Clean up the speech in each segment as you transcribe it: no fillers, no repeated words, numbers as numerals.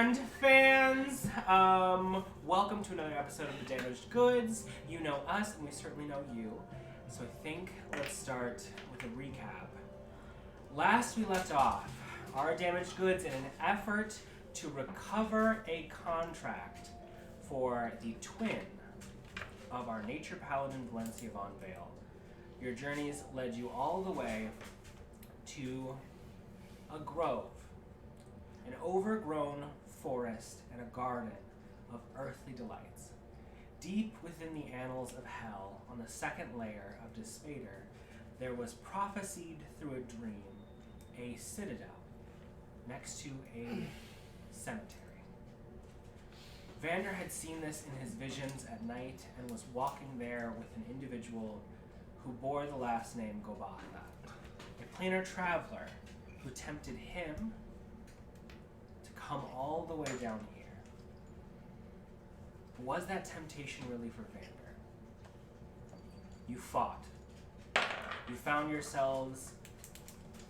And fans, welcome to another episode of The Damaged Goods. You know us, and we certainly know you. So I think let's start with a recap. Last we left off, our damaged goods in an effort to recover a contract for the twin of our nature paladin Valenccya VonVail. Your journeys led you all the way to a grove, an overgrown forest and a garden of earthly delights. Deep within the annals of hell, on the second layer of Despater, there was prophesied through a dream a citadel next to a cemetery. Vander had seen this in his visions at night and was walking there with an individual who bore the last name Gobatha, a planar traveler who tempted him to come all the way down here. Was that temptation really for Vander? You fought. You found yourselves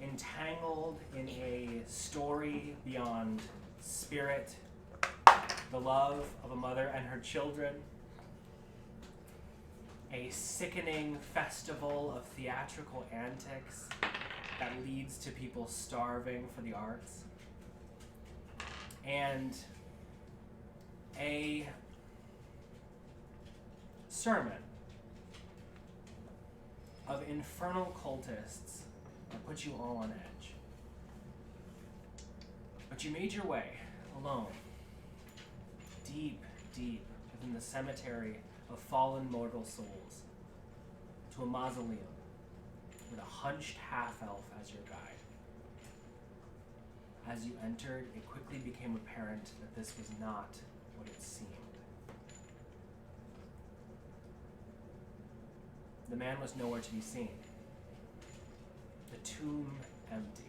entangled in a story beyond spirit, the love of a mother and her children, a sickening festival of theatrical antics that leads to people starving for the arts, and a sermon of infernal cultists that put you all on edge. But you made your way, alone, deep, deep within the cemetery of fallen mortal souls, to a mausoleum with a hunched half-elf as your guide. As you entered, it quickly became apparent that this was not what it seemed. The man was nowhere to be seen. The tomb empty.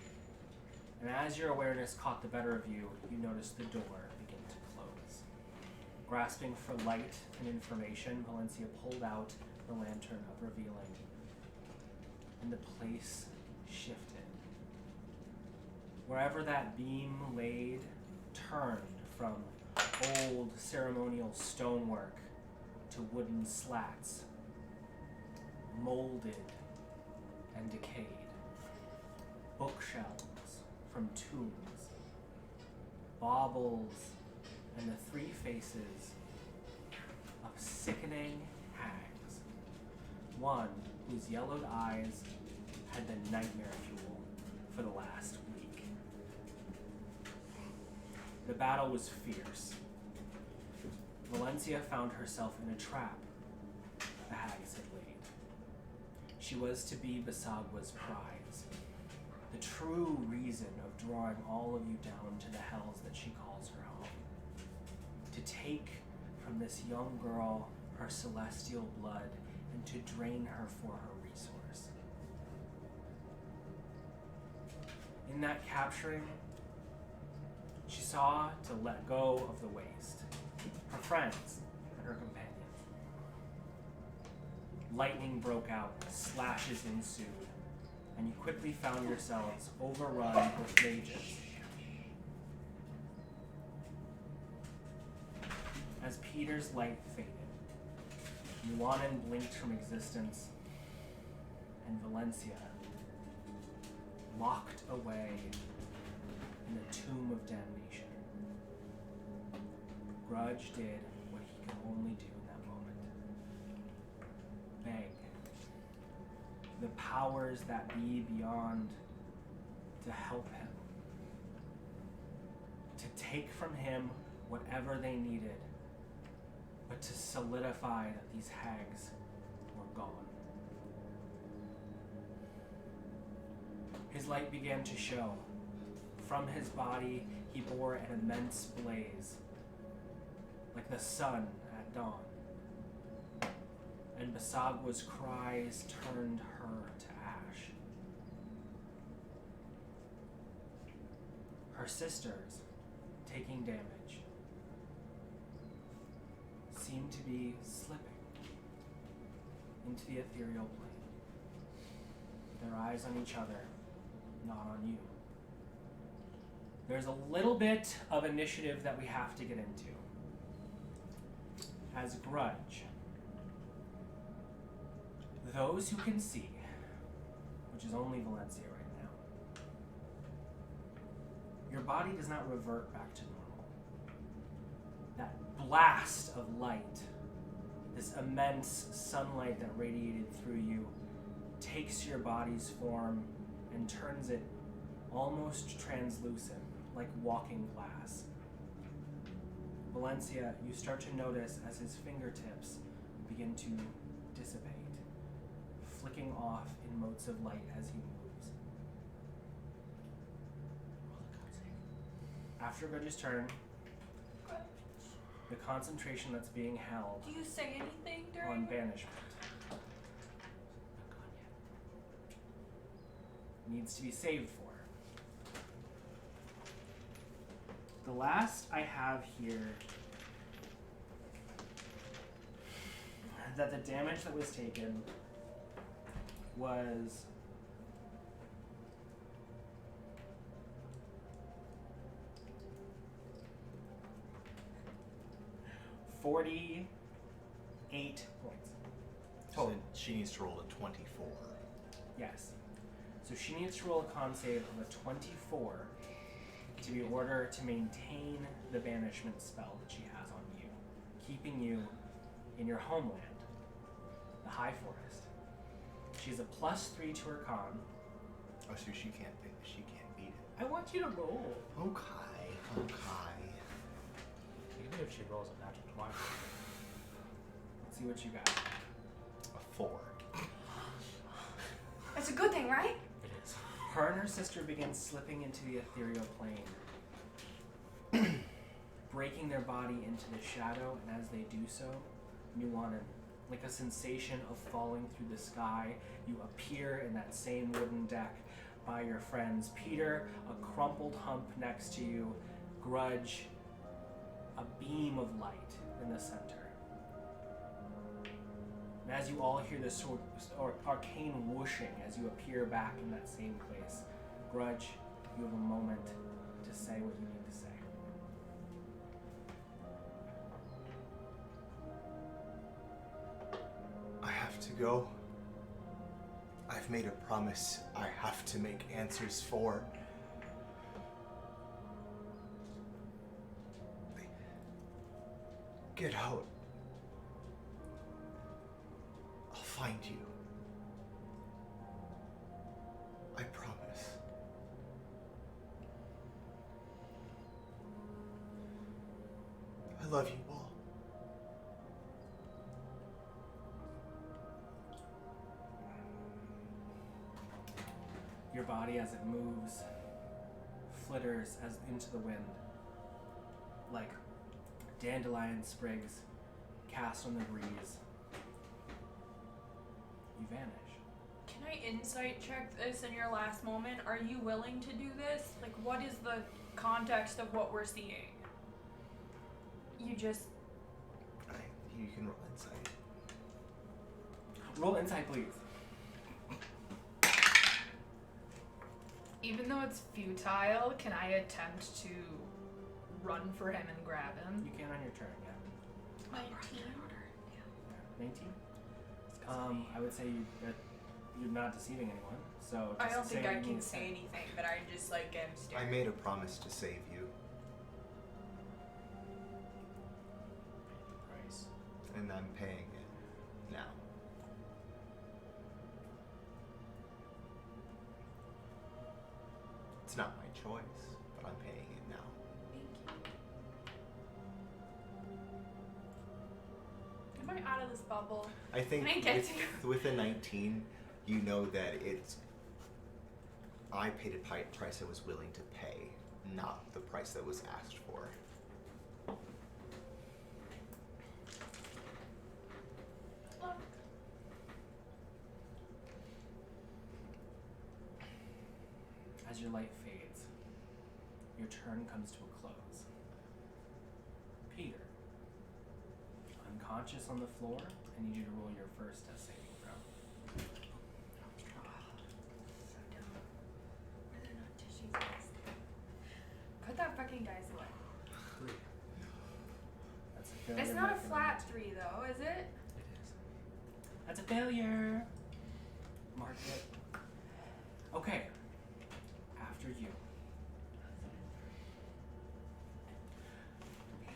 And as your awareness caught the better of you, you noticed the door begin to close. Grasping for light and information, Valenccya pulled out the lantern of revealing, and the place shifted. Wherever that beam laid turned from old ceremonial stonework to wooden slats, molded and decayed. Bookshelves from tombs, baubles, and the three faces of sickening hags. One whose yellowed eyes had been nightmare fuel for the last week. The battle was fierce. Valenccya found herself in a trap the hags had laid. She was to be Basagwa's prize, the true reason of drawing all of you down to the hells that she calls her home. To take from this young girl her celestial blood and to drain her for her resource. In that capturing, she saw to let go of the waste, her friends and her companions. Lightning broke out, slashes ensued, and you quickly found yourselves overrun with mages. As Peter's light faded, Nuanen blinked from existence, and Valenccya locked away in the tomb of damnation. Grudj did what he could only do in that moment. Beg the powers that be beyond to help him, to take from him whatever they needed, but to solidify that these hags were gone. His light began to show. From his body, he bore an immense blaze, like the sun at dawn. And Basagwa's cries turned her to ash. Her sisters, taking damage, seemed to be slipping into the ethereal plane, their eyes on each other, not on you. There's a little bit of initiative that we have to get into. As Grudj, those who can see, which is only Valenccya right now, your body does not revert back to normal. That blast of light, this immense sunlight that radiated through you, takes your body's form and turns it almost translucent, like walking glass. Valenccya, you start to notice as his fingertips begin to dissipate, flicking off in motes of light as he moves. After Grudj's turn, the concentration that's being held Do you say anything during on banishment needs to be saved for. The last I have here that the damage that was taken was $48 points. So she needs to roll a 24. Yes. So she needs to roll a con save of a 24 to be in order to maintain the banishment spell that she has on you, keeping you in your homeland, the High Forest. She's a +3 to her con. Oh, so she can't beat it. I want you to roll. Okay. Even if she rolls a natural 20. Let's see what you got. A 4. It's a good thing, right? It is. Her and her sister begin slipping into the ethereal plane, breaking their body into the shadow, and as they do so, Nuanen, like a sensation of falling through the sky, you appear in that same wooden deck by your friends. Peter, a crumpled hump next to you, Grudj, a beam of light in the center. And as you all hear this sort of arcane whooshing as you appear back in that same place, Grudj, you have a moment to say what you need to say. I have to go. I've made a promise I have to make answers for. Get out. I'll find you. I promise. I love you all. Your body, as it moves, flitters as into the wind, like dandelion sprigs cast on the breeze. You vanish. Can I insight check this in your last moment? Are you willing to do this? Like, what is the context of what we're seeing? You just... You can roll insight. Roll insight, please. Even though it's futile, can I attempt to run for him and grab him? You can on your turn, yeah. 19. 19? I would say you're not deceiving anyone, so I just don't say think what I you can need to say anything, but I just like am I staring. made a promise to save you, Price. and I'm paying it now. It's not my choice, but I'm paying it now. Am I out of this bubble? I think Can I get with a 19, you know that it's. I paid a price I was willing to pay, not the price that was asked for. As your light fades, your turn comes to a close. Peter, unconscious on the floor, I need you to roll your first death saving throw. failure. It's not a marker. flat 3 though, is it? It is. That's a failure. Mark it. Okay. After you.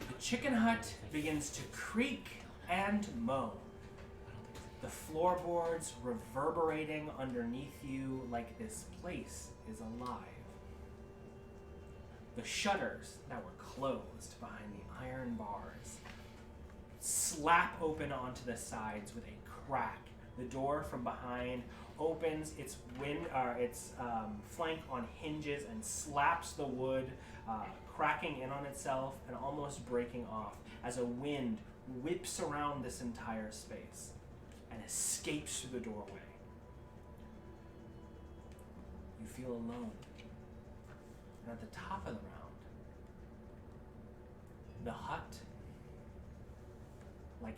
The chicken hut begins to creak and moan. The floorboards reverberating underneath you like this place is alive. The shutters that were closed behind the iron bars slap open onto the sides with a crack. The door from behind opens, its flank on hinges and slaps the wood, cracking in on itself and almost breaking off as a wind whips around this entire space and escapes through the doorway. You feel alone. And at the top of the round, the hut, like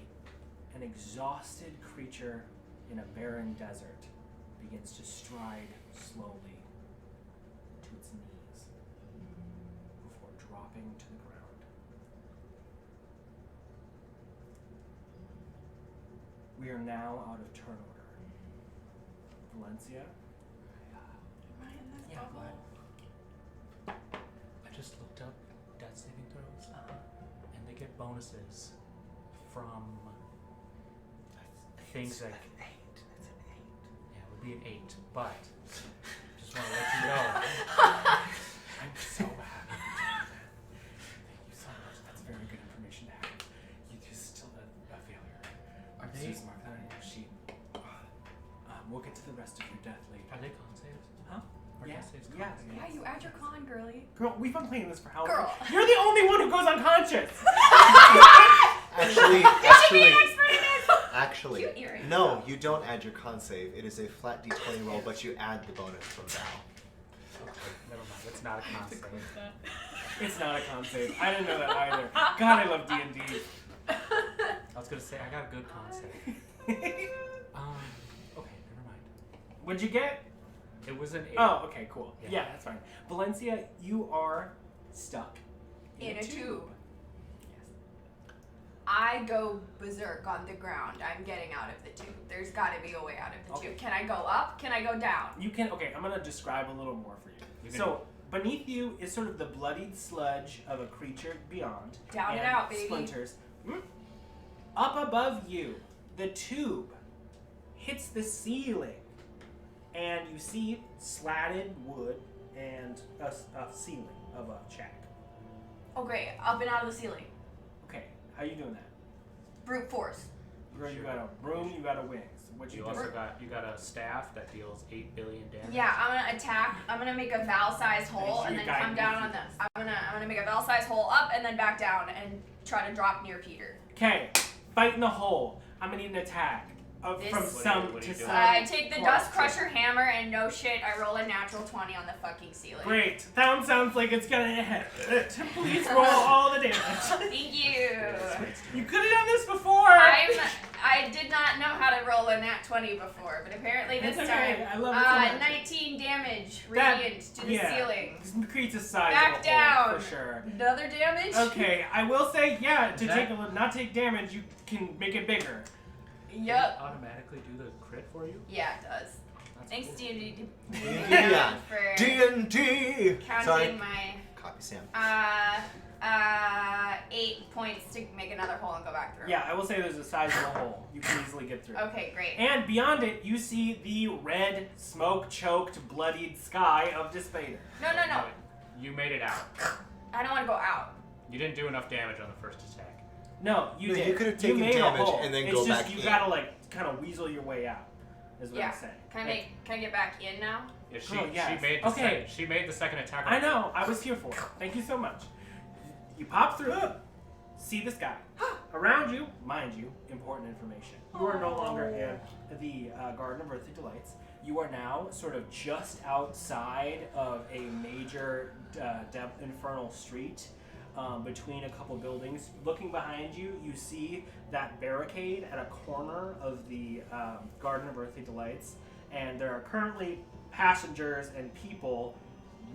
an exhausted creature in a barren desert, begins to stride slowly to its knees before dropping to the ground. We are now out of turn order. Valenccya? Am I in this Yeah, bubble? go ahead. I just looked up death saving throws, and they get bonuses from things like. Yeah, it would be an 8, but just want to let you know. I'm so happy. Thank you so much. That's very good information to have. You just still a failure. Are So they just mark that on your sheet. We'll get to the rest of your death later. are they con saves? Huh? Are Yeah. death saves con Yeah. saves? Yeah, you add your con, girly. Girl, we've been playing this for how long? Girl. You're the only one who goes unconscious. Actually, Cute earring. no, you don't add your con save. It is a flat d20 roll, but you add the bonus from Val. Okay, never mind. It's not a con save. It's not a con save. I didn't know that either. God, I love D&D. I was gonna say I got a good con save. Okay, never mind. What'd you get? It was an 8. Oh, okay, cool. Yeah. Yeah, that's fine. Valenccya, you are stuck In a tube. Yes. I go berserk on the ground. I'm getting out of the tube. There's got to be a way out of the Okay. tube. Can I go up? Can I go down? You can, okay, I'm going to describe a little more for you. You can- So, beneath you is sort of the bloodied sludge of a creature beyond. Down and and out, baby. Splinters. Up above you, the tube hits the ceiling. And you see slatted wood and a ceiling of a shack. Oh, great. Up and out of the ceiling. Okay, how you doing that? Brute force. Girl, you got a broom, you got a wings. What you You do? also got a staff that deals 8 billion damage. Yeah, I'm gonna attack. I'm gonna make a Val-sized hole Thank and you, then come guy. down on the. I'm gonna make a Val-sized hole up and then back down and try to drop near Peter. Okay, fight in the hole. I'm gonna need an attack This- from What some are to you some. doing? I take the part. Dust Crusher hammer and no shit, I roll a natural 20 on the fucking ceiling. Great. That sounds like it's gonna hit. Please roll all the damage. Thank you. You could have done this before. I did not know how to roll a nat 20 before, but apparently this It's okay. time. I love it so much. 19 damage, That- radiant to the yeah. ceiling. This creates a size Back of a hole, down. for sure. Another damage? Okay, I will say, yeah, to That- take a not take damage, you can make it bigger. Did Yep. it automatically do the crit for you? Yeah, it does. That's Thanks, cool. D&D. Yeah. for D&D! counting Sorry. my Copy Sam. 8 points to make another hole and go back through. Yeah, I will say there's a size of a hole. You can easily get through. Okay, great. And beyond it, you see the red, smoke-choked, bloodied sky of Despater. No. You made it out. I don't want to go out. You didn't do enough damage on the first attack. No, you No, did. you could have taken made damage a hole. and then it's go just, back you in. gotta like kind of weasel your way out. Is what Yeah. I'm saying. Can I get back in now? Yeah, she Oh, yes. made the Okay. she made the second attack. I know. I was here for it. Thank you so much. You pop through. See this guy. Around you, mind you, important information. You are no longer in the Garden of Earthly Delights. You are now sort of just outside of a major infernal street between a couple buildings. Looking behind you, you see that barricade at a corner of the Garden of Earthly Delights, and there are currently passengers and people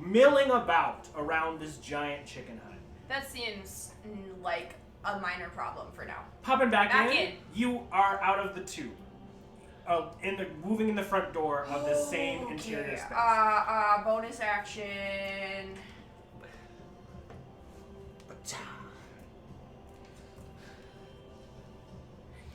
milling about around this giant chicken hut. That seems like a minor problem for now. Popping back Back in, in. you are out of the tube. Moving in the front door of the same interior space. Bonus action.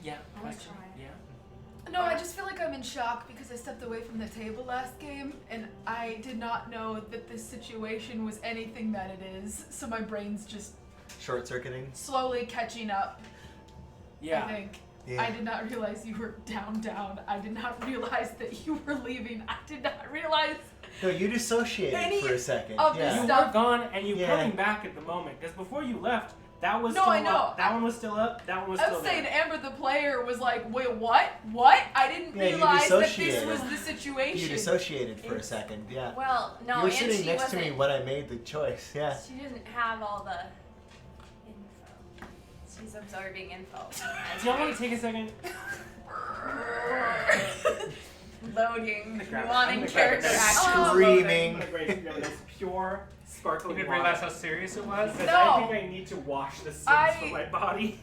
Yeah, I wanna question? try. Yeah. No, I just feel like I'm in shock because I stepped away from the table last game and I did not know that this situation was anything that it is. So my brain's just Short circuiting. slowly catching up. Yeah. I think. Yeah. I did not realize you were down. I did not realize that you were leaving. I did not realize. No, you dissociated Any for a second. of yeah. this You stuff- were gone, and you're Yeah. coming back at the moment. Because before you left, that was No, still I know. up. That one was still up. That one was still I'm saying there. Amber the player was like, wait, what? What? I didn't Yeah, you realize that this dissociated. was the situation. You dissociated for a It's- second, yeah. Well, no, you were and sitting she next to me wasn't. when I made the choice, yeah. She doesn't have all the info. She's absorbing info. Do y'all want to take a second? Loading. I'm gonna grab it. I'm Nuanen gonna character grab it. action. Screaming. Great. This pure, You sparkling didn't water. realize how serious it was? Because No. I think I need to wash the sins from my body.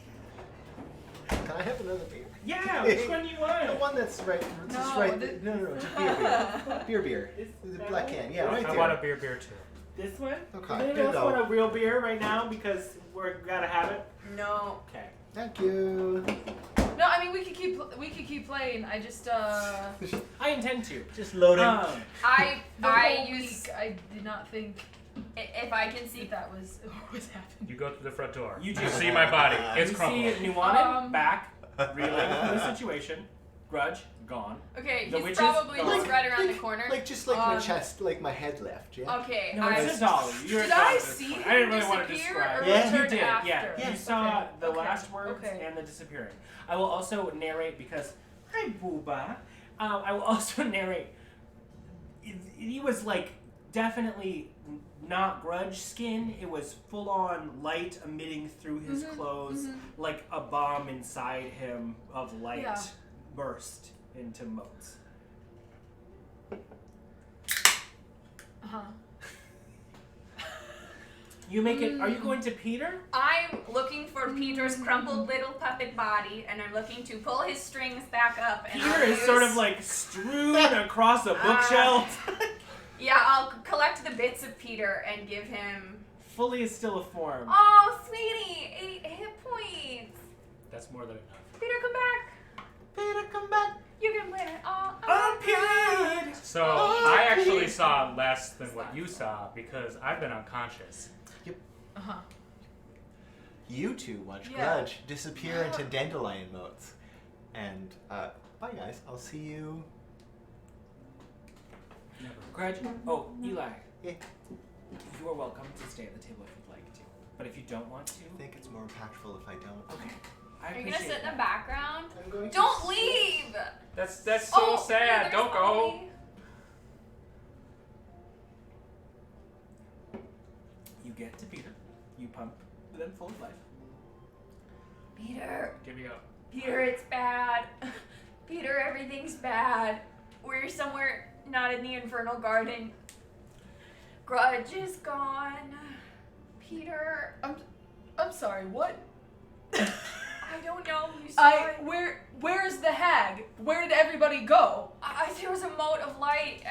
Can I have another beer? Yeah, which one do you The want? one that's right. No, Just right. the- No, just beer. Beer. Is The that black one? can. Yeah, right I there. want a beer too. This one? Okay, Does anyone here you else go. want a real beer right now because we're gotta have it? No. Okay. Thank you. No, I mean we could keep playing. I just I intend to. Just loading. I the whole use week, I did not think if I can see that was what was happening. You go through the front door. You do. see my body. It's You crumbling. see Nuanen Um, back, reeling from the situation. Grudj, gone. Okay, The he's witches probably gone. just right around the corner. Like just like my Um, chest, like my head left. Yeah. Okay, No, I it's a dolly. You're Did a dolly I at this see point. him I didn't really want to disappear describe or it. Yeah. return You did, after? yeah. You Yes. saw Okay, the okay, last words okay. and the disappearing. I will also narrate because, hi, Booba. I will also narrate. He was like definitely not Grudj skin. It was full on light emitting through his clothes, like a bomb inside him of light Yeah. burst into motes. Uh-huh. You make it. Are you going to Peter? I'm looking for Peter's crumpled little puppet body, and I'm looking to pull his strings back up. And Peter I'll is sort of use- like strewn across a bookshelf. Yeah, I'll collect the bits of Peter and give him. Fully is still a form. Oh, sweetie, 8 hit points. That's more than enough. Peter, come back. Peter, come back. You can blame it all On period. So Oh, I actually please. saw less than what you saw because I've been unconscious. Uh-huh. You two watch Yeah. Grudj disappear into dandelion motes. And bye guys. I'll see you. Never. Grudj. Oh, Eli. Yeah. You are welcome to stay at the table if you'd like to. But if you don't want to, I think it's more impactful if I don't. okay. I Are you gonna appreciate sit in that. the background? I'm going to Don't leave. That's so Oh, sad. there's Don't go. Ollie. You get to Peter. You pump them full of life. Peter, Give me up. Peter, it's bad. Peter, everything's bad. We're somewhere not in the Infernal Garden. Grudj is gone. Peter, I'm sorry, what? I don't know. You saw it. Where's the hag? Where did everybody go? There was a mote of light.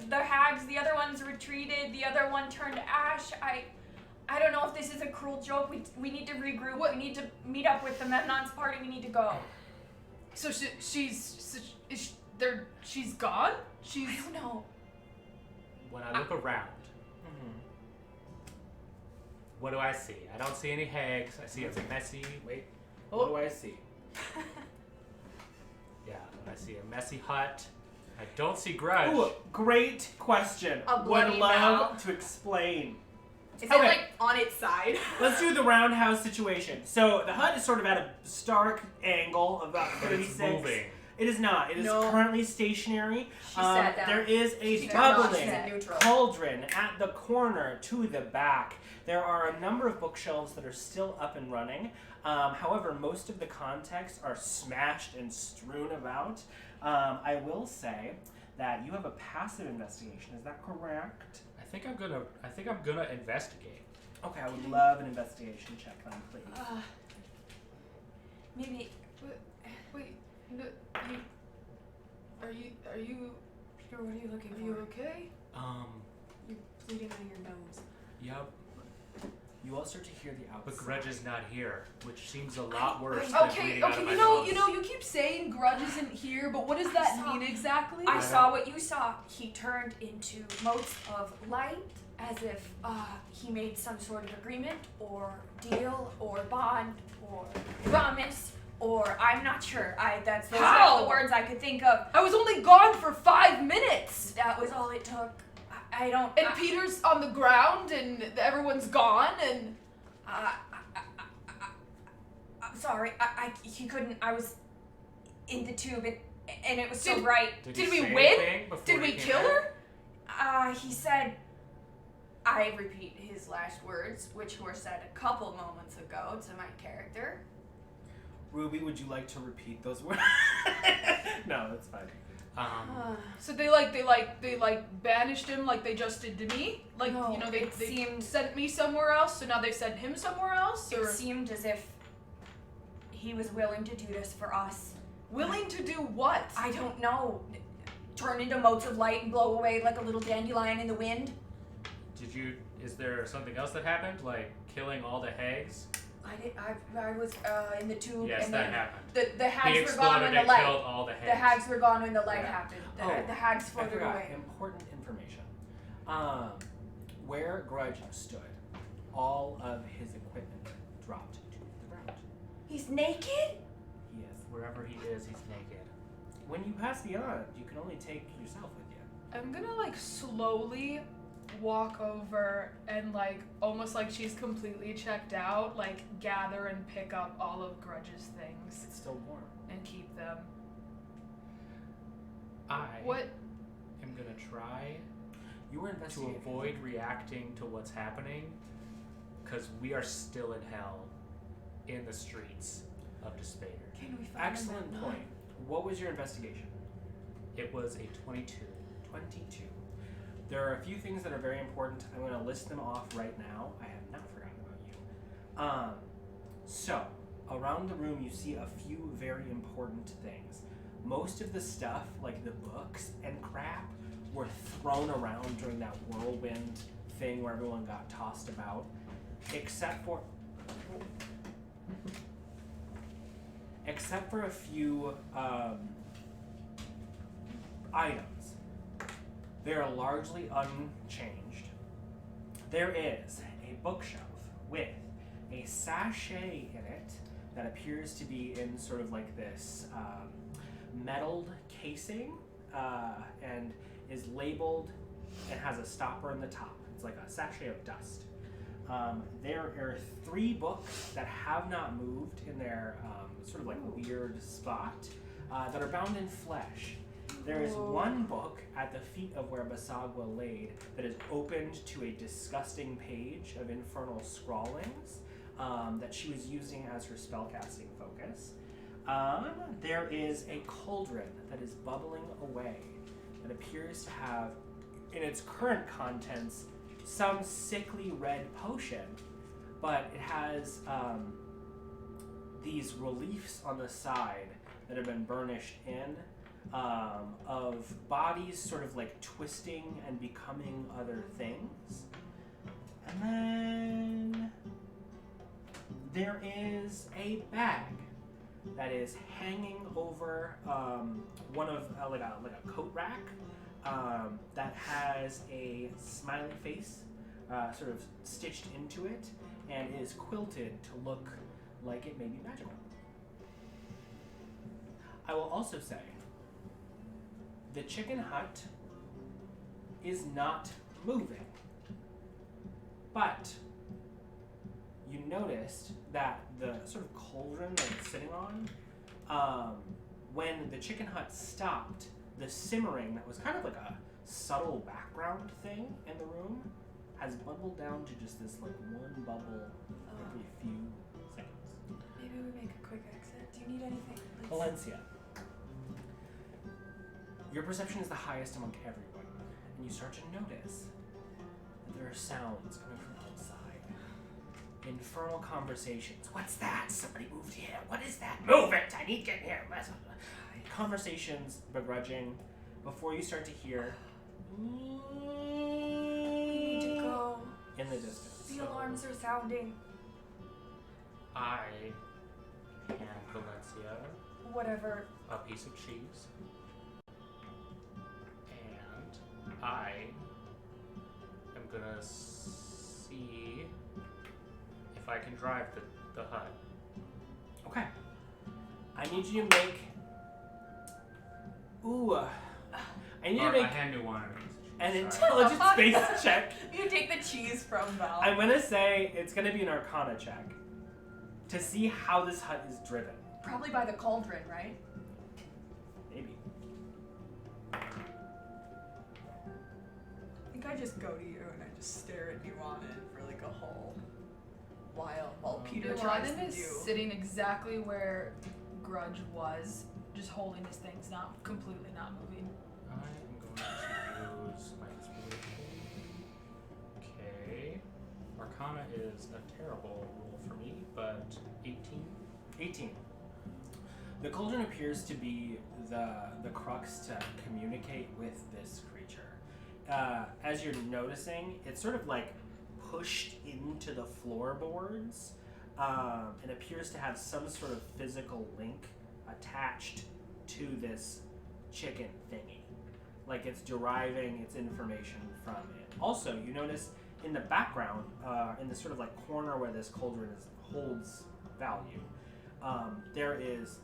The hags, the other ones retreated. The other one turned to ash. I don't know if this is a cruel joke. We need to regroup. What? We need to meet up with the Memnon's party. We need to go. So she's gone? She's I don't know. When I look around, what do I see? I don't see any hags. I see a messy. Wait. What do I see? Yeah, I see a messy hut. I don't see Grudj. Ooh, great question. A bloody Would love mouth. to explain. Is Okay. it like on its side? Let's do the roundhouse situation. So the hut is sort of at a stark angle of about But 36. it's moving. It is not. It is No. currently stationary. She sat down. There is a She turned off. bubbling She's in neutral. cauldron at the corner to the back. There are a number of bookshelves that are still up and running. However, most of the contexts are smashed and strewn about. I will say that you have a passive investigation. Is that correct? I think I'm gonna investigate. Okay, I would love an investigation check then, please. Maybe. Wait, no, are you Peter, what are you looking are for? you okay? You're bleeding out of your nose. Yup. You all start to hear the outside. But Grudj is not here, which seems a lot worse than Okay, bleeding out of my you nose. know, you keep saying Grudj isn't here, but what does that mean exactly? I saw what you saw. He turned into motes of light as if he made some sort of agreement or deal or bond or promise or I'm not sure. Those are the words I could think of. I was only gone for 5 minutes. That was all it took. I don't. And Peter's on the ground, and everyone's gone, and I'm sorry. He couldn't. I was in the tube, and it was so Did- bright. Did he we say win? anything before Did we he came kill in? her? He said. I repeat his last words, which were said a couple moments ago to my character. Ruby, would you like to repeat those words? No, that's fine. So they banished him like they just did to me? Like, No, you know, they seemed- sent me somewhere else, so now they sent him somewhere else? It Or seemed as if he was willing to do this for us. willing to do what? I don't know. Turn into motes of light and blow away like a little dandelion in the wind. Is there something else that happened? Like killing all the hags? I was in the tube. Yes, and that then happened. the He hags were gone exploded when the and light. killed all the hags. The hags were gone when the light Yeah. happened. Oh, The hags I floated forgot. away. Important information. Where Grudj stood, all of his equipment dropped to the ground. He's naked? He is. Wherever he is, he's naked. When you pass beyond, you can only take yourself with you. I'm gonna slowly walk over and almost like she's completely checked out, gather and pick up all of Grudge's things It's still warm. and keep them. I What? am gonna try You were to investigating. avoid reacting to what's happening, because we are still in hell, in the streets of Despair. Can we find Excellent him? point. What was your investigation? It was a 22. 22. There are a few things that are very important. I'm going to list them off right now. I have not forgotten about you. So, around the room, you see a few very important things. Most of the stuff, like the books and crap, were thrown around during that whirlwind thing where everyone got tossed about, except for a few items. They are largely unchanged. There is a bookshelf with a sachet in it that appears to be in sort of like this metalled casing and is labeled and has a stopper in the top. It's like a sachet of dust. There are 3 books that have not moved in their sort of like weird spot that are bound in flesh. There is 1 book at the feet of where Basagwa laid that is opened to a disgusting page of infernal scrawlings that she was using as her spellcasting focus. There is a cauldron that is bubbling away that appears to have, in its current contents, some sickly red potion, but it has these reliefs on the side that have been burnished in of bodies sort of like twisting and becoming other things. And then there is a bag that is hanging over one of like a coat rack that has a smiley face sort of stitched into it and is quilted to look like it may be magical. I will also say the chicken hut is not moving, but you noticed that the sort of cauldron that it's sitting on, when the chicken hut stopped, the simmering that was kind of like a subtle background thing in the room has bubbled down to just this like one bubble every few seconds. Maybe we make a quick exit. Do you need anything? Valenccya, your perception is the highest among everyone, and you start to notice that there are sounds coming from outside. infernal conversations. What's that? Somebody moved here. What is that? Move it! I need to get here. Conversations begrudging before you start to hear We need to go. in the distance. The alarms are sounding. I hand Valenccya Whatever. a piece of cheese, and I am gonna see if I can drive the hut. Okay. I need you to make. I need Or to make I hand Nuanen a piece of cheese. an sorry. intelligence-based check. You take the cheese from Val. I'm gonna say it's gonna be an Arcana check to see how this hut is driven. Probably by the cauldron, right? Maybe. I think I just go to you and I just stare at Nuanen for like a whole while Peter tries to Nuanen is do. sitting exactly where Grudj was, just holding his things, completely not moving. I am going to use my inspiration. Okay. Arcana is a terrible roll for me, but 18. 18. The cauldron appears to be the crux to communicate with this creature. As you're noticing, it's sort of like pushed into the floorboards and appears to have some sort of physical link attached to this chicken thingy. Like it's deriving its information from it. Also, you notice in the background, in the sort of like corner where this cauldron holds value, there is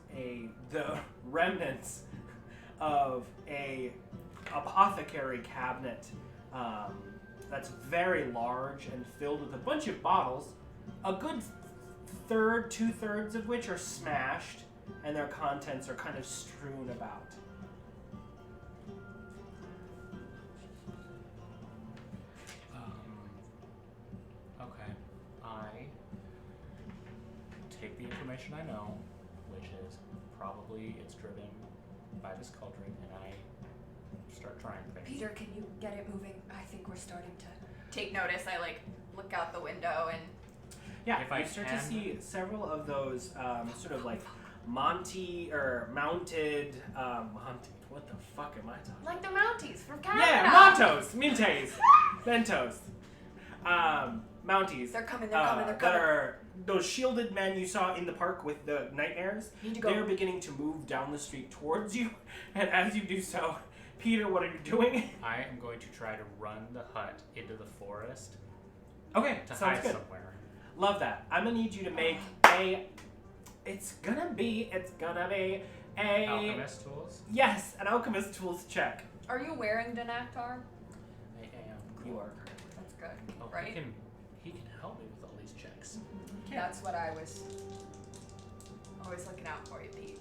the remnants of a apothecary cabinet that's very large and filled with a bunch of bottles, a good two-thirds of which are smashed, and their contents are kind of strewn about. Okay. I take the information I know, which is probably it's driven by this cauldron, and I start trying things. Peter, can you get it moving? I think we're starting to take notice. I look out the window and Yeah, If I you start to can- see several of those sort of like mounted, what the fuck am I talking like the Mounties from about? Canada. Yeah, Montos, Mintes, Bentos, Mounties. They're coming. They're coming. They're That coming. are those shielded men you saw in the park with the nightmares. Need to go. They're beginning to move down the street towards you, and as you do so, Peter, what are you doing? I am going to try to run the hut into the forest Okay, to sounds hide good. somewhere. Love that. I'm gonna need you to make It's gonna be a. Alchemist tools? Yes, an alchemist tools check. Are you wearing Denaktar? I am. You are. That's good, Oh, right? He can help me with all these checks. That's what I was always looking out for you, Pete.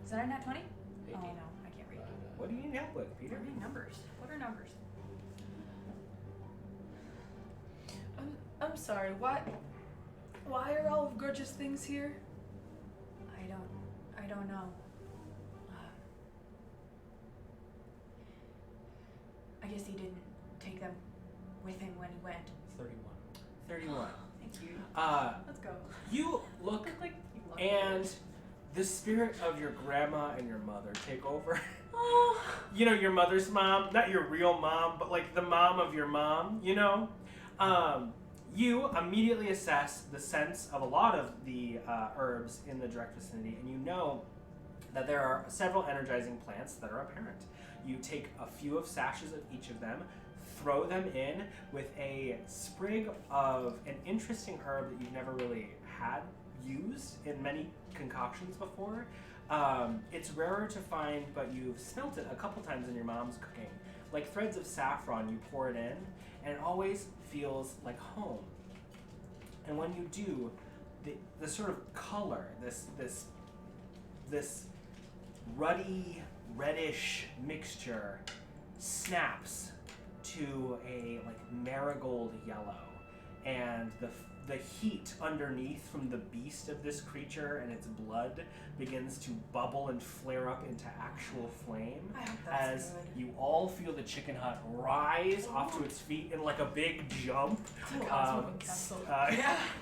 Is that a nat 20? 18. Oh no, I can't read. What do you need help with, Peter? What are numbers? What are numbers? I'm sorry, why are all of Grudge's things here? I don't know. I guess he didn't take them with him when he went. 31. 31. Thank you. Let's go. You look Like and the spirit of your grandma and your mother take over. Oh. You know, your mother's mom, not your real mom, but like the mom of your mom, you know? You immediately assess the sense of a lot of the herbs in the direct vicinity, and you know that there are several energizing plants that are apparent. You take a few of sashes of each of them, throw them in with a sprig of an interesting herb that you've never really had used in many concoctions before. It's rarer to find, but you've smelt it a couple times in your mom's cooking. Like threads of saffron, you pour it in, and it always feels like home. And when you do, the sort of color, this ruddy, reddish mixture snaps to a like marigold yellow, and the heat underneath from the beast of this creature and its blood begins to bubble and flare up into actual flame. I hope that's As good. you all feel the chicken hut rise off to its feet in like a big jump, It's a cosmic castle.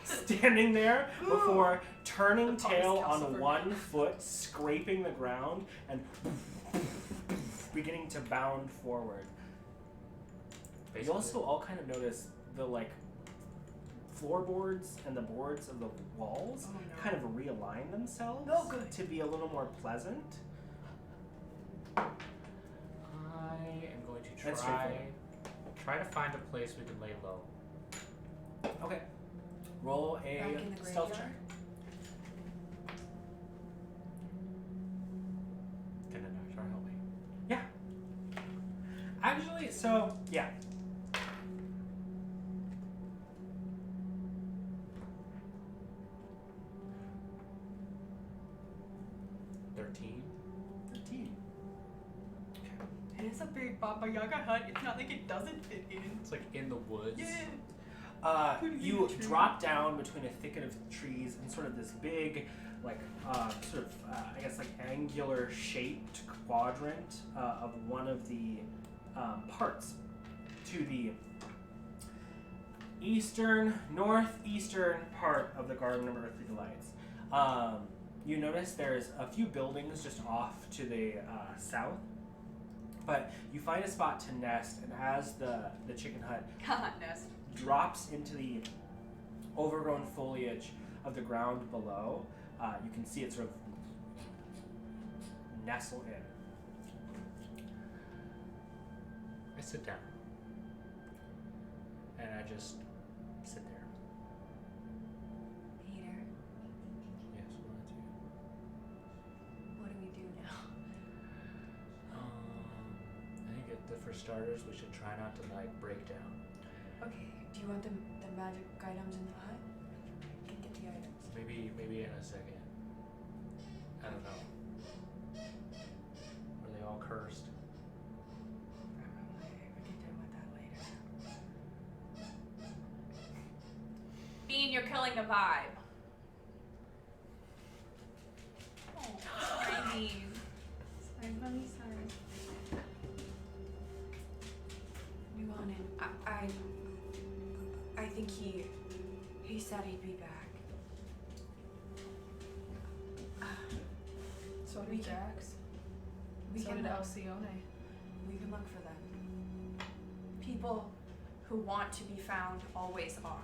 standing there before turning The tail tallest castle on for one me. foot, scraping the ground, and beginning to bound forward. You also all kind of notice the like floorboards and the boards of the walls Oh, no. kind of realign themselves Oh, good. to be a little more pleasant. I am going to That's try to find a place we can lay low. Okay. Roll Back a in the stealth graveyard? check. Can an Uchar help me? Yeah. Actually, so yeah. $13. 13. It is a big Baba Yaga hut. It's not like it doesn't fit in. It's like in the woods. You drop down between a thicket of trees and sort of this big, like, I guess, like, angular shaped quadrant of one of the parts to the northeastern part of the Garden of Earthly Delights. You notice there's a few buildings just off to the south, but you find a spot to nest, and as the chicken hut Nest. drops into the overgrown foliage of the ground below, you can see it sort of nestle in. I sit down. And I just sit there. Peter, Yes, what do I do? what do we do now? I think for starters, we should try not to like break down. Okay, do you want the magic items in the hut? I can get the items. Maybe in a second. I don't know. Are they all cursed? Probably. We can deal with that later. Bean, you're killing the vibe. Oh, sorry, Bean. Sorry, mommy, sorry. Nuanen, I think he said he'd be back. So We did can- Jax. We So can did look, Alcyone. we can look for them. People who want to be found always are.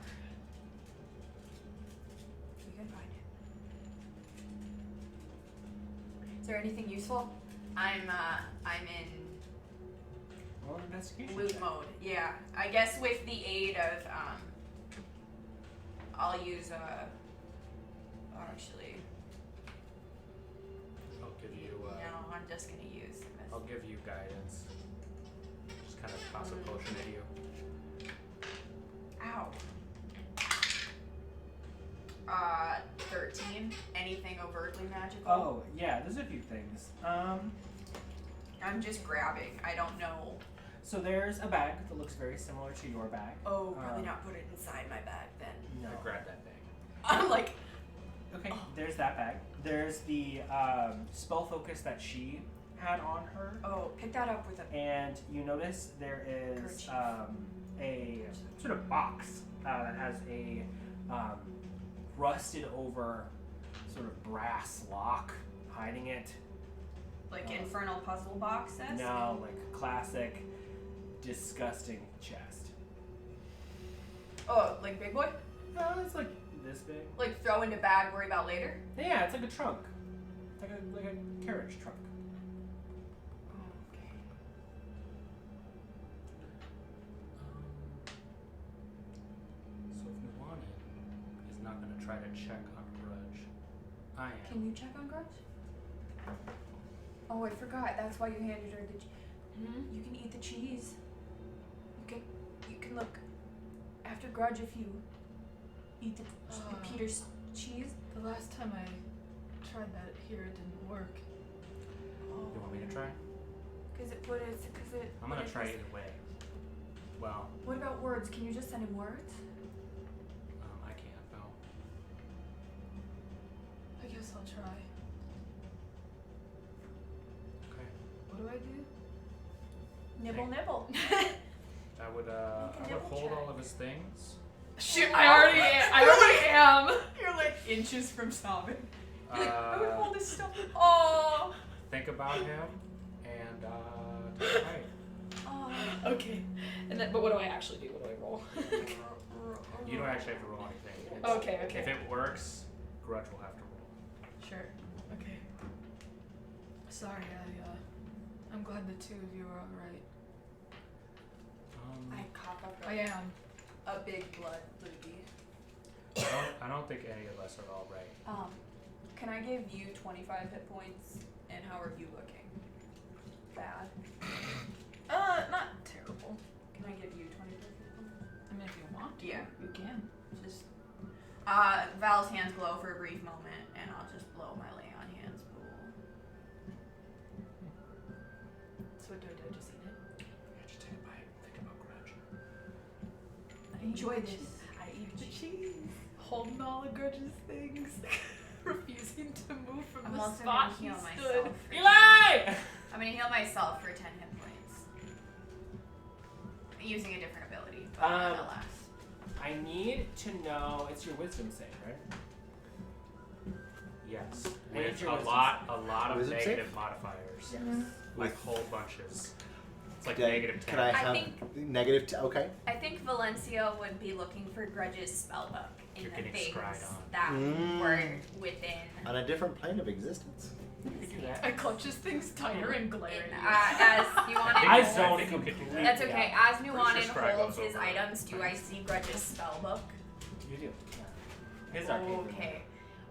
We can find it. Is there anything useful? I'm in Roll an investigation loot check. mode. Yeah, I guess with the aid of I'll use actually I'll give you. no, I'm just gonna use. I'll give you guidance. Just kind of toss a potion at you. Ow. 13. Anything overtly magical? Oh, yeah, there's a few things. I'm just grabbing. I don't know. So there's a bag that looks very similar to your bag. Oh, probably not put it inside my bag then. No. I grab that thing. I'm like, Okay, there's that bag. There's the spell focus that she had on her. oh, pick that up with a. And you notice there is Kerchief. a sort of box that has a rusted over sort of brass lock hiding it. Like infernal puzzle boxes? No, like classic disgusting chest. Oh, like big boy? No, it's like this big. Like throw into bag, worry about later? Yeah, it's like a trunk. Like a carriage trunk. Oh, okay. So if Nuanen is not going to try to check on Grudj, I am. Can you check on Grudj? Oh, I forgot. That's why you handed her the. You can eat the cheese. You can look after Grudj if you eat the Peter's cheese. The last time I tried that here, it didn't work. Oh. You want me to try? Cause it. I'm going to try either way. Well, What about words? Can you just send him words? I can't. I'll try. Okay. What do I do? Nibble, nibble. I would nibble hold check. all of his things. Shoot, I already am. You're like inches from sobbing. I would hold this stuff. Oh. Think about him and take a bite. Oh. Okay. And then, but what do I actually do? What do I roll? You don't actually have to roll anything. It's- Okay, okay. If it works, Grudj will have to roll. Sure. Okay. Sorry, I'm glad the two of you are alright. I cough up I am. a big blood loogie. I don't think any of us are all right. Can I give you 25 hit points? And how are you looking? Bad. Not terrible. Can I give you 25 hit points? I mean, if you want to, Yeah. you can. Just. Val's hands glow for a brief moment, and I'll just blow my lay on hands pool. So what do I do? I just eat it? Yeah, just take a bite. Think about Grudj. Enjoy this. I eat the cheese. Holding all of Grudge's things. Refusing to move from I'm the also spot gonna he heal stood. myself. For Eli! I'm gonna heal myself for 10 hit points. Using a different ability, but nonetheless. I need to know. It's your wisdom save, right? Yes. And With it's your a wisdom lot of Wisdom negative save? modifiers. Yes. Like whole bunches. It's like Then negative 10. Can I have think- okay. I think Valenccya would be looking for Grudge's spellbook in You're the getting things scryed on. that were within. On a different plane of existence. You could do that. I clutch his things tighter and glare In, at you. as Nuanen I holds- zone think you could do completely. That's okay. As Pretty Nuanen sure Scry holds goes his over items, do I see Grudge's spellbook? You do. Yeah. His arcade room. Okay.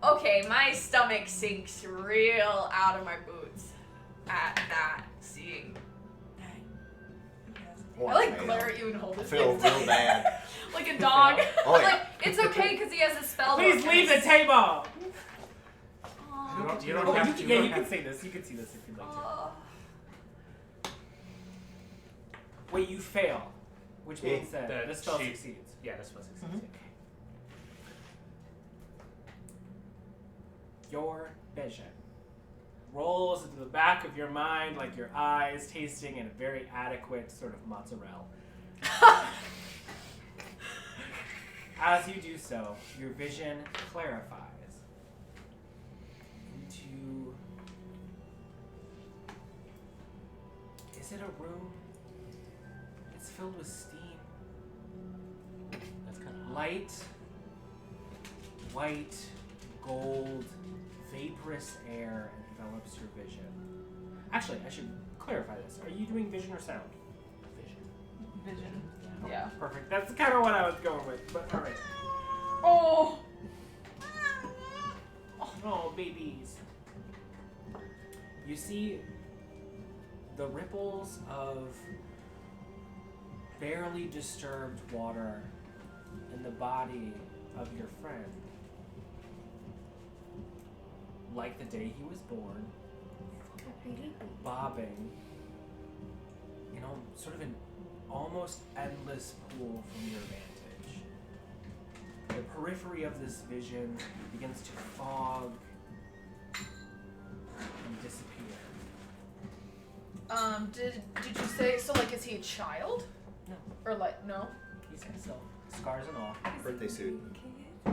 Okay, my stomach sinks real out of my boots at that seeing that. Oh, I like man. glare at you and hold I his feel things real bad. like a dog. Oh, I'm yeah. like, it's okay because he has a spellbook. Please leave the table. Aw. You don't Oh, have you to. can, you yeah, don't you can have- say this. You can see this if you'd like to. Aw. Wait, you fail, which Yeah. means that That the spell she- succeeds. Yeah, this was succeeds. Mhm. Okay. Your vision rolls into the back of your mind like your eyes tasting in a very adequate sort of mozzarella. As you do so, your vision clarifies into... Is it a room? It's filled with steam. That's kind of Light, white, gold, vaporous air envelops your vision. Actually, I should clarify this. Are you doing vision or sound? Vision. Vision. Oh, Yeah. Perfect. That's kind of what I was going with. But all right. Oh. Oh, babies. You see the ripples of barely disturbed water in the body of your friend. Like the day he was born, bobbing in sort of an almost endless pool from your vantage. The periphery of this vision begins to fog and disappear. Did you say so? Like, is he a child? No. Or like, no? He's himself, scars and all. Birthday suit. I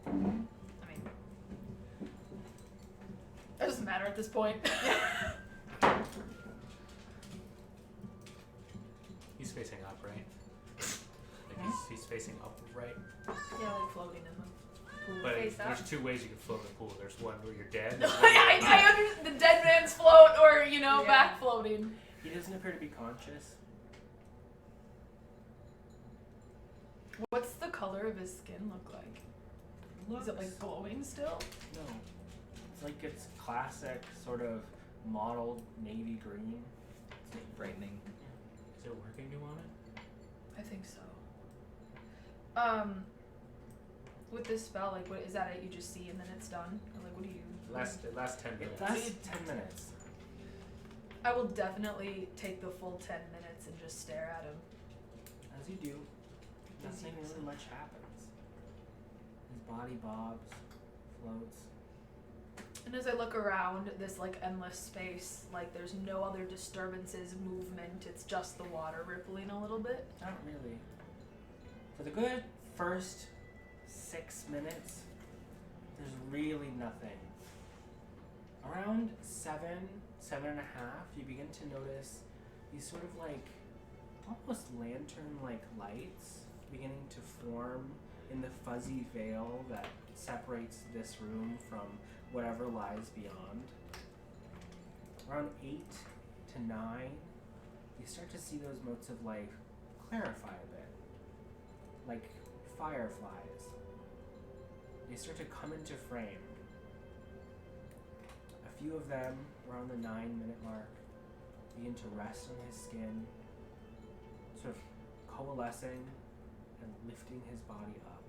mean, it doesn't matter at this point. He's facing up, right? Like he's facing up, right? Yeah, like floating in the pool. But Face there's up. two ways you can float in the pool. There's one where you're dead. I understand the dead man's float, or Yeah. back floating. He doesn't appear to be conscious. What's the color of his skin look like? Is it like glowing still? No. It's like it's classic sort of mottled navy green. It's brightening. Is it working, Nuanen? I think so. With this spell, like, what is that? It you just see and then it's done, or like, what do you? Last 10 It minutes. lasts 10 minutes. I will definitely take the full 10 minutes and just stare at him. As you do, nothing really much happens. His body bobs, floats. And as I look around this like endless space, like there's no other disturbances, movement, it's just the water rippling a little bit. Not really. For the good first 6 minutes, there's really nothing. Around 7.5, you begin to notice these sort of like almost lantern-like lights beginning to form in the fuzzy veil that separates this room from whatever lies beyond. Around 8 to 9, you start to see those motes of light clarify a bit, like fireflies. They start to come into frame. A few of them, around the 9-minute mark, begin to rest on his skin, sort of coalescing and lifting his body up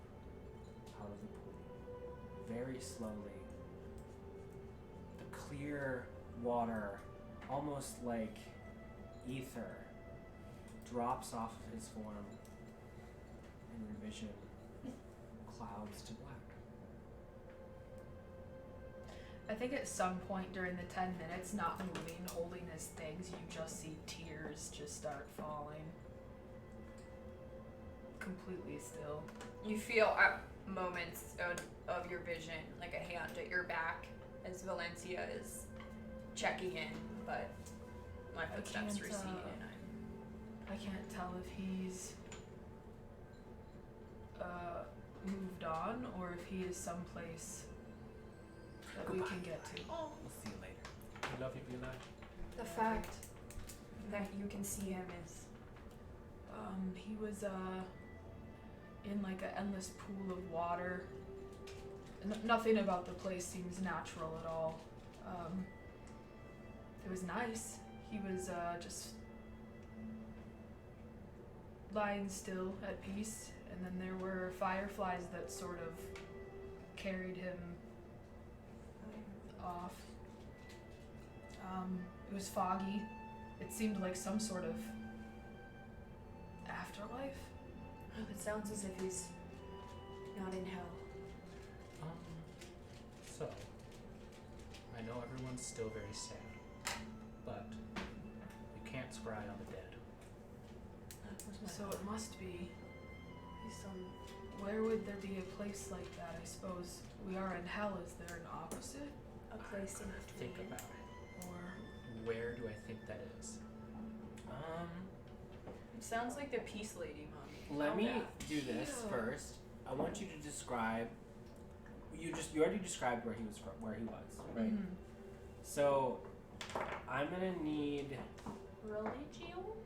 out of the pool. Very slowly, the clear water, almost like ether, drops off of his form, and your vision clouds to black. I think at some point during the 10 minutes, not moving, holding his things, you just see tears just start falling. Completely still. You feel at moments of your vision, like a hand at your back as Valenccya is checking in, but my footsteps recede and I can't tell if he's moved on or if he is someplace that we can get to. Oh, We'll see you later. I love you, Beulah. the fact that you can see him is He was in like an endless pool of water. Nothing about the place seems natural at all. It was nice. He was just lying still at peace, and then there were fireflies that sort of carried him off. It was foggy. It seemed like some sort of afterlife. it sounds as if he's not in hell. So, I know everyone's still very sad, but you can't scry on the dead. So it must be. He's some Where would there be a place like that? I suppose we are in hell. Is there an opposite? a place in Think between. about it. Or Where do I think that is? It sounds like the Peace Lady, Mommy. Let me Yeah. do this Yeah. first. I want you to describe. You already described where he was from, where he was, right? Mhm. So, I'm gonna need. Religio?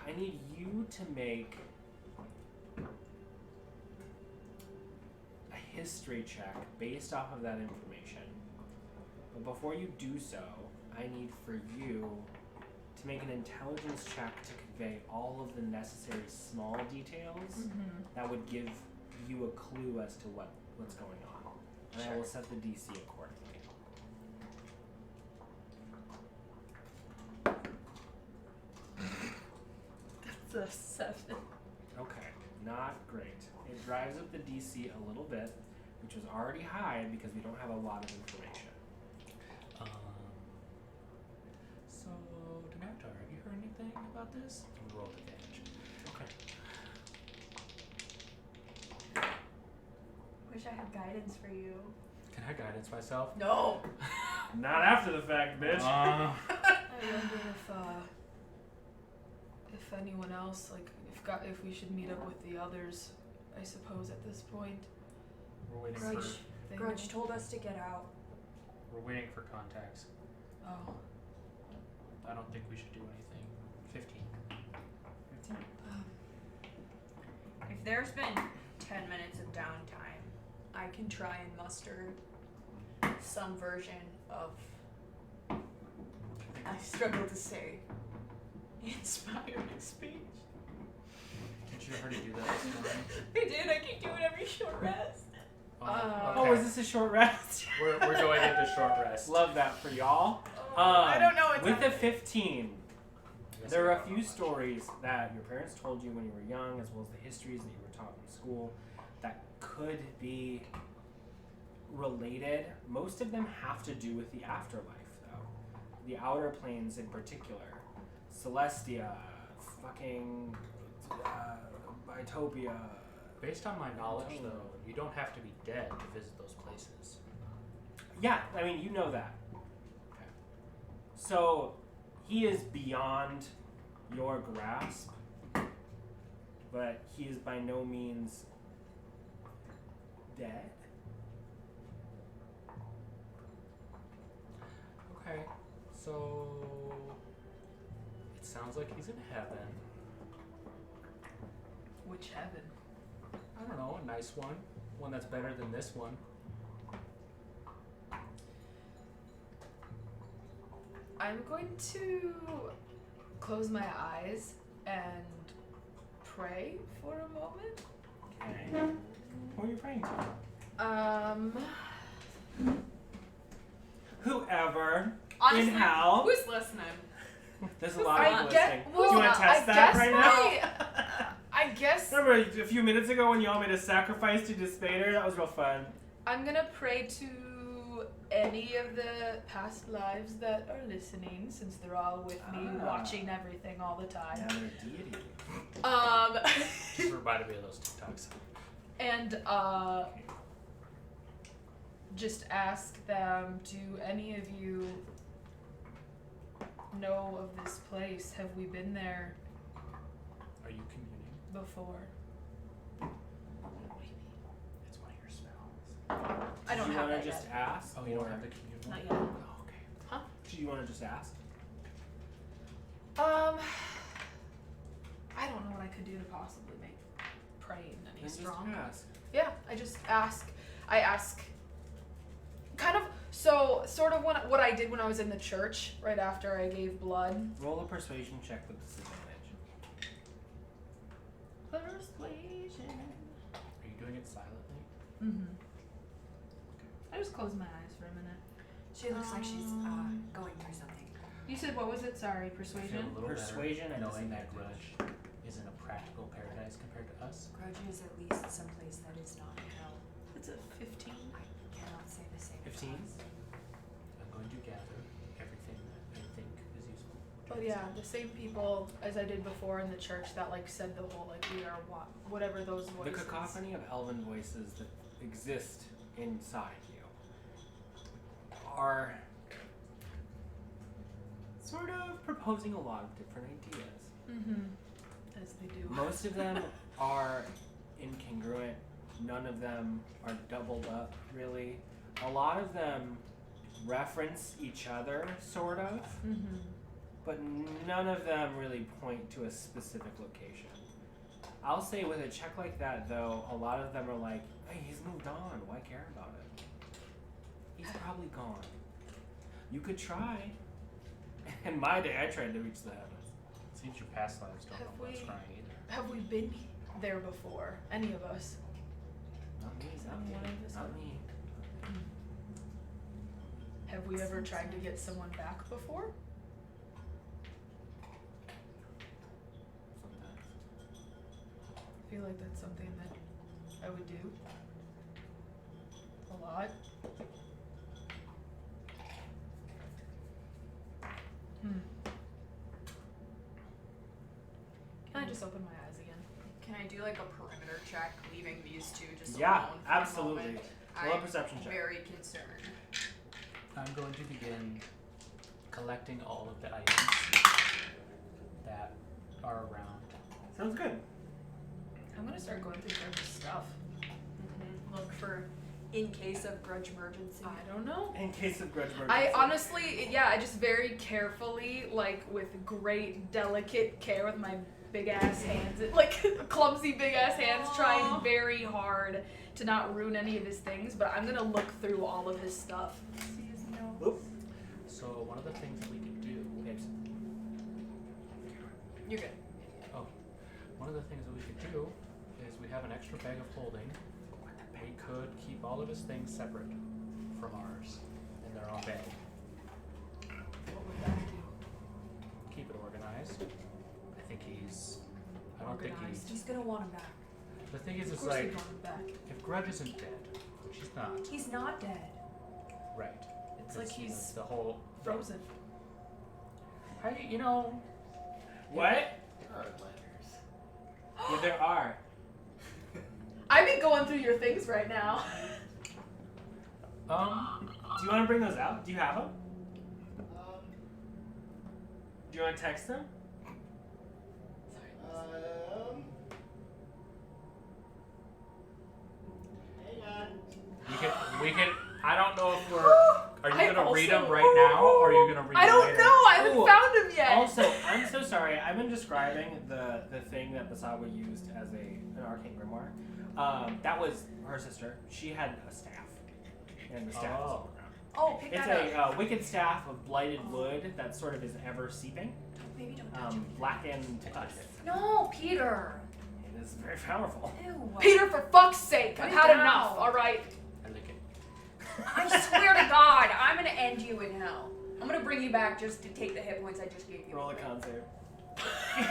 I need you to make a history check based off of that information. But before you do so, I need for you to make an intelligence check to convey all of the necessary small details that would give you a clue as to what's going on. And I will set the DC accordingly. That's a 7. Okay, not great. It drives up the DC a little bit, which was already high because we don't have a lot of information. So, Demeter, have you heard anything about this? Roll advantage. Okay. Wish I had guidance for you. Can I guidance myself? No! Not after the fact, bitch. I wonder if anyone else, like, if we should meet up with the others, I suppose, at this point. We're waiting Grudj. for Grudj told us to get out. we're waiting for contacts. Oh. I don't think we should do anything. 15. If there's been 10 minutes of downtime, I can try and muster some version of, I struggle to say, inspiring speech. Did you already do that this morning? I did, I keep doing every short rest. Oh, is this a short rest? We're going into short rest. Love that for y'all. I don't know what's With a happening. 15, there are a few stories that your parents told you when you were young, as well as the histories that you were taught in school, that could be related. Most of them have to do with the afterlife, though. The outer planes in particular. Celestia, fucking Bitopia. Based on my knowledge, though, you don't have to be dead to visit those places. Yeah, I mean, you know that. Okay. So, he is beyond your grasp, but he is by no means dead. Okay, so it sounds like he's in heaven. Which heaven? I don't know, a nice one. One that's better than this one. I'm going to close my eyes and pray for a moment. Okay. Who are you praying to? Whoever. Honestly, in hell. who's listening? There's a lot of people listening. Well, Do you want to test that right now? I guess Remember a few minutes ago when y'all made a sacrifice to Despader? That was real fun. I'm gonna pray to any of the past lives that are listening, since they're all with me, watching everything all the time. Yeah, they're deity. Just reminded me of those TikToks. And just ask them, do any of you know of this place? Have we been there Are you communing? before? It's one of your spells. I don't Do you have want that to just yet. ask? Oh, you don't or- have the commune one? Not yet. Oh, okay. Huh? Do you want to just ask? I don't know what I could do to possibly make praying any Then just stronger. ask. Yeah, I just ask. I ask. Kind of. So, sort of what I did when I was in the church right after I gave blood. Roll a persuasion check with disadvantage. Persuasion. Are you doing it silently? Mm-hmm. I just closed my eyes for a minute. She looks like she's going through something. You said what was it? Sorry, I feel persuasion. a little Persuasion better and knowing that disadvantage. Grudj isn't a practical paradise compared to us. Grudge is at least someplace that is not hell. It's a 15. I cannot say the same. 15? I'm going to gather everything that I think is useful. But yeah, the same people as I did before in the church that like said the whole like we are whatever those The voices. cacophony of elven voices that exist inside you are sort of proposing a lot of different ideas. Mm-hmm. As they do. Most of them are incongruent. None of them are doubled up, really. A lot of them reference each other, sort of, Mm-hmm. but none of them really point to a specific location. I'll say with a check like that, though, a lot of them are like, hey, he's moved on. Why care about it? He's probably gone. You could try. In my day, I tried to reach the heavens. Seems your past lives don't Have know what's we- crying either. Have we been there before? Any of us? Not me, not me, Someone of us not have- me. Have we ever tried to get someone back before? Sometimes. I feel like that's something that I would do. A lot. Can I just open my eyes again? Can I do like a perimeter check, leaving these two just Yeah, alone for absolutely. a moment? Roll a I'm perception check. very concerned. I'm going to begin collecting all of the items that are around. Sounds good. I'm gonna start going through Grudge's stuff. Look for in case of grudge emergency. I don't know. In case of grudge murder. I honestly, yeah, I just very carefully, like with great delicate care with my big ass hands, like clumsy big ass hands, trying very hard to not ruin any of his things, but I'm gonna look through all of his stuff. See his notes. Oop. So one of the things that we could do, You're good. one of the things that we could do is we have an extra bag of holding. We could keep all of his things separate from ours in their own bag. What would that do? Keep it organized. I think he's. I don't think Organized. he's. He's gonna want him back. The thing is, Of it's course like he'd want him back. if Grudj isn't dead, She's not. He's not dead. Right. It's like you know, he's the whole. frozen. Hey, you know. What? There are letters. Yeah, there are. I've been going through your things right now. Do you want to bring those out? Do you have them? Do you want to text them? Hang on. We can. I don't know if we're. Are you gonna read them right now, or are you gonna read I them don't later? know. I haven't Ooh. found him yet. Also, I'm so sorry. I've been describing the thing that Basawa used as an arcane grimoire. That was her sister. She had a staff, and the staff is on the ground. Oh, pick It's that up. a wicked staff of blighted wood that sort of is ever seeping, Maybe don't touch it. blackened pus. No, Peter. It is very powerful. Ew. Peter, for fuck's sake, Put I've it had down. enough. All right. I lick it. I swear to God, I'm gonna end you in hell. I'm gonna bring you back just to take the hit points I just gave you. Roll a con save.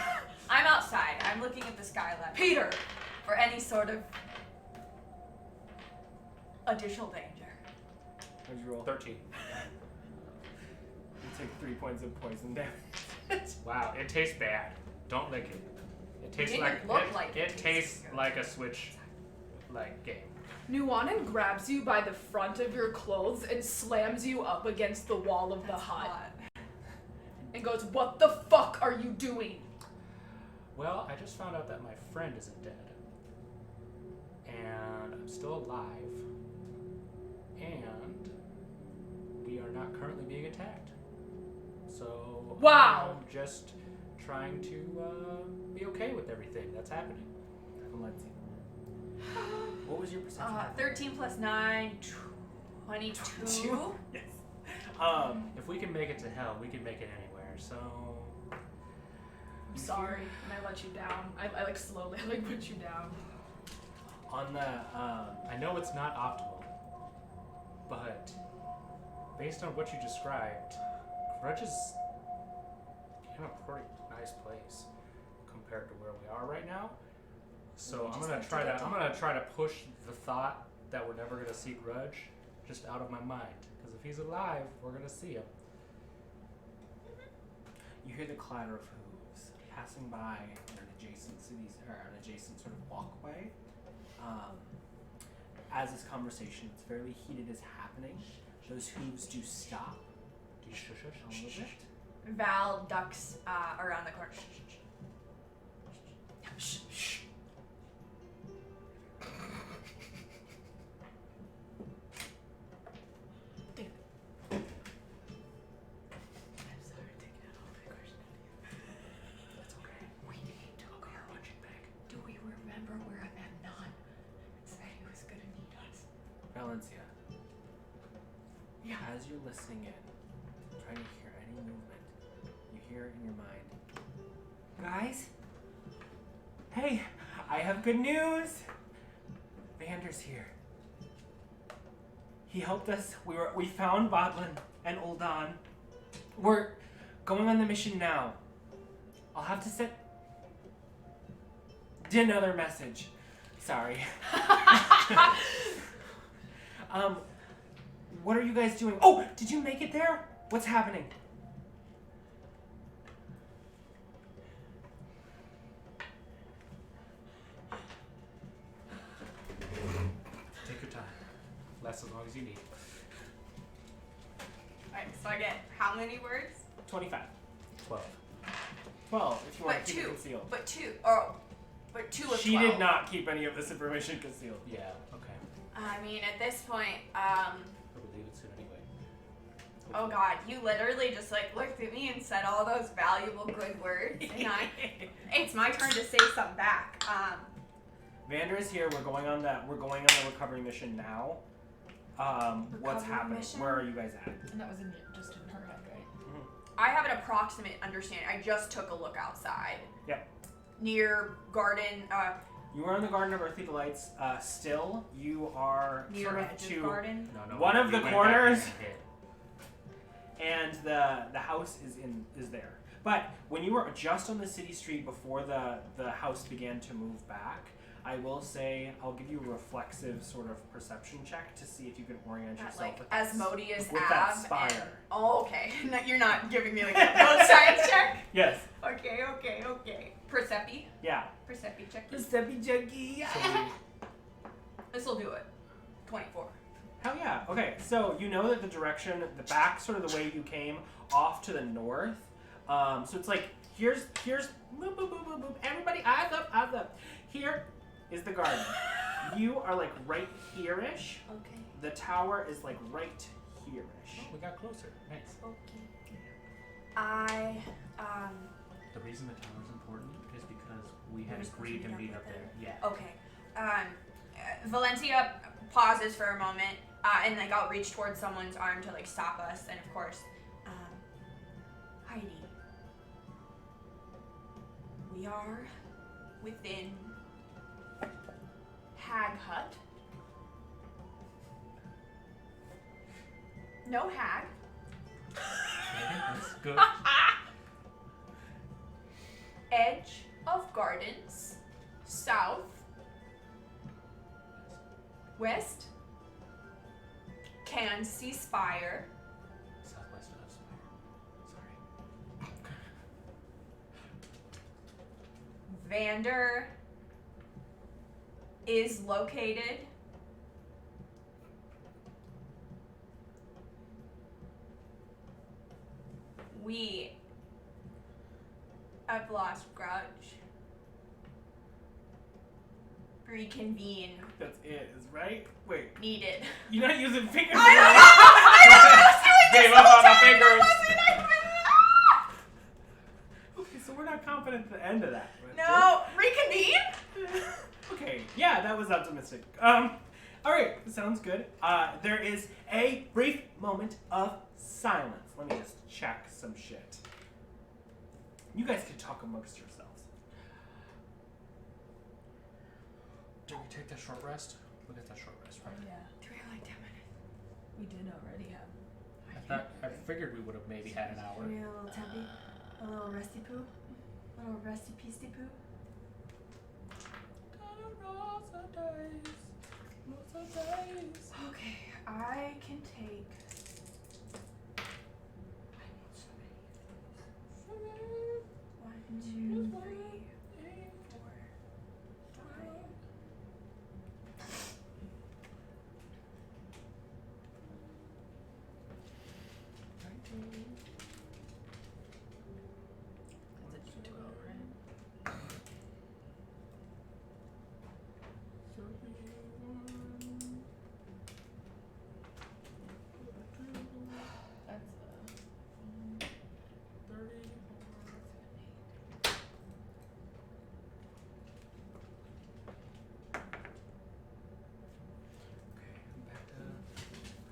I'm outside. I'm looking at the skyline Peter. for any sort of additional danger. What'd you roll? 13. You take 3 points of poison damage. Wow, it tastes bad. Don't lick it. It tastes Didn't like look like it it tastes tasted good. like a Switch like game. Nuanen grabs you by the front of your clothes and slams you up against the wall of the That's hut hot. and goes, "What the fuck are you doing?" Well, I just found out that my friend isn't dead. And I'm still alive. And we are not currently being attacked. So Wow. I'm just trying to be okay with everything that's happening. Valenccya. What was your perception? 13 plus 9, 22. Yes. If we can make it to hell, we can make it anywhere. So I'm sorry, and I let you down. I like slowly like put you down. On the I know it's not optimal, but based on what you described, Grudj is in a pretty nice place compared to where we are right now. So I'm gonna try to push the thought that we're never gonna see Grudj just out of my mind. Because if he's alive, we're gonna see him. you hear the clatter of hooves passing by an adjacent cities or an adjacent sort of walkway. As this conversation, it's fairly heated, is happening. Those hooves do stop Do you shush a little shush? bit. Val ducks around the corner. I'm sorry, taking out all my questions. That's okay. We need to go watching back. Do we remember where I met Nun? Said he was gonna need us. Valenccya. As you're listening in, trying to hear any movement, you hear in your mind, guys? Hey, I have good news! Vander's here. He helped us. We found Bodlin and Uldan. We're going on the mission now. I'll have to send another message. Sorry. What are you guys doing? Oh, did you make it there? What's happening? Take your time. Last as long as you need. Alright, so I get how many words? 25. 12. 12, if you want But to keep it 2. concealed. But 2. Oh, but 2 of She 12. did not keep any of this information concealed. Yeah, okay. I mean, at this point, I would leave it soon anyway. oh God, you literally just like looked at me and said all those valuable good words, and it's my turn to say something back. Vander is here. We're going on the recovery mission now. What's Recovery happening? mission? Where are you guys at? And that was just in her head, right? I have an approximate understanding. I just took a look outside. Yep. Near garden, You are in the Garden of Earthly Delights. Still, you are near sort of edge to of garden. No, One of you the went back corners- and hit. and the house is there. But when you were just on the city street before the house began to move back, I will say I'll give you a reflexive sort of perception check to see if you can orient That, yourself like, with that, Asmodeus with ab. that spire. And, oh, okay. No, you're not giving me like a code science check? Yes. Okay. Percepi. Yeah. Percepi check. Steppy junkie. So This'll do it. 24. Hell yeah. Okay, so you know that the direction, the back, sort of the way you came, off to the north. So it's like here's boop, boop, boop, boop, boop. Everybody, eyes up. Here is the garden. You are like right here-ish. Okay. The tower is like right here-ish. we got closer. Nice. Okay. The reason the tower's important is because we had We're supposed agreed to to meet meet up up with there. Yeah. Okay. Valenccya pauses for a moment, and like I'll reach towards someone's arm to like stop us, and of course, Heidi. We are within Hag Hut. No hag. Okay, that's good. Edge of gardens. South. West. Can see spire. Southwest of Spire. Sorry. Vander is located we have lost Grudj. Reconvene That's it, is right? Wait, needed. you're not using fingers. Gave up on the fingers. Okay, so we're not confident at the end of that. but- No, reconvene? Okay, yeah, that was optimistic. Alright, sounds good. There is a brief moment of silence. Let me just check some shit. You guys can talk amongst yourselves. Did we take that short rest? We got that short rest, right? Yeah, Do we have like 10 minutes? we did already have. I figured we would have maybe had an hour. Maybe a little tempy? A little resty poo? A little resty peasty poo? Okay, I can take. I need so many. 1, 2, 3, 4, 5. That's a 12, right? That's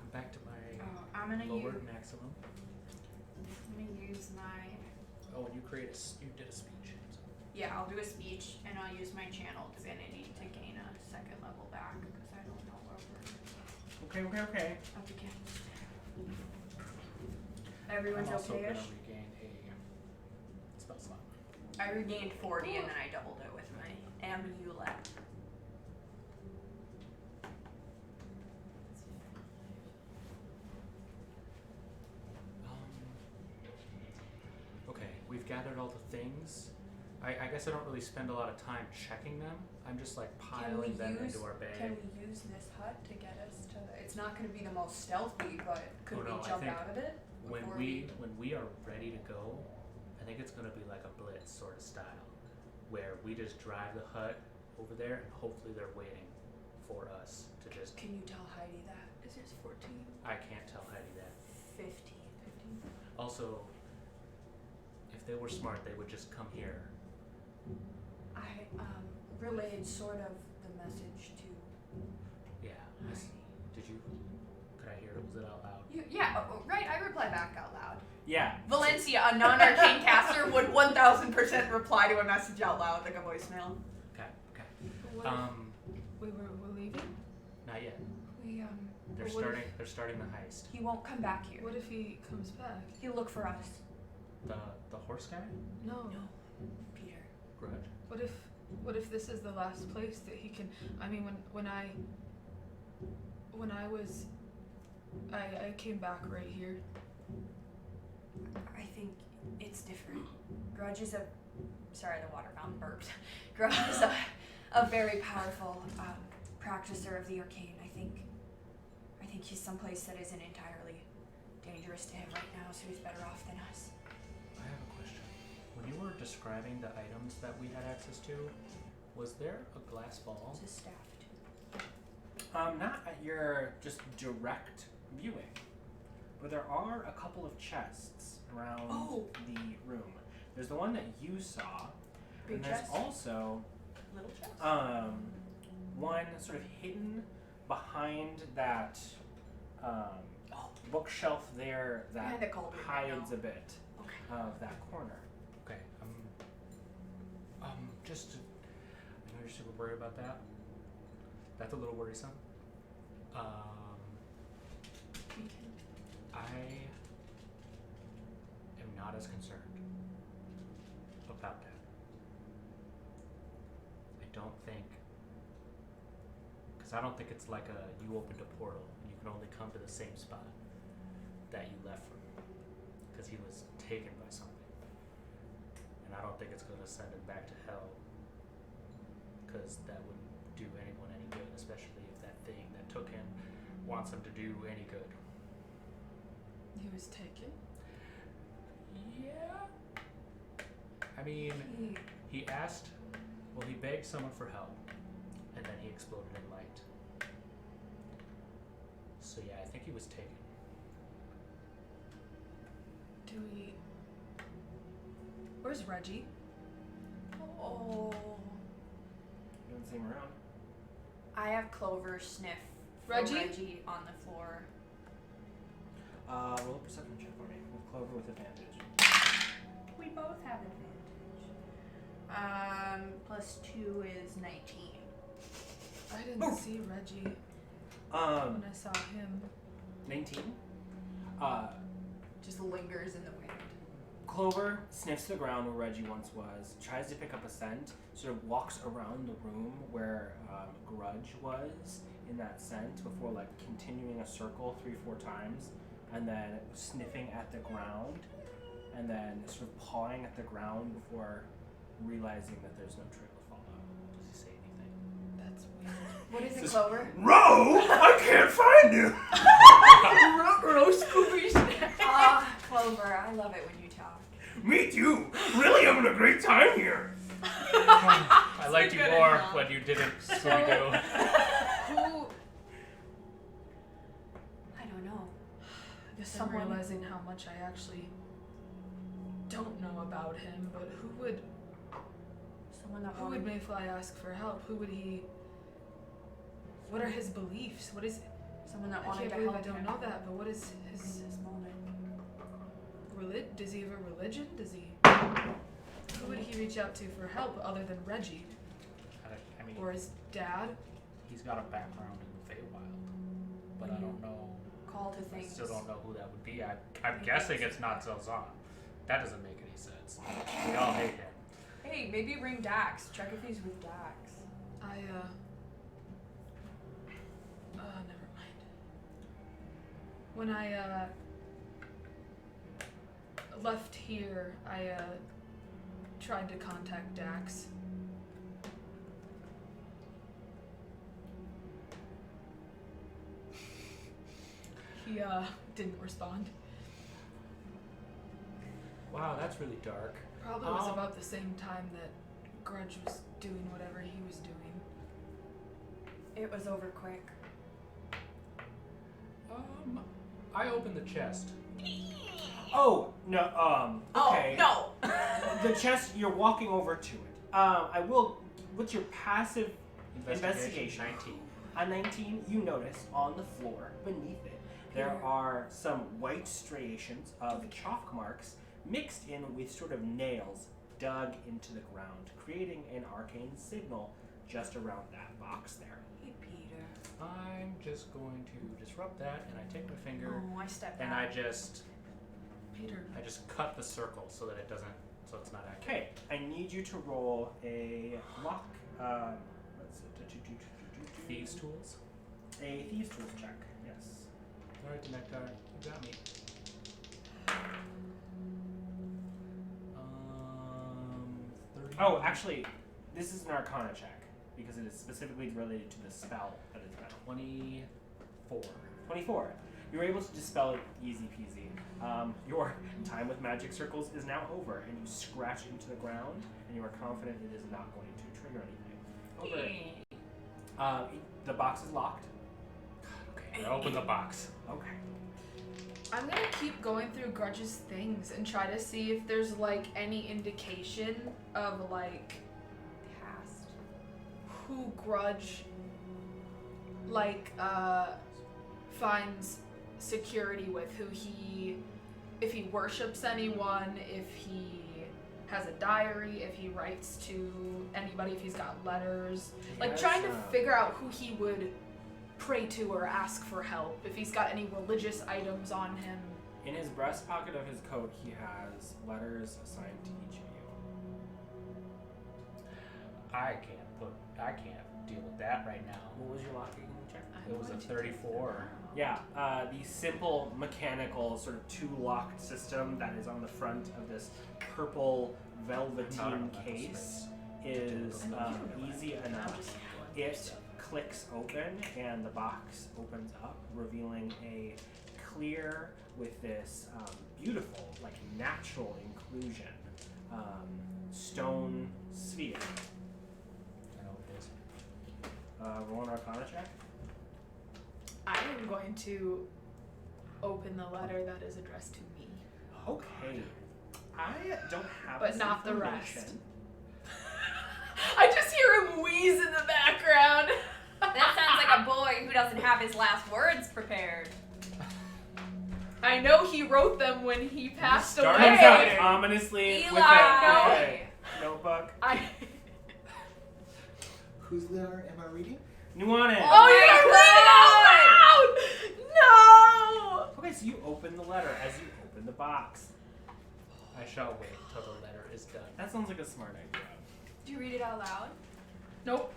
I'm back to my Oh, I'm gonna lowered use. maximum. I'm gonna use my. Oh, and you did a speech. So. Yeah, I'll do a speech and I'll use my channel divinity to gain a second level back because I don't know where we're. Okay. Okay. Everyone's I'm also okay-ish? gonna regain a spell slot. I regained 40 and then I doubled it with my amulet. Okay, we've gathered all the things. I guess I don't really spend a lot of time checking them. I'm just like piling them into our bag. Can we use this hut to get us to? It's not going to be the most stealthy, but could Oh, no, we I jump think out of it? When before we are ready to go, I think it's gonna be like a blitz sort of style, where we just drive the hut over there and hopefully they're waiting for us to just. Can you tell Heidi that? Is yours 14? I can't tell Heidi that. 15. 15? Also, if they were smart, they would just come here. I relayed sort of the message to Yeah. Heidi. Did you? Could I hear it? Was it out loud? Right, I reply back out loud. Yeah. Valenccya, a non-arcane caster, would 1000% reply to a message out loud, like a voicemail. Okay. Okay. What we're leaving? Not yet. We, They're But what starting. They're starting the heist. he won't come back here. What if he comes back? He'll look for us. The horse guy? No. Peter. Grudj? What if What if this is the last place that he can? I mean, when I was, I came back right here. I think it's different. Grudj is sorry, the water fountain burped. Grudj is a very powerful practicer of the arcane. I think he's someplace that isn't entirely dangerous to him right now, so he's better off than us. I have a question. When you were describing the items that we had access to, was there a glass ball? It's a staff too. Not at your just direct viewing, but there are a couple of chests around the room. There's the one that you saw, Big and there's chest? also Little chest? one sort of hidden behind that bookshelf there that Behind the cauldron, I hides know. a bit Okay. of that corner. Okay. Just. I know you're super worried about that. That's a little worrisome. I am not as concerned about that. I don't think, because I don't think it's like you opened a portal and you can only come to the same spot that you left from, because he was taken by something, and I don't think it's going to send him back to hell, because that wouldn't do anyone any good, especially if that thing that took him wants him to do any good. He was taken. Yeah. I mean, he asked, well, he begged someone for help, and then he exploded in light. So yeah, I think he was taken. Where's Reggie? Oh. You don't see him around. I have Clover sniff for Reggie? Reggie on the floor. Roll a perception check for me with Clover with advantage. We both have advantage. +2 is 19. I didn't see Reggie when I saw him. 19. Just lingers in the wind. Clover sniffs the ground where Reggie once was, tries to pick up a scent, sort of walks around the room where Grudj was in that scent before like continuing a circle 3-4 times, and then sniffing at the ground, and then sort of pawing at the ground before realizing that there's no trail to follow. Does he say anything? That's weird. What is it, Clover? Ro! I can't find you! Roast Scooby snack. Ah, Clover, I love it when you talk. Me too! Really having a great time here! I liked you good more enough. when you didn't Scooby-Doo. Who? I don't know. I guess Someone- I'm realizing how much I actually don't know about him, but who would Someone that Who would Mayfly ask for help? Who would he? What are his beliefs? What is? Someone that I wanted can't to believe help I don't him know that. But what is in his this moment. Does he have a religion? Does he? Who would he reach out to for help other than Reggie I mean, or his dad? he's got a background in the Feywild, but I don't know. Call to I things. still don't know who that would be. I'm guessing it's not Zelzan. That doesn't make any sense. We all hate him. Hey, maybe ring Dax. Check if he's with Dax. Never mind. When I left here, I tried to contact Dax. He didn't respond. Wow, that's really dark. Probably was about the same time that Grudj was doing whatever he was doing. It was over quick. I opened the chest. Oh, no, okay. Oh, no! The chest, you're walking over to it. I will, what's your passive investigation? 19. On 19, you notice on the floor beneath it, there are some white striations of chalk marks mixed in with sort of nails dug into the ground, creating an arcane signal just around that box there. Hey, Peter. I'm just going to disrupt that, and I take my finger Oh, I stepped and back. Peter. I just cut the circle so that it doesn't so it's not accurate. Okay, I need you to roll a lock. Thieves' tools. A thieves' tools check. Yes. All right, Nectar, you got me. 30. Oh, actually, this is an Arcana check because it is specifically related to the spell that is metal. 24. 24. You're able to dispel it easy peasy. Your time with magic circles is now over, and you scratch into the ground, and you are confident it is not going to trigger anything. Over. The box is locked. Okay, I open the box. Okay. I'm gonna keep going through Grudge's things and try to see if there's like any indication of like Past. who Grudge like finds security with, if he worships anyone, if he has a diary, if he writes to anybody, if he's got letters, like trying to figure out who he would pray to or ask for help, if he's got any religious items on him. In his breast pocket of his coat, he has letters assigned to each of you. I can't deal with that right now. What was your locking check? It was a 34. Yeah, the simple mechanical sort of two-locked system that is on the front of this purple velveteen case is easy enough. It clicks open and the box opens up, revealing a clear with this beautiful, like natural inclusion stone sphere. I know what it is. Roll an Arcana check. I am going to open the letter that is addressed to me. Okay. I don't have But this not the information. rest. I just hear him wheeze in the background. That sounds like a boy who doesn't have his last words prepared. I know he wrote them when he passed away. Comes out ominously with Eli! a notebook. Whose letter am I reading? Nuanen. Oh, you're reading out loud! No! Okay, so you open the letter as you open the box. I shall wait till the letter is done. That sounds like a smart idea. Do you read it out loud? Nope.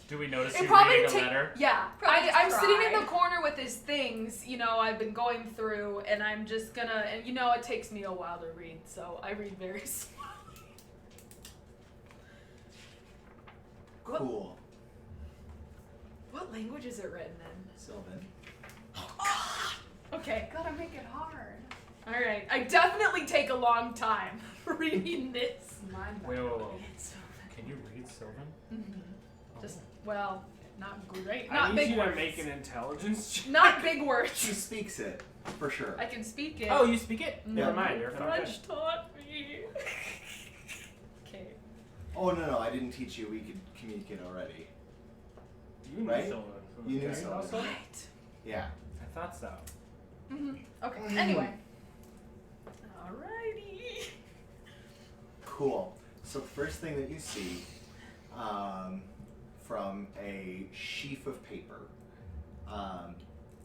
Do we notice It you probably reading a letter? Yeah. Probably I'm sitting in try. the corner with his things, I've been going through, and I'm just gonna, and it takes me a while to read, so I read very slowly. Cool. What language is it written in? Sylvan. Okay. Gotta make it hard. Alright. I definitely take a long time reading this. Mine. Wait. Can you read Sylvan? Mm-hmm. Oh. Just, well, not great. I Not need big you to words. make an intelligence check. Not big She words. speaks it, for sure. I can speak it. Oh, you speak it? No. Never mind. You're fine. Grudge taught me. Okay. Oh, no, I didn't teach you. We could communicate already. You knew Right? Sylvan. You knew Okay. Sylvan. Right. Yeah. I thought so. Mm-hmm. Okay. Anyway. Alrighty. Cool. So the first thing that you see from a sheaf of paper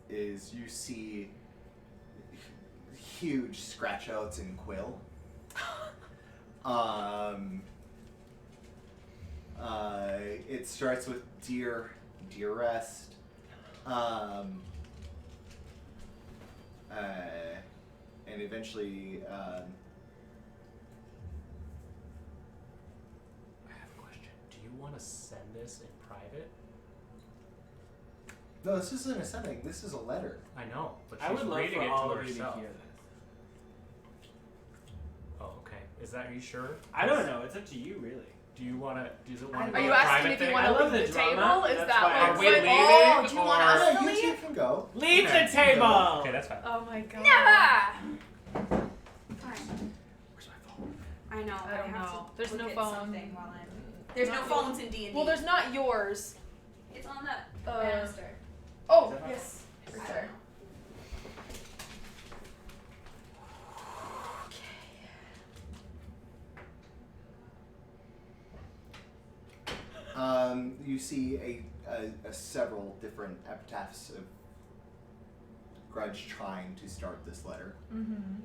is you see huge scratch outs in quill. It starts with dear rest. And eventually I have a question. Do you want to send this in private? no, this isn't a sending. This is a letter. I know, but I she's would love reading for it all to of you to herself. hear this. Oh, okay. Are you sure? I don't know. It's up to you, really. Do you want to? Does it want to Are be you a asking private if you thing? want I to love leave the the drama. table? Is That's that why like Are we what- leaving? Oh, do you want or- us to Yeah, you leave? two can go. Leave Okay. the table! Okay, that's fine. Oh my god. Never! Fine. Where's my phone? I know. I don't have know. to There's look no at phone. something while I'm. There's no Not phones in D&D. Well, there's not yours. It's on the Uh, banister. Oh, Is that yes. I don't Sorry. know. You see a several different epitaphs of Grudj trying to start this letter. Mm-hmm.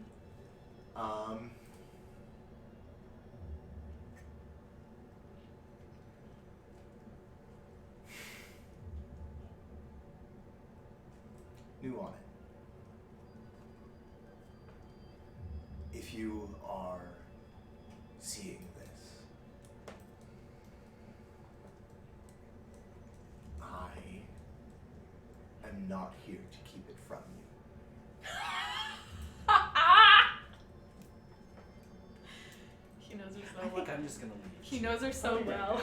if you are seeing this, I am not here to keep it from you. He knows her so I well. think I'm just gonna leave. He knows her so Okay. well.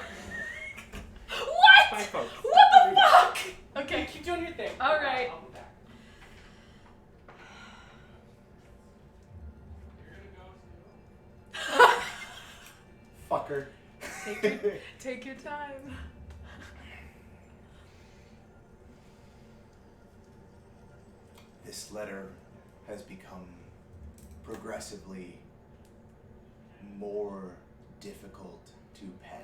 Bye, folks. What the fuck? Okay. Keep doing your thing. All right. I'll be back. Fucker. Take your time. This letter has become progressively more difficult to pen.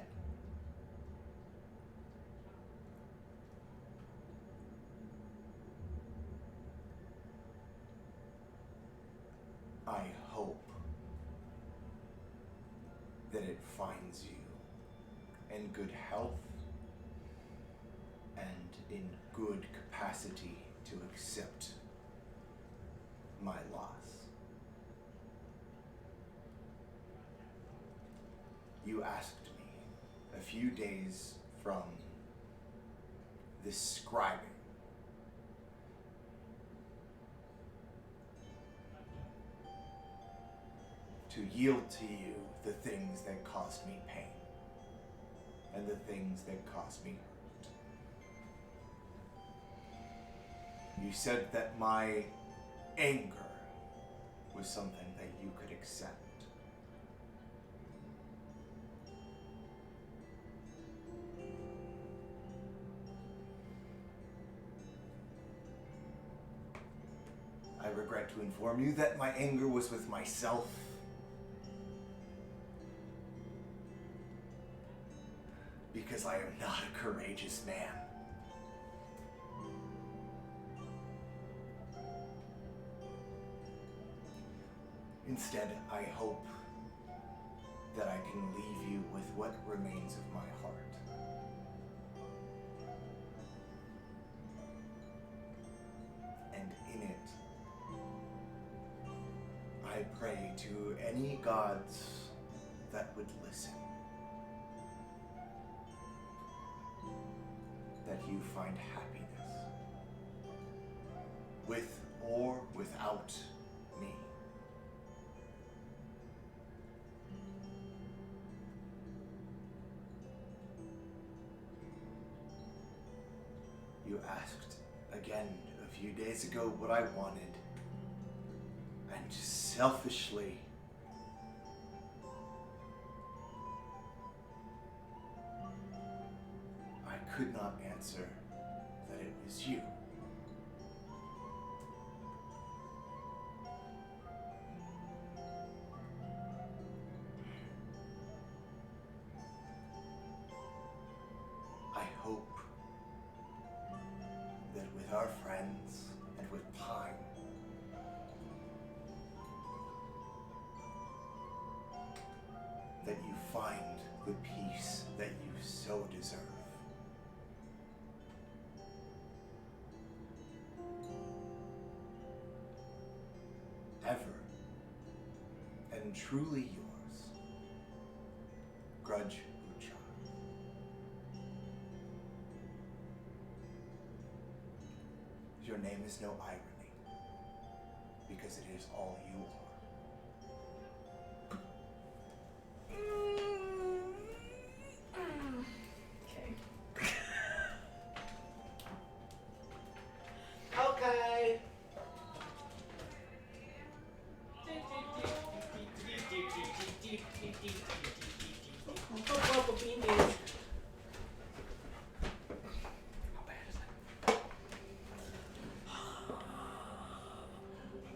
I hope that it finds you in good health and in good capacity to accept my loss. You asked me a few days from this scribing to yield to you the things that caused me pain and the things that caused me hurt. You said that my anger was something that you could accept. I regret to inform you that my anger was with myself. Because I am not a courageous man. Instead, I hope that I can leave you with what remains of my heart. And in it, I pray to any gods that would listen, that you find happiness, with or without me. You asked again a few days ago what I wanted, and selfishly, I could not answer that it was you. I hope that with our friends and with time, that you find the peace that you so deserve. Ever and truly yours, Grudj Uchar. Your name is no irony, because it is all you are. Okay. Okay. How bad is it?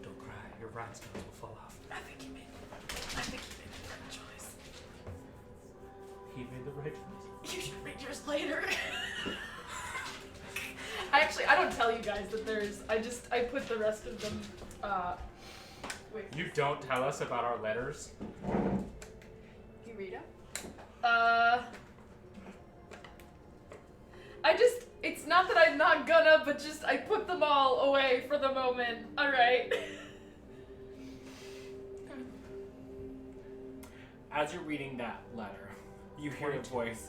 Don't cry. Your rhinestones will fall off. I think he made the right choice. He made the right choice. You should read yours later. I don't tell you guys that there's. I put the rest of them. Wait. You don't tell us about our letters? You read them? It's not that I'm not gonna, but just I put them all away for the moment. Alright. as you're reading that letter, you hear a voice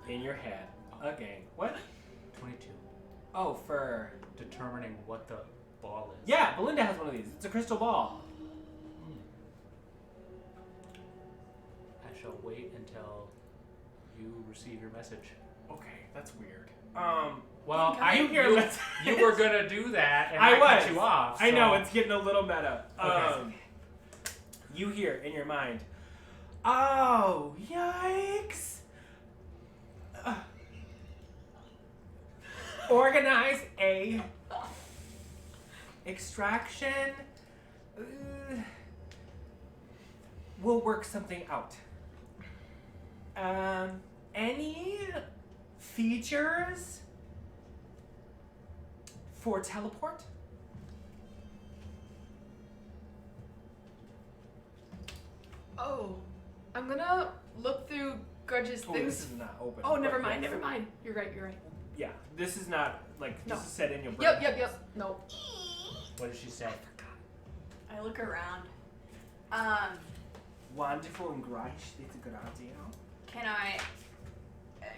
in your head. Okay, what? 22. Oh, for... Determining what the ball is. Yeah, Belinda has one of these. It's a crystal ball. I shall wait until you receive your message. Okay, that's weird. Well, you were gonna do that, and I cut you off. I know, so- it's getting a little meta. Okay. You hear in your mind, oh, yikes. Organize a extraction. We'll work something out. Any features for teleport? Oh, I'm gonna look through Grudge's Oh, things. this is not open. Oh, never but mind, yes. never mind. You're right. Yeah, this is not, like, No. this is set in your brain. Yep. No. What did she say? I look around. Wonderful and Grudj, that's a good idea. Can I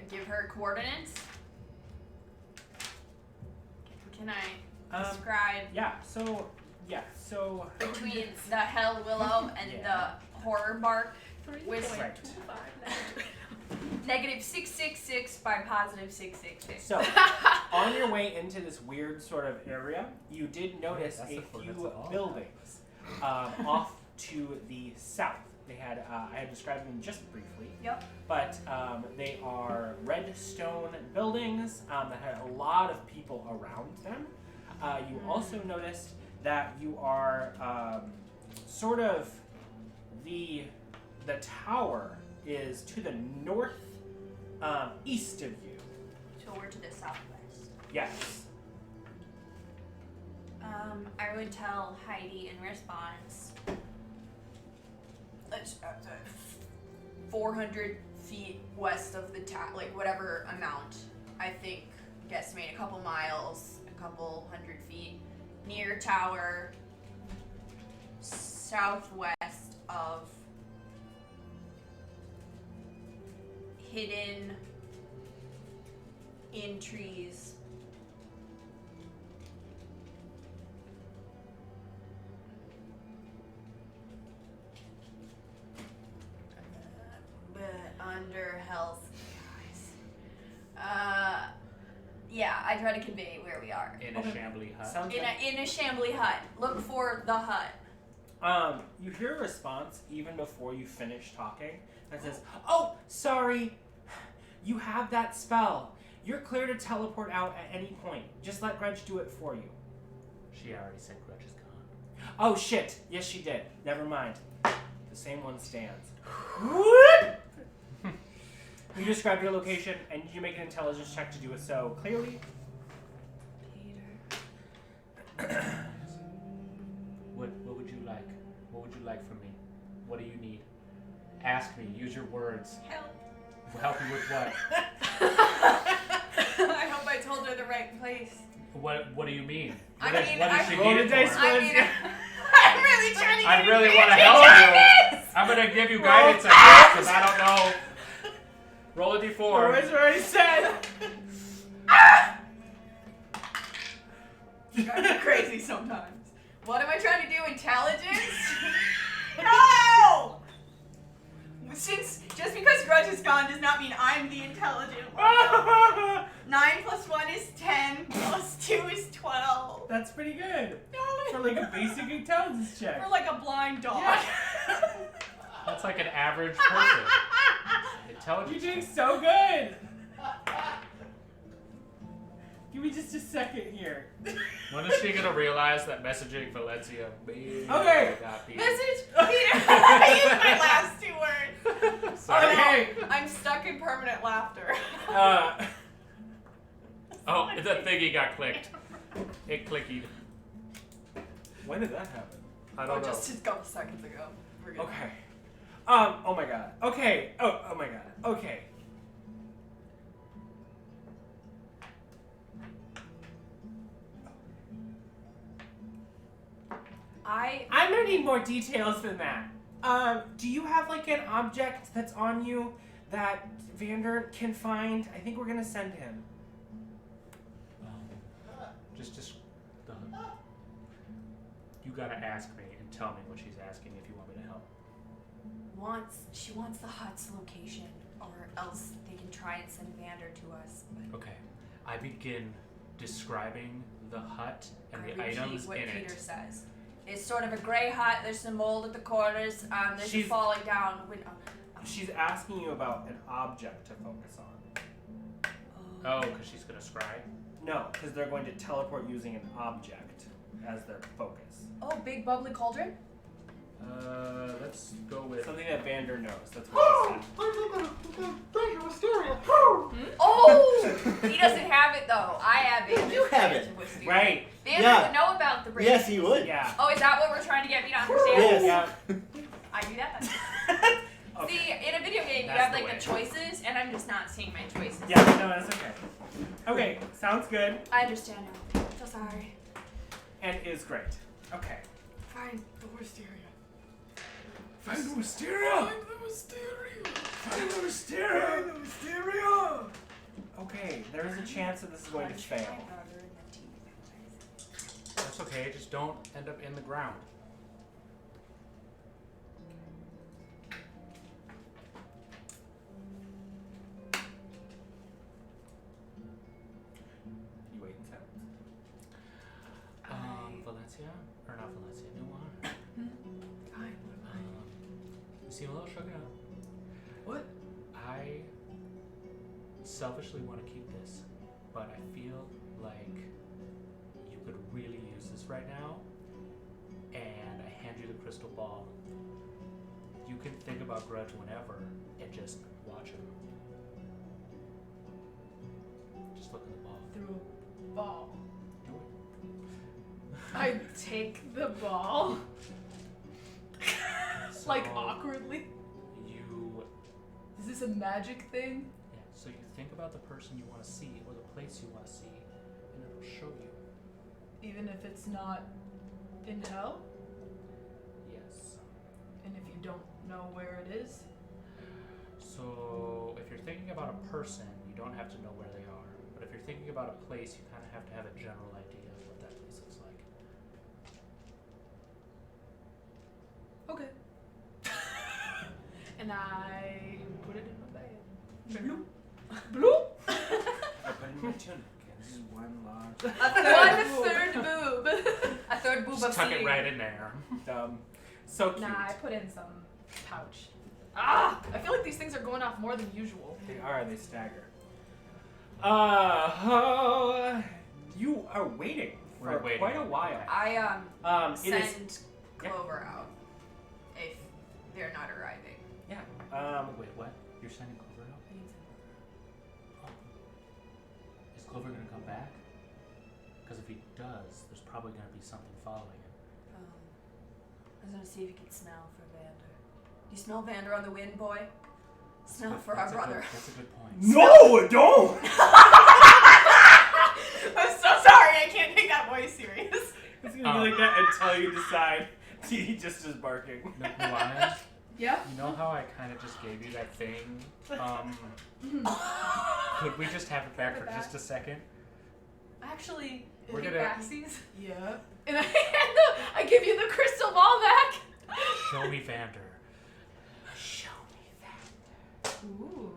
give her coordinates? Can I describe so between the Hell Willow and Yeah. the Horror Bark with Right. negative 666 by positive 666? So, on your way into this weird sort of area, you did notice That's a the coordinates few of all buildings off to the south. They had, I had described them just briefly. Yep. But they are red stone buildings that had a lot of people around them. You also noticed that you are sort of the tower is to the north east of you. So we're to the southwest. Yes. I would tell Heidi in response. 400 feet west of the town, like whatever amount. I think guesstimate a couple miles, a couple hundred feet near tower, southwest of hidden in trees. But under Hell's skies. Yeah, I try to convey where we are. In a shambly hut. Sounds In a shambly hut. Look for the hut. You hear a response even before you finish talking that says, "Oh, sorry. You have that spell. You're clear to teleport out at any point. Just let Grudj do it for you." She already said Grudj is gone. Oh shit! Yes, she did. Never mind. The same one stands. What? You described your location, and you make an intelligence check to do it so clearly. What would you like? What would you like from me? What do you need? Ask me. Use your words. Help. Help you with what? I hope I told her the right place. What do you mean? I What mean, does I- she Roll need the it dice for? I mean, I'm really trying to get I really you want to to help do you. this. I'm gonna give you guidance, I guess, because I don't know. Roll a d4. Always already said. You guys are crazy sometimes. What am I trying to do? Intelligence? No! Just because Grudj is gone does not mean I'm the intelligent one. 9 plus 1 is 10, plus 2 is 12. That's pretty good for like a basic intelligence check. For like a blind dog. Yeah. That's like an average person. Intelligence. You're doing so good. Give me just a second here. When is she gonna realize that messaging Valenccya may Okay. not be? Message Peter. I used my last 2 words. Sorry. Okay. I'm stuck in permanent laughter. Oh, the thingy got clicked. It clicked. When did that happen? I don't know. Just a couple seconds ago. We're good. Okay. Oh my god. Okay. Oh my god. Okay. I'm I'm gonna need more details than that. Do you have like an object that's on you that Vander can find? I think we're gonna send him. Just you gotta ask me and tell me what she's asking if you want me to help. She wants the hut's location, or else they can try and send Vander to us. But Okay, I begin describing the hut and I the repeat items what in Peter it. says. It's sort of a gray hut. There's some mold at the corners. There's a She's- falling down window. She's asking you about an object to focus on. Oh, because she's gonna scry. No, because they're going to teleport using an object as their focus. Oh, big bubbly cauldron? Let's go with. Something that Vander knows. That's what she said. Oh! He doesn't have it though. I have it. You have it. Right. Vander Yeah. would know about the bridge. Yes, he would. Yeah. Oh, is that what we're trying to get me to understand? Yes. Yeah. I do that. Okay. See, in a video game, you That's have the like way. the choices, and I'm just not seeing my choices. Yeah, no, that's okay. Okay, sounds good I understand now. So sorry. and is great. Okay. Find the wisteria. Find the wisteria! Find the wisteria! Find the wisteria! Find the wisteria! Okay, there is a chance that this is going to fail. That's okay. Just don't end up in the ground. You wait in silence. Valenccya? Or not Valenccya, Nuanen. Fine, You seem a little shook up. what? I selfishly want to keep this, but I feel like you could really use this right now, and I hand you the crystal ball. You can think about Grudj whenever and just watch him. Just look at the ball. Through a ball. Do it. I take the ball. Like So, awkwardly. You, Is this a magic thing? yeah, so you think about the person you want to see or the place you want to see, and it'll show you. Even if it's not in hell? Yes. And if you don't know where it is? So, if you're thinking about a person, you don't have to know where they are. But if you're thinking about a place, you kind of have to have a general idea of what that place looks like. Okay. And I put it in my bag. Bloop. Bloop. I put in my tunic, and this is one large. One third boob. A third boob Just of tuck it seating. right in there. So cute. Nah, I put in some pouch. Ah! I feel like these things are going off more than usual. They are, they stagger. You are waiting for We're waiting. quite a while. I It is, send Clover out if they're not arriving. yeah. Wait, what? You're sending Clover out? Oh. Is Clover gonna come back? Because if he does, there's probably gonna be something following him. I was gonna see if you could smell for Vander. Do you smell Vander on the wind, boy? Smell That's for good- our that's a brother. good- that's a good point. No, don't! I'm so sorry, I can't take that voice serious. It's gonna be like that until you decide he just is barking. Nuanen, Yeah? you know how I kind of just gave you that thing? Could we just have it back for just a second? Actually, We're if gonna- backsies. Yeah. And I give you the crystal ball back. Show me Vander. Show me that. Ooh.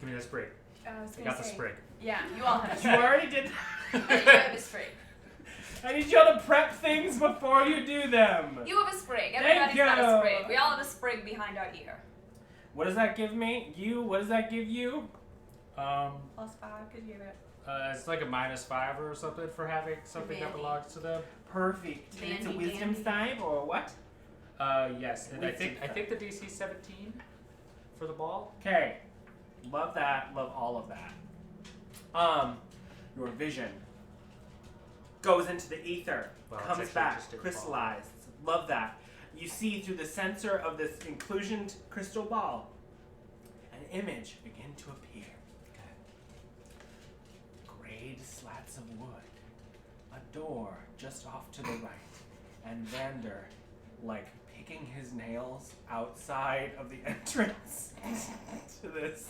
Give me that sprig. I was I gonna got the say. sprig. Yeah, you all have You already did. You have a sprig. I need y'all to prep things before you do them. You have a sprig. Thank Everybody's got a you. sprig. We all have a sprig behind our ear. What does that give me? What does that give you? +5, because you're It's like a -5 or something for having something that Vandy. belongs to them. Perfect. And it's a Dandy wisdom dandy. save or what? Yes, and I Wisdom think the DC 17 for the ball. Okay. Love that. Love all of that. Your vision goes into the ether, Well, it's comes actually back, just a ball. crystallized. Love that. You see through the sensor of this inclusion crystal ball, an image begin to appear. Grayed slats of wood, a door just off to the right, and Vander, like, picking his nails outside of the entrance to this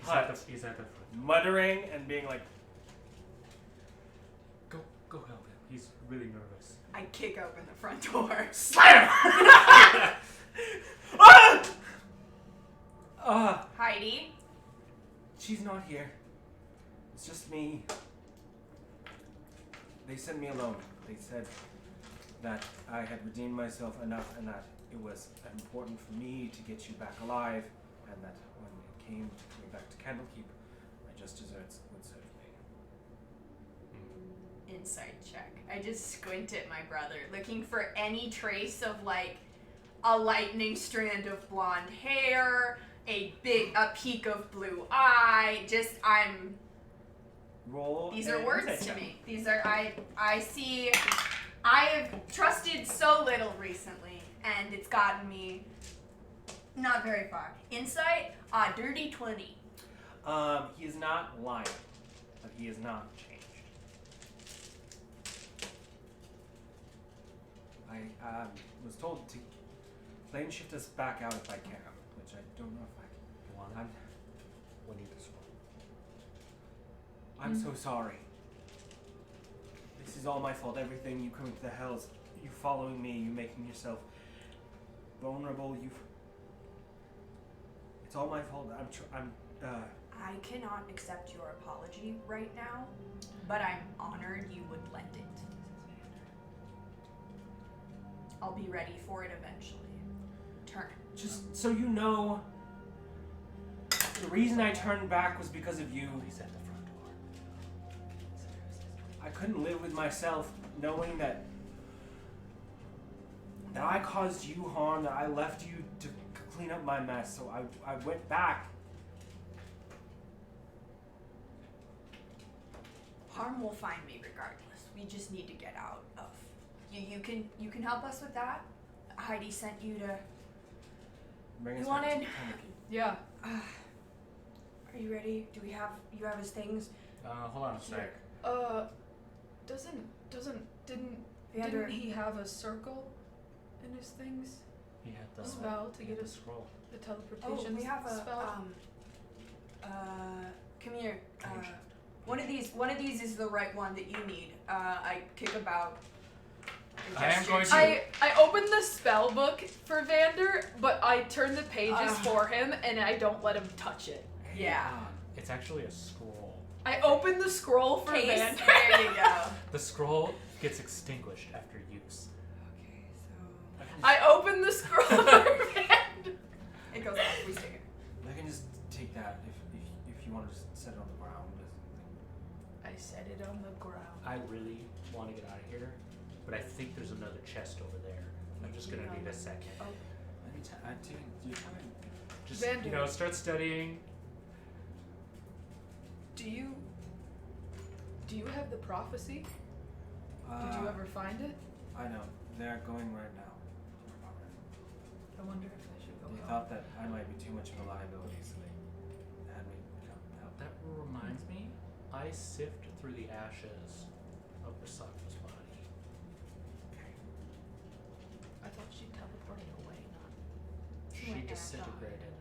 hut, He's at the front. muttering and being like, Go help him. He's really nervous. I kick open the front door. slam! Heidi? She's not here. It's just me. They sent me alone. They said that I had redeemed myself enough and that it was important for me to get you back alive, and that when it came to coming back to Candlekeep, my just deserts would serve me. Insight check. I just squint at my brother, looking for any trace of, like, a lightning strand of blonde hair, a peak of blue eye. Roll. These are an words insight to check. me. These are, I see, I have trusted so little recently, and it's gotten me not very far. Insight, dirty 20. He is not lying, but he is not changed. I was told to plane shift us back out if I can, which I don't know if I can. We need this one. I'm so sorry. This is all my fault. Everything, you coming to the hells, you following me, you making yourself vulnerable. It's all my fault. I cannot accept your apology right now, but I'm honored you would lend it. I'll be ready for it eventually. Turn. Just so you know, the reason I turned back was because of you. He's at the front door. I couldn't live with myself knowing that I caused you harm, that I left you to clean up my mess, so I went back. Harm will find me regardless. We just need to get out of. You can help us with that. Heidi sent you to. Bring us You back to wanted- Candlekeep. Yeah. Are you ready? You have his things? Hold on a sec. Didn't Vander, he have a circle in his things? He had the Spell to he had get the a scroll. the oh, teleportation we have a spell. come here. One of these is the right one that you need. I kick about. and I am gesture going to- I opened the spell book for Vander, but I turn the pages for him and I don't let him touch it. Yeah. It's actually a scroll. I opened the scroll for Case. Vander. There you go. The scroll gets extinguished after use. Okay, so I opened the scroll for Vander. it goes off. We stick it. I can just take that if you want to just set it on the ground. I set it on the ground. I really want to get out of here, but I think there's another chest over there. I'm just gonna need a second. Oh. You're trying. Just Vander. start studying. Do you have the prophecy? Did you ever find it? I know. They're going right now. I wonder if I should go They help. thought that I might be too much of a liability, so they had me help. That reminds me, I sift through the ashes of Basaka's body. I thought she teleported away, not. She went and disintegrated.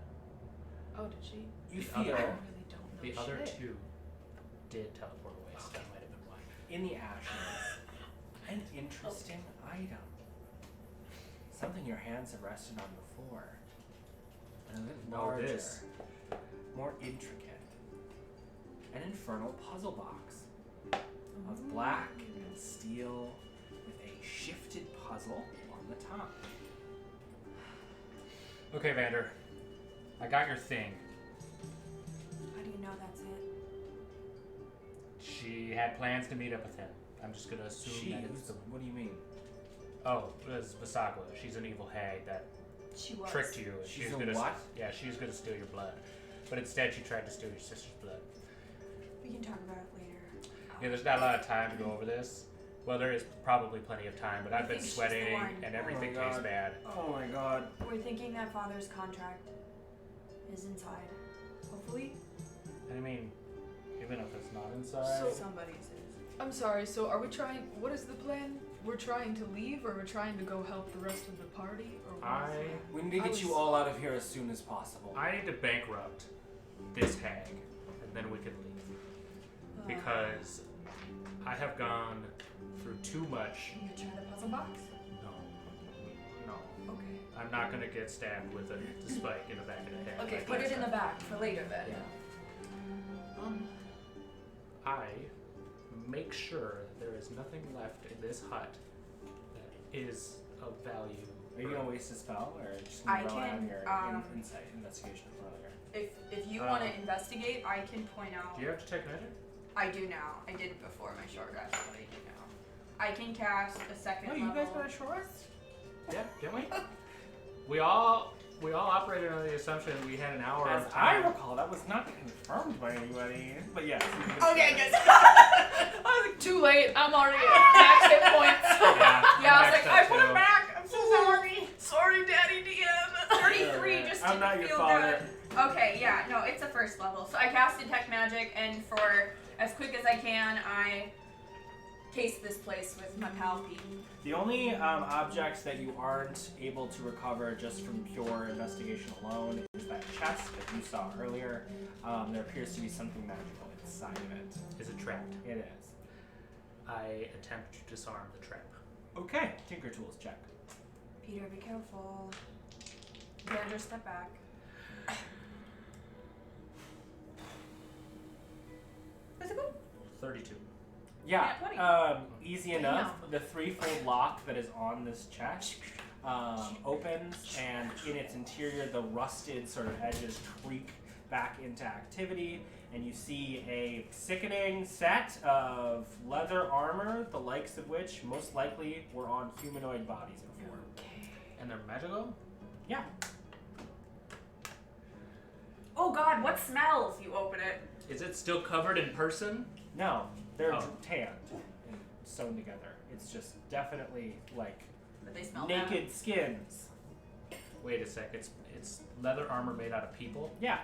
Oh, did she? You The I feel really don't know The other shit. two did teleport away, so that might have been why. in the ashes an interesting item. Something your hands have rested on before. And a bit Know larger, this. more intricate. An infernal puzzle box of black and steel with a shifted puzzle on the top. Okay, Vander. I got your thing. How do you know that's it? She had plans to meet up with him. I'm just gonna assume that it's the. What do you mean? Oh, it was Basaka. She's an evil hag that She was. tricked you. She's She was a gonna what? Yeah, she was gonna steal your blood, but instead she tried to steal your sister's blood. We can talk about it later. Yeah, there's not a lot of time to go over this. Well, there is probably plenty of time, but I've been think she's the sweating one. and Oh everything my tastes God. bad. Oh my god. We're thinking that father's contract is inside. Hopefully, I mean, even if it's not inside, somebody's is. I'm sorry, so are we trying... What is the plan? We're trying to leave, or we're trying to go help the rest of the party? Or what is it? We need to get you all out of here as soon as possible. I need to bankrupt this hag, and then we can leave. Because I have gone through too much. You try the puzzle box? No. Okay. I'm not gonna get stabbed with a spike in the back of the head. Okay, like put last it in the time. back for later then. Yeah. I make sure that there is nothing left in this hut that is of value. Are you gonna waste a spell, or just I gonna rely on can, your insight investigation from earlier? If you want to investigate, I can point out. Do you have detect magic? I do now. I didn't before my short rest, but I do now. I can cast a second Oh, level. you guys got a short rest? Yeah, didn't we? we all operated on the assumption we had an hour As of I time. recall, that was not confirmed by anybody. But yes. Okay, good. I was like, too late. I'm already at max hit points. Yeah, I was I'm like, maxed I out put too. him back. I'm so sorry. Sorry, Daddy DM. 33 just I'm didn't not your feel father. good. Okay, yeah, no, it's a first level. So I cast Detect Magic, and for as quick as I can, I case this place with my pal Pete. The only objects that you aren't able to recover just from pure investigation alone is that chest that you saw earlier. There appears to be something magical inside of it. Is it trapped? It is. I attempt to disarm the trap. Okay, Tinker Tools check. Peter, be careful. Better just step back. 32. Yeah, Yeah, easy enough. The threefold lock that is on this chest opens, and in its interior, the rusted sort of edges creak back into activity, and you see a sickening set of leather armor, the likes of which most likely were on humanoid bodies before. And they're magical? Yeah. Oh God, what smells? You open it. Is it still covered in person? No, they're Oh. tanned and sewn together. It's just definitely like But they smell naked skins. Wait a sec, it's leather armor made out of people? Yeah.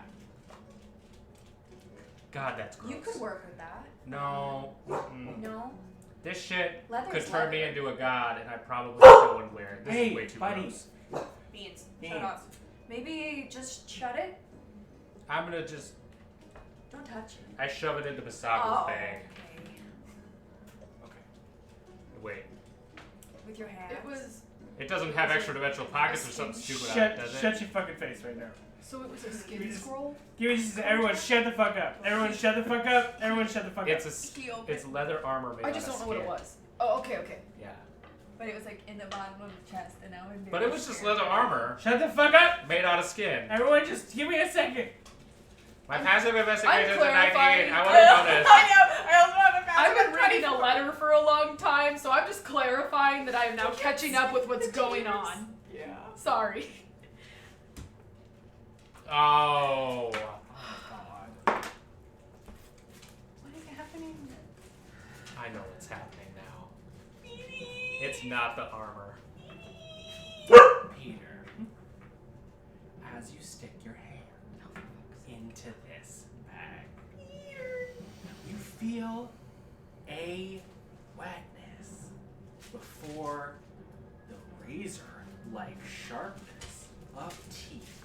God, that's bad. gross. You could work with that. No. Mm-mm. No. This shit Leather's could turn me leather. into a god, and I probably still wouldn't wear it. This Hey, is way too buddy. gross. Beans. Beans. Shut up. Maybe just shut it. I'm gonna just... Don't touch it. I shove it into Misako's bag. Okay. Okay. Wait. With your hands. It was... It doesn't have extra dimensional pockets or something stupid on it, does it? Shut your fucking face right now. So it was a skin We just- scroll? Give me just everyone shut the fuck up. Everyone shut the fuck up. Everyone shut the fuck It's up. it's leather armor made I out just of don't know what it skin. was. Oh, okay. Yeah. But it was like in the bottom of the chest, and I would. But it was just leather armor Shut the fuck up. made out of skin. Everyone just give me a second. My passive investigation is a 98. clarifying. I would have known this. I know. I also have a passive. I've been reading a letter for a long time, so I'm just clarifying that I am now catching up with what's going on. Yeah. Sorry. Oh. Oh my god. What is happening? I know what's happening now. It's not the armor. Peter, as you stick your hand into this bag, you feel a wetness before the razor-like sharpness of teeth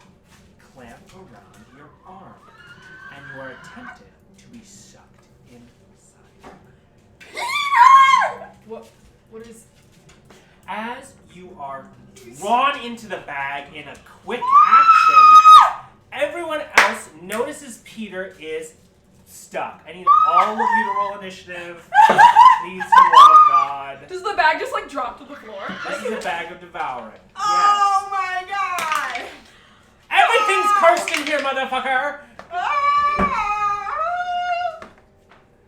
clamp around your arm, and you are tempted to be sucked inside. What is... As you are drawn into the bag in a quick action, everyone else notices Peter is stuck. I need all of you to roll initiative. Please, for the love of God. Does the bag just like drop to the floor? This is a bag of devouring. Oh my God! Yes. Everything's cursed in here, motherfucker!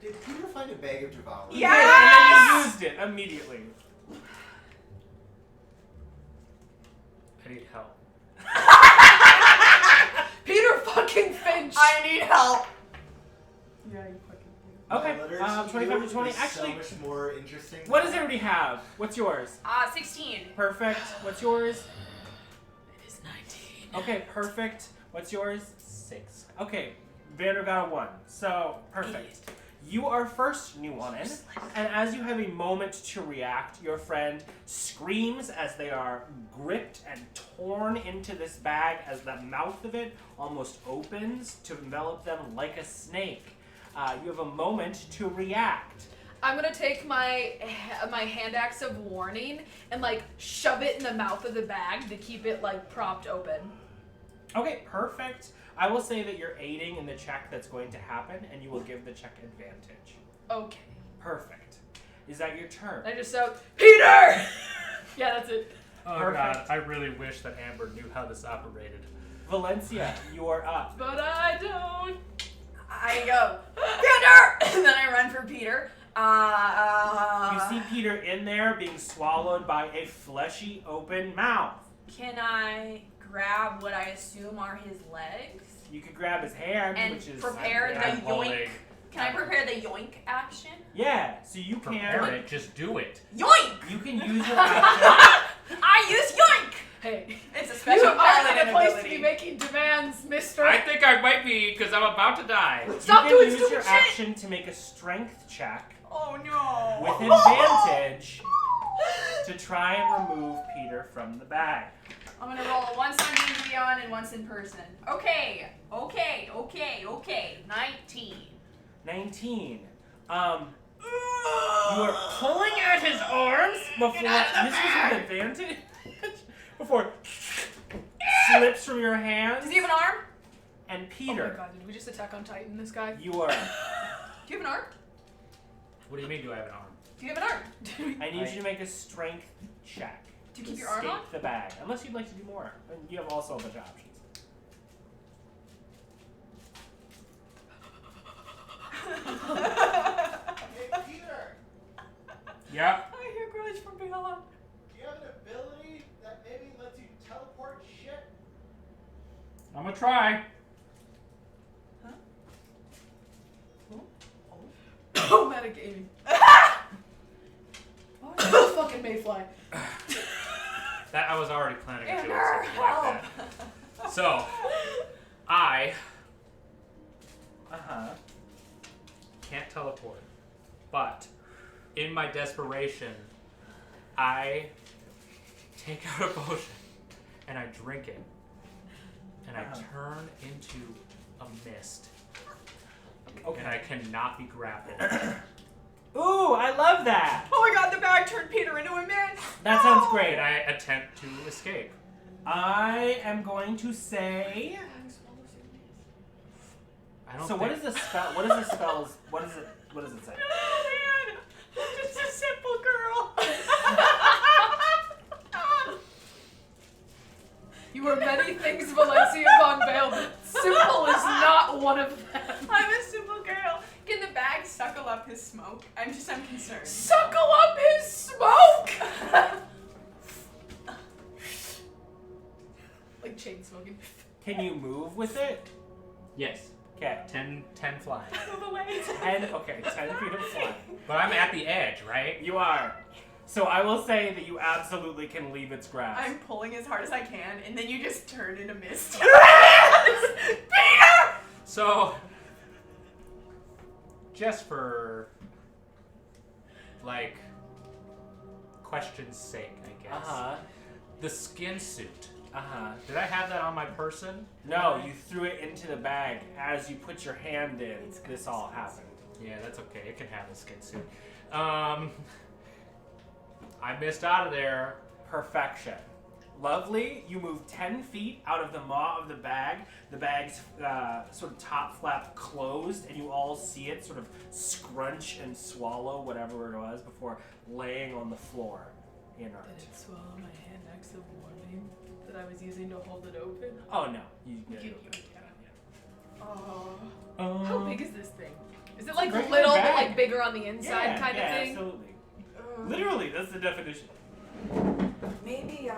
Did Peter find a bag of devouring? He did, and then he used it immediately. I need help. Peter fucking Finch! I need help. Yeah, you fucking... Okay, My letters 25 you to 20. is Actually, so much more interesting. what does everybody have? What's yours? 16. Perfect. What's yours? It is 19. Okay, perfect. What's yours? 6. Okay, Vander got a 1. So, perfect. You are first, Nuanen, and as you have a moment to react, your friend screams as they are gripped and torn into this bag as the mouth of it almost opens to envelop them like a snake. You have a moment to react. I'm gonna take my hand axe of warning and like shove it in the mouth of the bag to keep it like propped open. Okay, perfect. I will say that you're aiding in the check that's going to happen, and you will give the check advantage. Okay. Perfect. Is that your turn? I just shout, Peter! Yeah, that's it. Oh Perfect. god, I really wish that Amber knew how this operated. Valenccya, you are up. But I don't. I go, Peter! And then I run for Peter. You see Peter in there being swallowed by a fleshy open mouth. Can I grab what I assume are his legs? You could grab his hand, And which is prepare yeah. the holding- yoink. Can I prepare the yoink action? Yeah, so you Prepare can. it, just do it. Yoink! You can use your action. I use yoink! Hey, It's a you special are paladin in a place to ability. be making demands, mister. I think I might be, because I'm about to die. Stop you doing can use stupid your shit. action to make a strength check Oh no. with advantage to try and remove Peter from the bag. I'm gonna roll once on D&D on and once in person. Okay. 19. 19. You are pulling at his arms before this is with advantage. Before slips from your hands. Does he have an arm? And Oh my Peter, god, did we just attack on Titan, this guy? you are. Do you have an arm? What do you mean, do I have an arm? Do you have an arm? I need you to make a strength check. Do you keep your arm escape on? the bag, unless you'd like to do more. And you have also a bunch of options. Hey, Peter, Yeah. I hear Grudj from beyond. do you have an ability that maybe lets you teleport shit? I'm gonna try. Oh, metagaming. Oh, fucking mayfly. That I was already planning on doing Amber, something like that. So, I can't teleport, but in my desperation, I take out a potion and I drink it, and I turn into a mist, Okay. and I cannot be grappled. Ooh, I love that. Oh my god, the bag turned Peter into a mist. That sounds And great. I attempt to escape. I am going to say. I don't So think what is the spell? What is the spells? What is it? What does it say? Oh man, I'm just a simple girl. You are many things, Valenccya VonVail, but simple is not one of them. I'm a simple girl. Can the bag suckle up his smoke? I'm concerned. Suckle up his smoke! Like chain smoking. Can you move with it? yes, Okay. 10 flying. Move away. 10 feet of flight. But I'm at the edge, right? You are. So I will say that you absolutely can leave its grasp. I'm pulling as hard as I can, and then you just turn into mist. So, just for, like, question's sake, I guess. Uh-huh. The skin suit. Uh-huh. Did I have that on my person? No, you threw it into the bag. As you put your hand in, this all happened. Yeah, that's okay. It can have a skin suit. I missed out of there. Perfection. Lovely. You move 10 feet out of the maw of the bag. The bag's sort of top flap closed, and you all see it sort of scrunch and swallow whatever it was before laying on the floor inert. Did it swallow my hand axe of warning that I was using to hold it open? Oh no. You How big is this thing? Is it like Regular little but bag. like bigger on the inside yeah, kind yeah, of thing? Absolutely. Literally, that's the definition. Maybe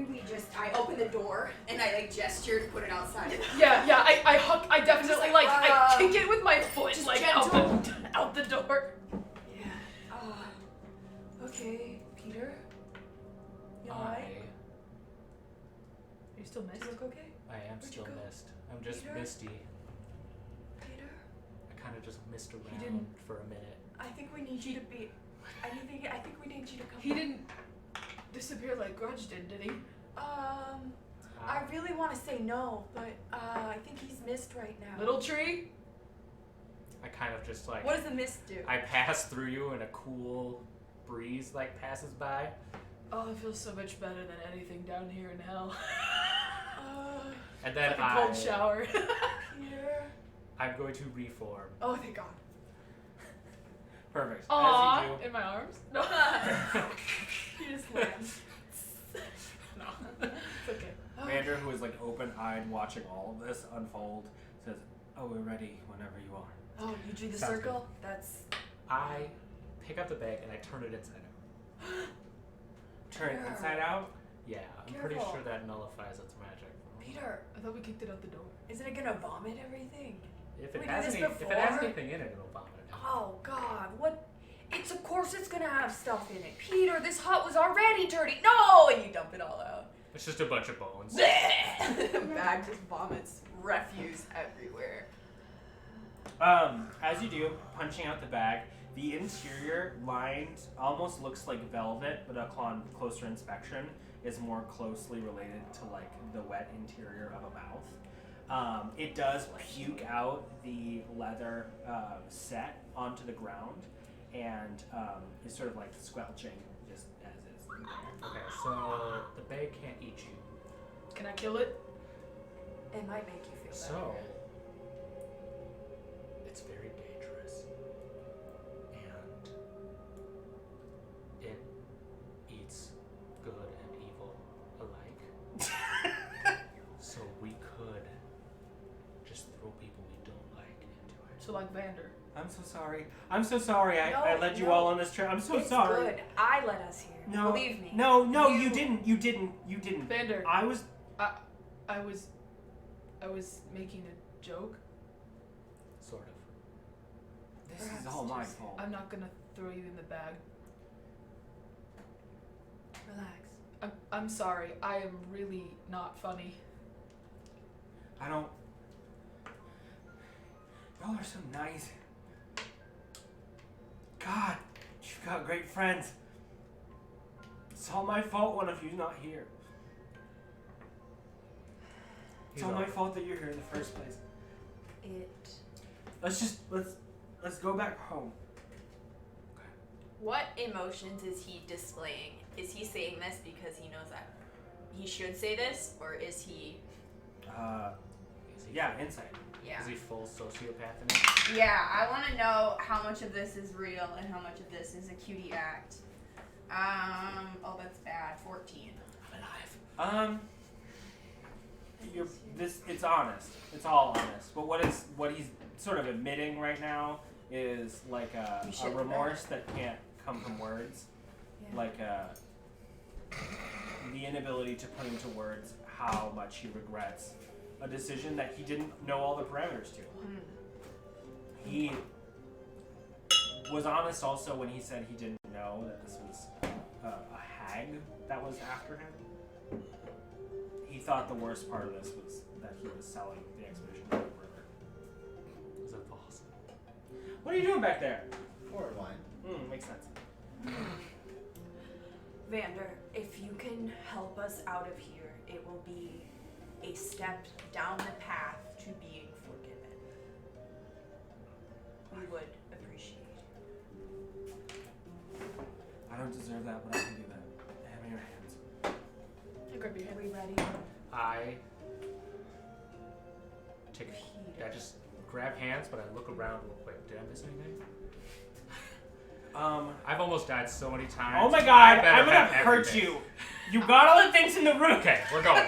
we just, I open the door and I like gesture to put it outside. Yeah, I definitely like I kick it with my foot just like gentle. out the door. Yeah. Okay, Peter. You I alright? Are you still missed? You look okay? am Where'd still you go? missed. I'm just Peter? misty. Peter? I kind of just missed around didn't- for a minute. I think we need you to be. I think we need you to come. He didn't disappear like Grudj did he? I really want to say no, but I think he's missed right now. Little tree? I kind of just like, What does the mist do? I pass through you and a cool breeze like passes by. Oh, it feels so much better than anything down here in hell. And then Like a cold shower. Peter. I'm going to reform. Oh, thank God. Perfect. Aww, As you do. in my arms? No. He just lands. No. It's okay. Vander, who is like open-eyed watching all of this unfold, says, "Oh, we're ready whenever you are." Oh, you drew the Sounds circle? That's. I pick up the bag and I turn it inside out. Turn it Yeah. inside out. Yeah, I'm pretty Careful. sure that nullifies its magic. Peter, I thought we kicked it out the door. isn't it gonna vomit everything? If We it did has this any, if it has before. anything in it, it'll vomit it out. Oh God, what? It's of course it's gonna have stuff in it. Peter, this hut was already dirty. No, and you dump it all out. It's just a bunch of bones. The bag just vomits refuse everywhere. As you do, punching out the bag, the interior lined almost looks like velvet, but upon closer inspection is more closely related to like the wet interior of a mouth. It does puke out the leather set onto the ground and is sort of like squelching just as is in there. Okay, so the bag can't eat you. Can I kill it? It might make you feel better. So it's very dangerous, and it eats good and evil alike. So we could just throw people we don't like into it. So like Vander. I'm so sorry. I'm so sorry. I No, led you no. all on this trip. I'm so It's sorry. good. I led us here. No, Believe me. No, you You- didn't. You didn't. You didn't. Vander. I was. I was making a joke. Sort of. This is Perhaps all my just- fault. I'm not gonna throw you in the bag. Relax. I'm sorry. I am really not funny. I don't. Y'all are so nice. God, you've got great friends. It's all my fault one of you's not here. It's all my fault that you're here in the first place. Let's go back home. What emotions is he displaying? Is he saying this because he knows that he should say this, or is he? Yeah, insight. Yeah. Is he full sociopath in it? Yeah, I want to know how much of this is real and how much of this is a cutie act. Oh, that's bad. 14. It's honest. It's all honest. But what he's sort of admitting right now is like a You shit the remorse that can't come from words. Yeah. Like the inability to put into words how much he regrets a decision that he didn't know all the parameters to. He was honest also when he said he didn't know that this was a hag that was after him. He thought the worst part of this was that he was selling the expedition to the river. Is that false? What are you doing back there? Forward line. Makes sense. Vander, if you can help us out of here, it will be a step down the path to being forgiven. We would appreciate it. I don't deserve that, but I can do that. Hand me your hands. I grab your Are hand. we ready? I just grab hands, but I look around real quick. Did I miss anything? I've almost died so many times. Oh my I god, better I'm gonna have hurt everything. you. You got all the things in the room. Okay, we're going.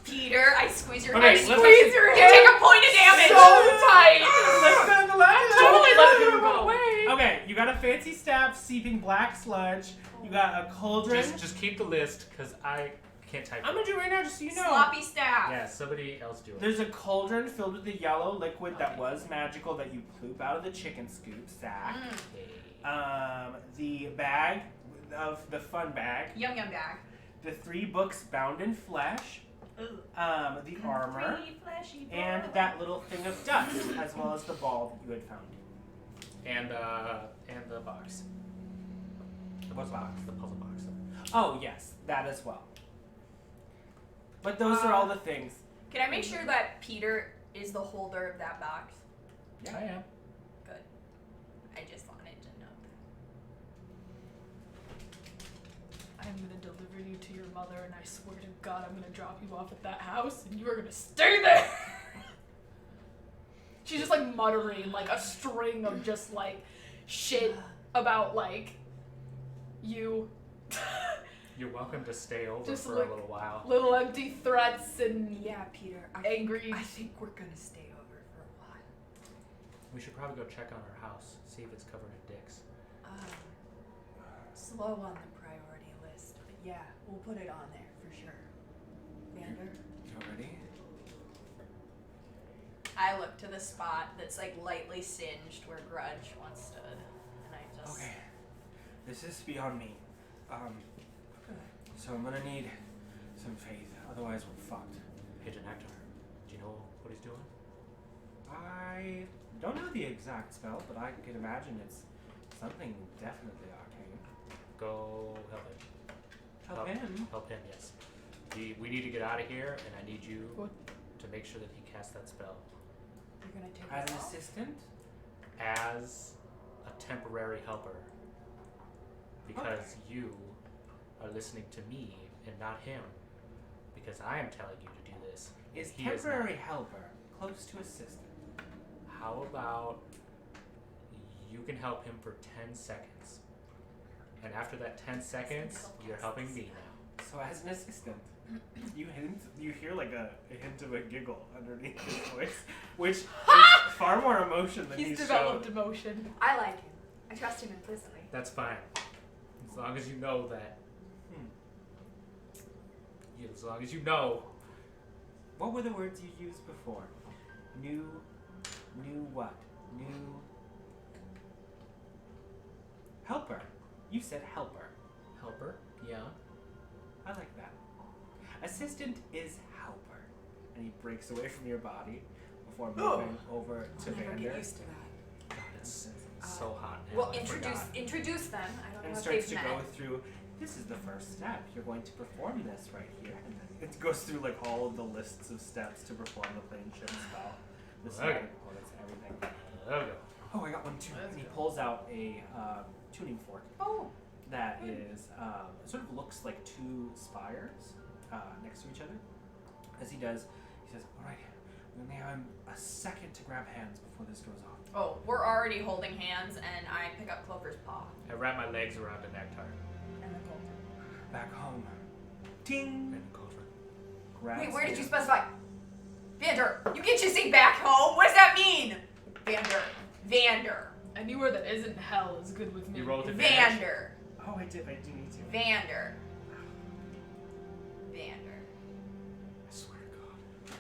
Peter, I squeeze your Okay, hand. let's Squeeze your hand. You take a point of damage. Totally let him go. Okay, you got a fancy staff seeping black sludge. You got a cauldron. Just keep the list, because I can't type I'm it. gonna do it right now just so you know. Sloppy staff. Yeah, somebody else do it. There's a cauldron filled with the yellow liquid that was magical that you ploop out of the chicken scoop sack. The bag of the fun bag. Yum yum bag. The 3 books bound in flesh. the armor, Pretty fleshy boy. and that little thing of dust, as well as the ball that you had found. And the box. What box? The puzzle box. Oh, yes, that as well. But those are all the things. Can I make sure that Peter is the holder of that box? Yeah. I am. Good. I just wanted to know I'm gonna deliver you to your mother, and I swear to God, I'm gonna drop you off at that house, and you are gonna stay there. She's just like muttering like a string of just like shit about like you. You're welcome to stay over Just for like- a little while. Little empty threats and Yeah, Peter. angry. I think we're gonna stay over for a while. We should probably go check on our house, see if it's covered in dicks. Slow on the priority list, but yeah, we'll put it on there for sure. Vander? You ready? I look to the spot that's like lightly singed where Grudj once stood, and I just. Okay. This is beyond me. So I'm gonna need some faith, otherwise we're fucked. Pigeon Nectar. Do you know what he's doing? I don't know the exact spell, but I can imagine it's something definitely arcane. Go help him. Help him? Help him, yes. We need to get out of here, and I need you What? to make sure that he casts that spell You're gonna take As us an off? assistant? as a temporary helper. Because you are listening to me and not him. Because I am telling you to do this. and Is he not. temporary helper close to assistant? How about you can help him for 10 seconds. And after that 10 seconds, you're helping me now. So as an assistant, you hear like a hint of a giggle underneath his voice, which is far more emotion than He's he's developed shown. emotion. I like him. I trust him implicitly. That's fine. As long as you know that. As long as you know. What were the words you used before? New what? New helper. You said helper. Helper? Yeah. I like that. Assistant is helper. And he breaks away from your body before moving over to I'll never Vander. get used to that. God, it's so hot now. Well, I forgot. introduce them. I don't And know if starts they've to met. go through, this is the first step. You're going to perform this right here. And then it goes through like all of the lists of steps to perform the plane shift spell. The Okay. starting components, everything. Okay. Oh, I got one too. And he pulls out a tuning fork Oh. that is sort of looks like two spires next to each other. As he does, he says, "All right, we only have a second to grab hands before this goes off." Oh, we're already holding hands, and I pick up Clover's paw. I wrap my legs around the nectar And the gold. Back home. Ting. and the cauldron. Grabs Wait, where did you hands. specify? Vander, you can't just say back home. What does that mean? Vander. Anywhere that isn't hell is good with me. You roll with advantage. Vander. Oh, I do need to. Vander. I swear to God.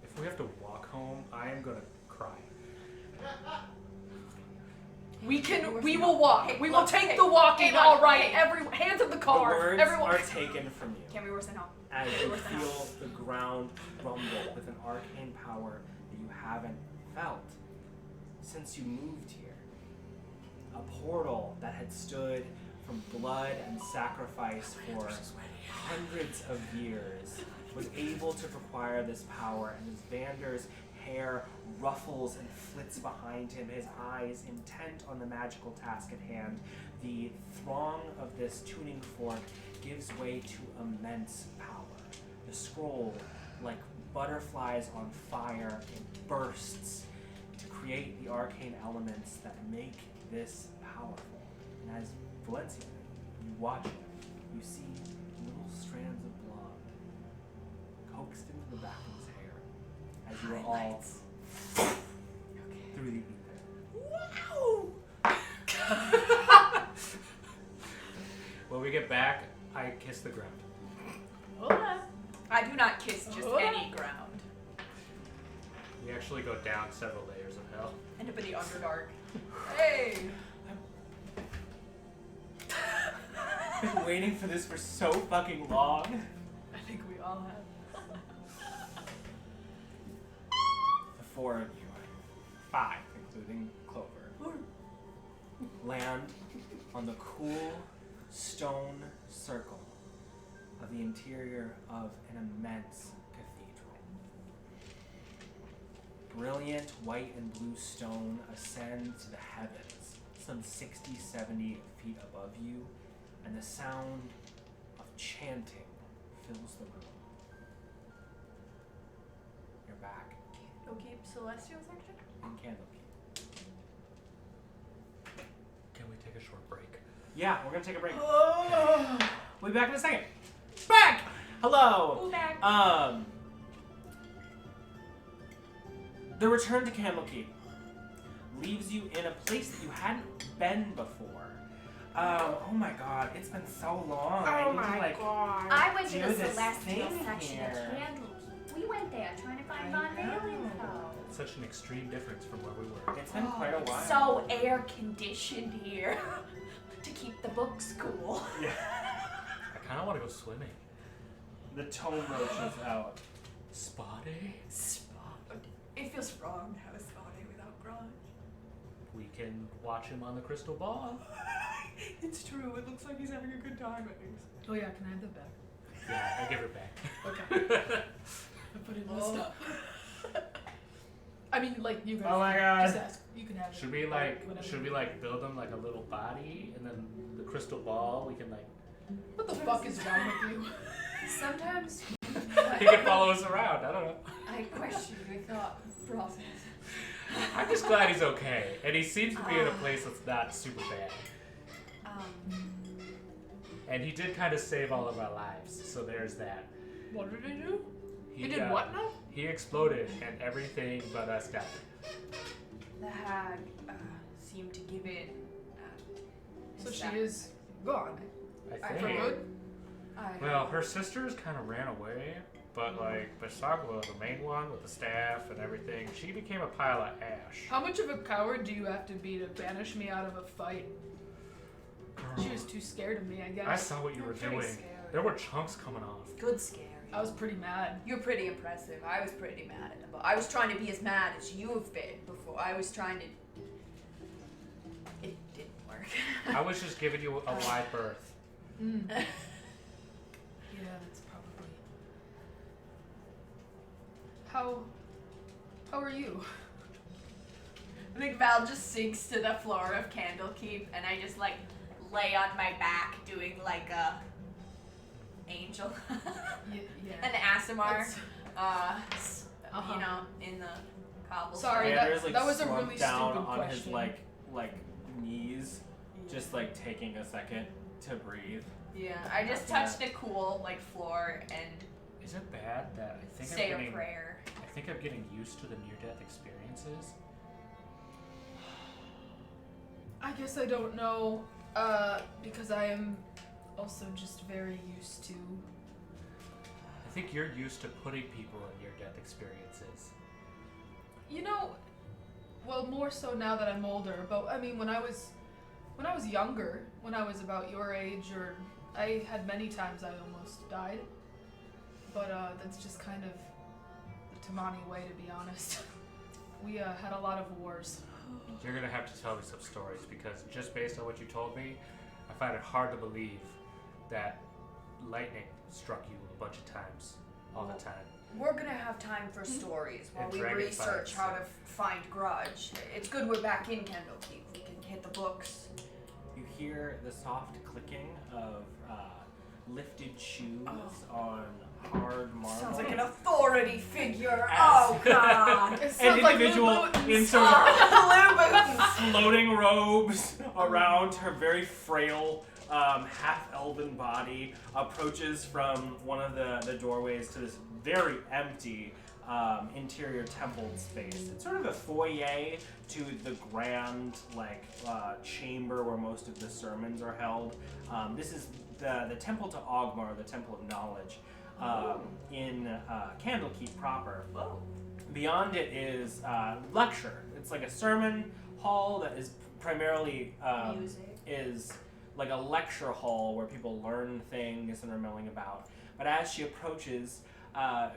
If we have to walk home, I am gonna cry. We will walk. Hey, We will look, take hey, the walking. hang on, All right. hey. Every hands in the The car. words Everyone. are taken from you. Can't be worse than hell. As you feel the ground rumble with an arcane power that you haven't felt since you moved here. A portal that had stood from blood and sacrifice for hundreds of years was able to acquire this power, and as Vander's hair ruffles and flits behind him, his eyes intent on the magical task at hand, the throng of this tuning fork gives way to immense power. The scroll, like butterflies on fire, it bursts to create the arcane elements that make this powerful. And as Valenccya, you watch it, you see little strands of blood coaxed into the back of his hair as you are all through the ether. When we get back, I kiss the ground. Hola. I do not kiss just Oh. any ground. We actually go down several layers of hell. End up in the Underdark. Hey! I've been waiting for this for so fucking long. I'll have. The 4 of you, 5, including Clover, land on the cool stone circle of the interior of an immense cathedral. Brilliant white and blue stone ascends to the heavens, some 60, 70 feet above you, and the sound of chanting fills the room. You're back Candlekeep Celestial section? in Candlekeep. Can we take a short break? Yeah, we're gonna take a break. We'll be back in a second. Back! Hello! Ooh, back. The return to Candlekeep leaves you in a place that you hadn't been before. Oh my god, it's been so long. I need to, god. I went to do the this celestial thing section here. of Candlekeep. We went there trying to find I VonVail know. info. Such an extreme difference from where we were. It's been quite a while. So air conditioned here to keep the books cool. Yeah. I kind of want to go swimming. The tome roach is out. Spa day? It feels wrong to have a spa day without Grudj. We can watch him on the crystal ball. It's true. It looks like he's having a good time at least. Oh yeah, can I have that back? Yeah, I give her back. Okay. I put it in the stuff. I mean, like you guys. Oh my god. Just ask. You can have it. Should we build him like a little body, and then the crystal ball we can like. What the fuck is wrong with you? Sometimes He can follow us around. I don't know. I question your thought process. I'm just glad he's okay, and he seems to be in a place that's not super bad. And he did kind of save all of our lives, so there's that. What did he do? He did what now? He exploded, and everything but us died. The hag seemed to give in. So she is gone. I For think. good? Well, her sisters kind of ran away, but like Basagwa, the main one with the staff and everything, she became a pile of ash. How much of a coward do you have to be to banish me out of a fight? She was too scared of me, I guess. I saw what you were Pretty doing. scary. There were chunks coming off. Good scary. I was pretty mad. You're pretty impressive. I was pretty mad at them. I was trying to be as mad as you've been before. I was trying to. It didn't work. I was just giving you a wide berth. Mm. Yeah, that's probably. How are you? I think Val just sinks to the floor of Candlekeep, and I just like lay on my back doing like a angel, Yeah. an ASMR, That's- you know, in the cobblestone. Sorry, Andrew's, that was a slumped really down stupid on question. his like knees, just like taking a second to breathe. Yeah, I just touched the cool like floor and Is it bad that I think say I'm a getting? prayer. I think I'm getting used to the near-death experiences. I guess I don't know, because I am also just very used to. I think you're used to putting people in near-death experiences. You know, well, more so now that I'm older. But I mean, when I was younger, when I was about your age, or I had many times I almost died. But that's just kind of the Tamani way, to be honest. We had a lot of wars. You're gonna have to tell me some stories because just based on what you told me, I find it hard to believe that lightning struck you a bunch of times, all the time. We're gonna have time for stories while And we dragon research fights, how so- to find Grudj. It's good we're back in Candlekeep. We can hit the books. You hear the soft clicking of lifted shoes on hard marble. Sounds like an authority figure. As- Oh god. It An sounds like individual Lou Bootins. in sort of Blue floating robes around her very frail, half-elven body approaches from one of the doorways to this very empty interior temple space. It's sort of a foyer to the grand chamber where most of the sermons are held. This is the temple to Ogmar, the temple of knowledge, in Candlekeep proper. Whoa. Beyond it is lecture. It's like a sermon hall that is primarily Music. is like a lecture hall where people learn things and are milling about. But as she approaches,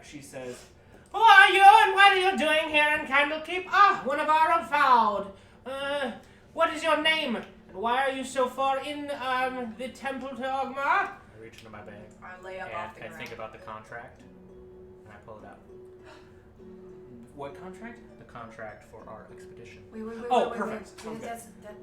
she says, "Who are you and what are you doing here in Candlekeep? Ah, one of our avowed. What is your name? And why are you so far in the temple to Ogmar?" I reach into my bag I lay up and off the I ground. think about the contract, and I pull it out. What contract? The contract for our expedition. Wait, Oh, wait, perfect. wait. Sounds good. That,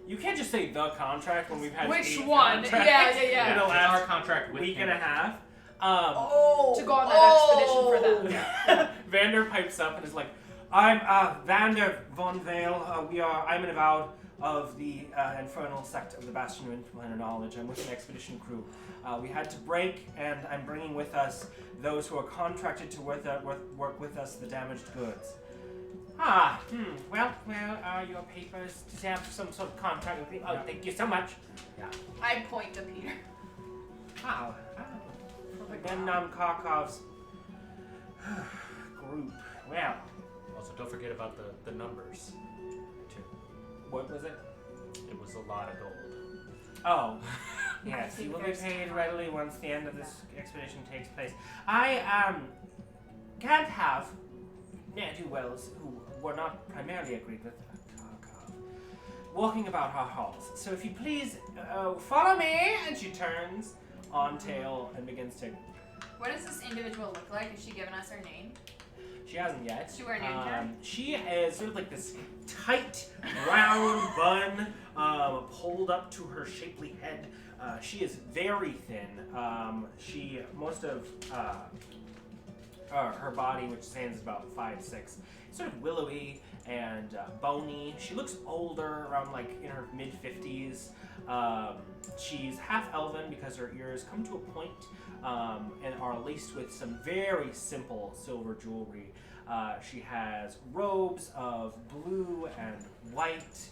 You can't just say the contract when we've had Which 8 one? contracts Yeah. in the It's last our contract with week him. and a half. To go on that expedition for them. Vander pipes up and is like, "I'm Vander VonVail. I'm an avowed of the infernal sect of the Bastion of Infinite Knowledge. I'm with an expedition crew. We had to break, and I'm bringing with us those who are contracted to work with us the damaged goods." Well, where are your papers to have some sort of contract with me? Oh, thank you so much. I point to Peter. Wow. Then Karkov's group. Well, Also, don't forget about the numbers, too. what was it? It was a lot of gold. Oh, yes, think you will be there's paid time. readily once the end of this expedition takes place. I can't have ne'er-do-wells who were not primarily agreed with Karkov walking about our halls. So if you please follow me, and she turns on tail and begins to. What does this individual look like? Has she given us her name? She hasn't yet. Does she wear a name tag? She is sort of like this tight brown bun pulled up to her shapely head. She is very thin. Most of her body, which stands about 5'6", sort of willowy and bony. She looks older, around like in her mid-50s. She's half elven because her ears come to a point and are laced with some very simple silver jewelry. She has robes of blue and white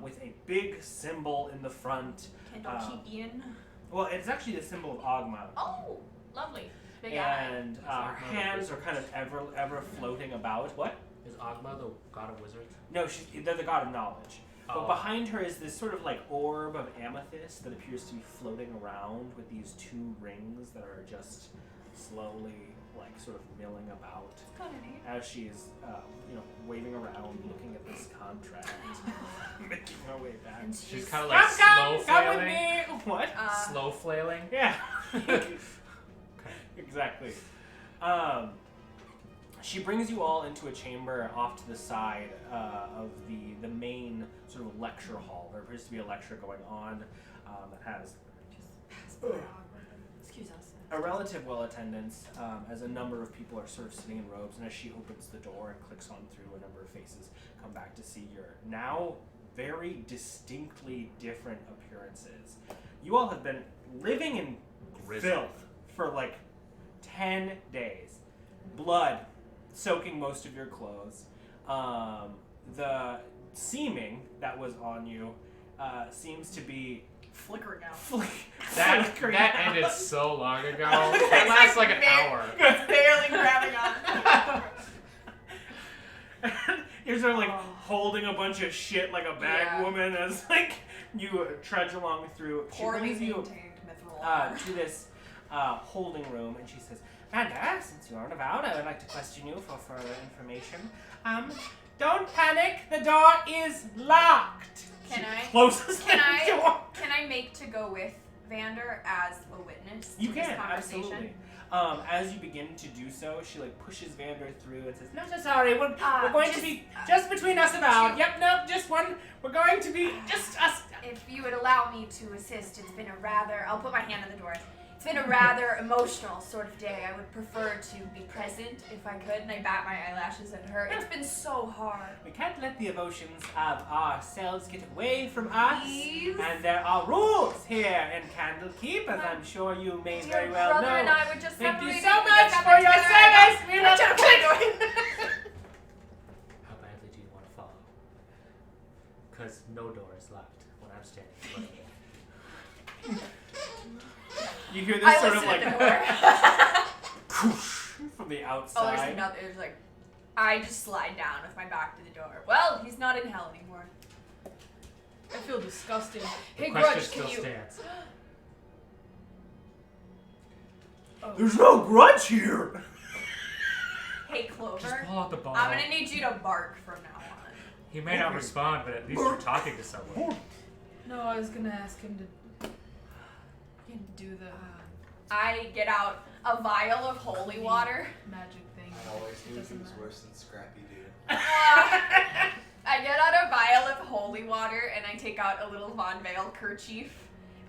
with a big symbol in the front. Candlekeepian. Well, it's actually the symbol of Ogma. Oh, lovely. Big And eye. her hands are kind of ever floating about. What? Is Ogma the god of wizards? No, they're the god of knowledge. But Oh. behind her is this sort of like orb of amethyst that appears to be floating around with these 2 rings that are just slowly, like, sort of milling about Kind of neat. as she's, waving around, looking at this contract, making her way back. and She's kind of like slow Come with flailing. me! What? Slow flailing. Yeah. Exactly. She brings you all into a chamber off to the side of the main sort of lecture hall. There appears to be a lecture going on that has excuse us. a relative well attendance as a number of people are sort of sitting in robes, and as she opens the door and clicks on through, a number of faces come back to see your now very distinctly different appearances. You all have been living in Grizzled. filth for like 10 days. Blood soaking most of your clothes. The seaming that was on you seems to be Flickering out. That flickering that out. ended so long ago. It lasts like an hour. Barely grabbing on. You're sort of like holding a bunch of shit like a bag Yeah. woman as like you trudge along through. She Poorly brings you maintained mithril. to this holding room, and she says, "Vander, since you are avowed, I would like to question you for further information. Don't panic. The door is locked." Can She I- closes Can the I door. can I make to go with Vander as a witness You to this can, conversation? absolutely. As you begin to do so, she like pushes Vander through and says, "No, so sorry. We're going to be just between us avowed. Yep, nope, just one. We're going to be just us." If you would allow me to assist, it's been a rather, I'll put my hand on the door. It's been a rather emotional sort of day. I would prefer to be present if I could, and I bat my eyelashes at her. It's been so hard. We can't let the emotions of ourselves get away from us. Please? And there are rules here in Candlekeep, as I'm sure you may very Dear well brother know. and I would just Thank you separate so and we much get for back your together. service. We love you. How badly do you want to follow? Because no door is locked when I'm standing in front of it. You hear this I sort of listen like at the door. from the Oh, outside. there's another. There's like, I just slide down with my back to the door. Well, he's not in hell anymore. I feel disgusting. The Hey, question Grudj, still can you? stands. Oh. There's no Grudj here! Hey, Just Clover. pull out the ball. I'm gonna need you to bark from now on. He may not respond, but at least you're talking to someone. No, I was gonna ask him to do the I get out a vial of holy water. magic thing. I always knew he Doesn't was matter. worse than Scrappy Doo. I get out a vial of holy water and I take out a little VonVail kerchief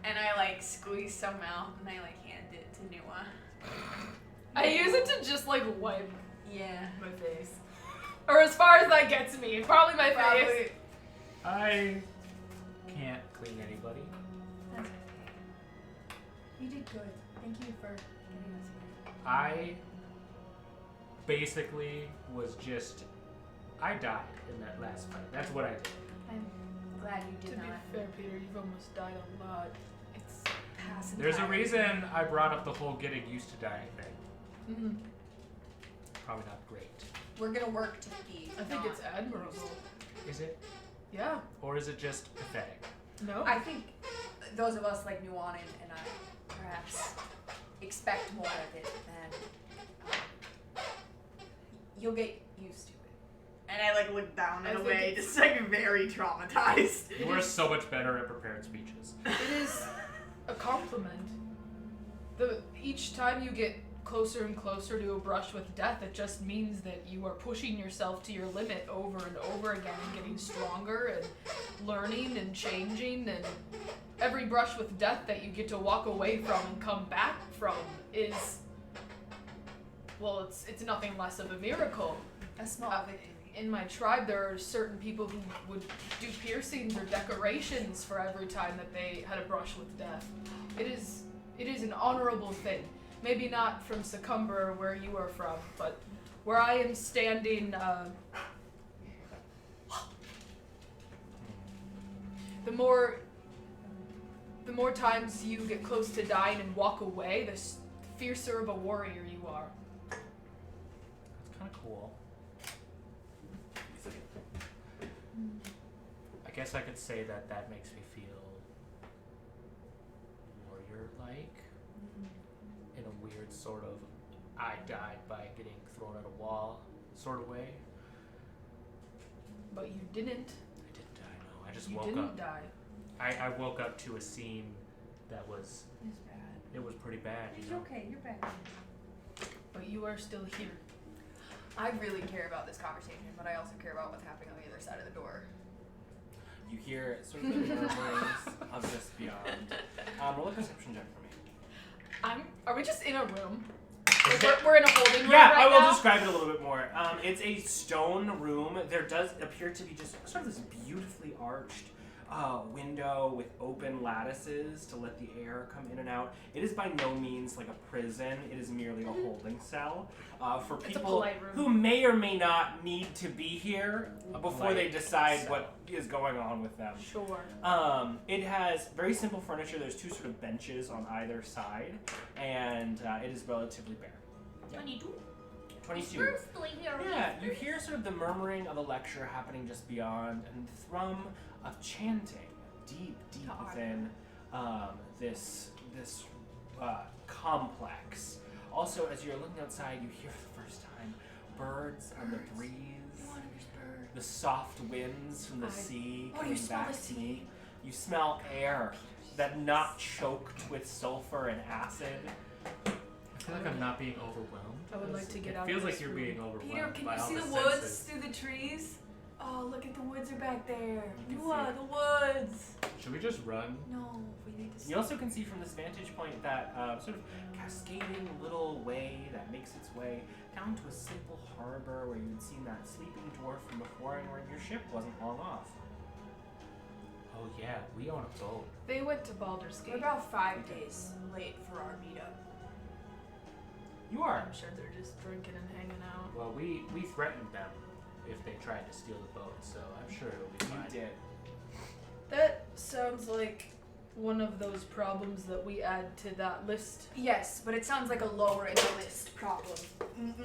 and I like squeeze some out and I like hand it to Nua. I use it to just like wipe Yeah. my face. Or as far as that gets me. Probably my face. Probably. I can't clean anybody. That's okay. You did good. Thank you for giving us here. I basically was just... I died in that last fight. That's what I did. I'm glad you To did be not. fair, Peter, you've almost died a lot. It's past. There's a reason I brought up the whole getting used to dying thing. Mm-hmm. Probably not great. We're gonna work to be. I think it's admirable. Is it? Yeah. Or is it just pathetic? No. I think those of us like Nuanen and I perhaps expect more of it than you'll get used to it. And I like look down I in a think way, it's- just like very traumatized. You are so much better at prepared speeches. It is a compliment. Each time you get closer and closer to a brush with death, it just means that you are pushing yourself to your limit over and over again and getting stronger and learning and changing, and every brush with death that you get to walk away from and come back from is, well, it's nothing less of a miracle. A small victory. In my tribe, there are certain people who would do piercings or decorations for every time that they had a brush with death. It is an honorable thing. Maybe not from Succumber, where you are from, but where I am standing, the more times you get close to dying and walk away, the fiercer of a warrior you are. It's kind of cool. I guess I could say that makes me feel warrior-like in a weird sort of I died by getting thrown at a wall sort of way. But you didn't. I didn't die, no. I just You woke didn't up. die. I woke up to a scene that was, It's bad. it was pretty bad, you It's know? okay. You're back. But you are still here. I really care about this conversation, but I also care about what's happening on the other side of the door. You hear sort of the murmurings of just beyond. Roll a perception check for me. Are we just in a room? Is We're in a holding room Yeah, right I will now? describe it a little bit more. It's a stone room. There does appear to be just sort of this beautifully arched window with open lattices to let the air come in and out. It is by no means like a prison. It is merely a holding cell for It's a people polite room. who may or may not need to be here before they Polite decide cell. what is going on with them. Sure. It has very simple furniture. There's two sort of benches on either side, and it is relatively bare. 22. 22. Yeah, you hear sort of the murmuring of a lecture happening just beyond, and the thrum of chanting deep within this complex. Also, as you're looking outside, you hear for the first time birds on the breeze, the soft winds from the sea Oh, you coming smell back the to sea? you. You smell air that not choked with sulfur and acid. I feel like I'm not being overwhelmed. I would like to get it out feels of like this you're room. being overwhelmed Peter, can by you all see the the woods senses. through the trees? Oh, look at the woods are back there. You can Nua, see the woods. Should we just run? No, we need to see. You also can see from this vantage point that sort of cascading little way that makes its way down to a simple harbor where you had seen that sleeping dwarf from before and where your ship wasn't long off. Oh yeah, we own a boat. They went to Baldur's We're Gate. about 5 days late for our meetup. You are. I'm sure they're just drinking and hanging out. Well, we threatened them if they tried to steal the boat, so I'm sure it'll be You fine. did. That sounds like one of those problems that we add to that list. Yes, but it sounds like a lower in the list problem.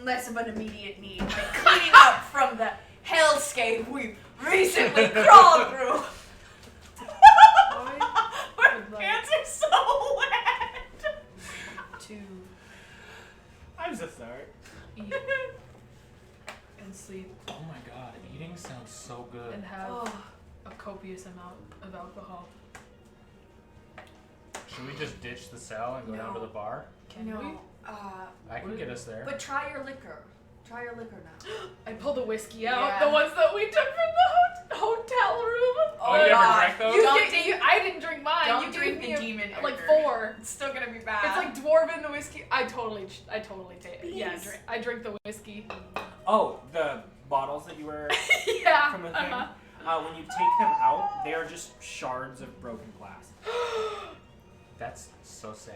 Less of an immediate need. Like cleaning up from the hellscape we've recently crawled through. I Our would like pants are so wet. to Sounds so good. and have Oh. a copious amount of alcohol. Should we just ditch the cell and go down to the bar? Can we? No. I can get us there. But try your liquor. Try your liquor now. I pulled the whiskey out. Yeah. The ones that we took from the hotel room. Oh, you ever drank those? I didn't drink mine. Don't you drink gave the me demon like liquor. 4. It's still gonna be bad. It's like dwarven whiskey. I totally take it. Yeah, Please. I drink the whiskey. Oh, the bottles that you were Yeah. from the thing. When you take them out, they are just shards of broken glass. That's so sad.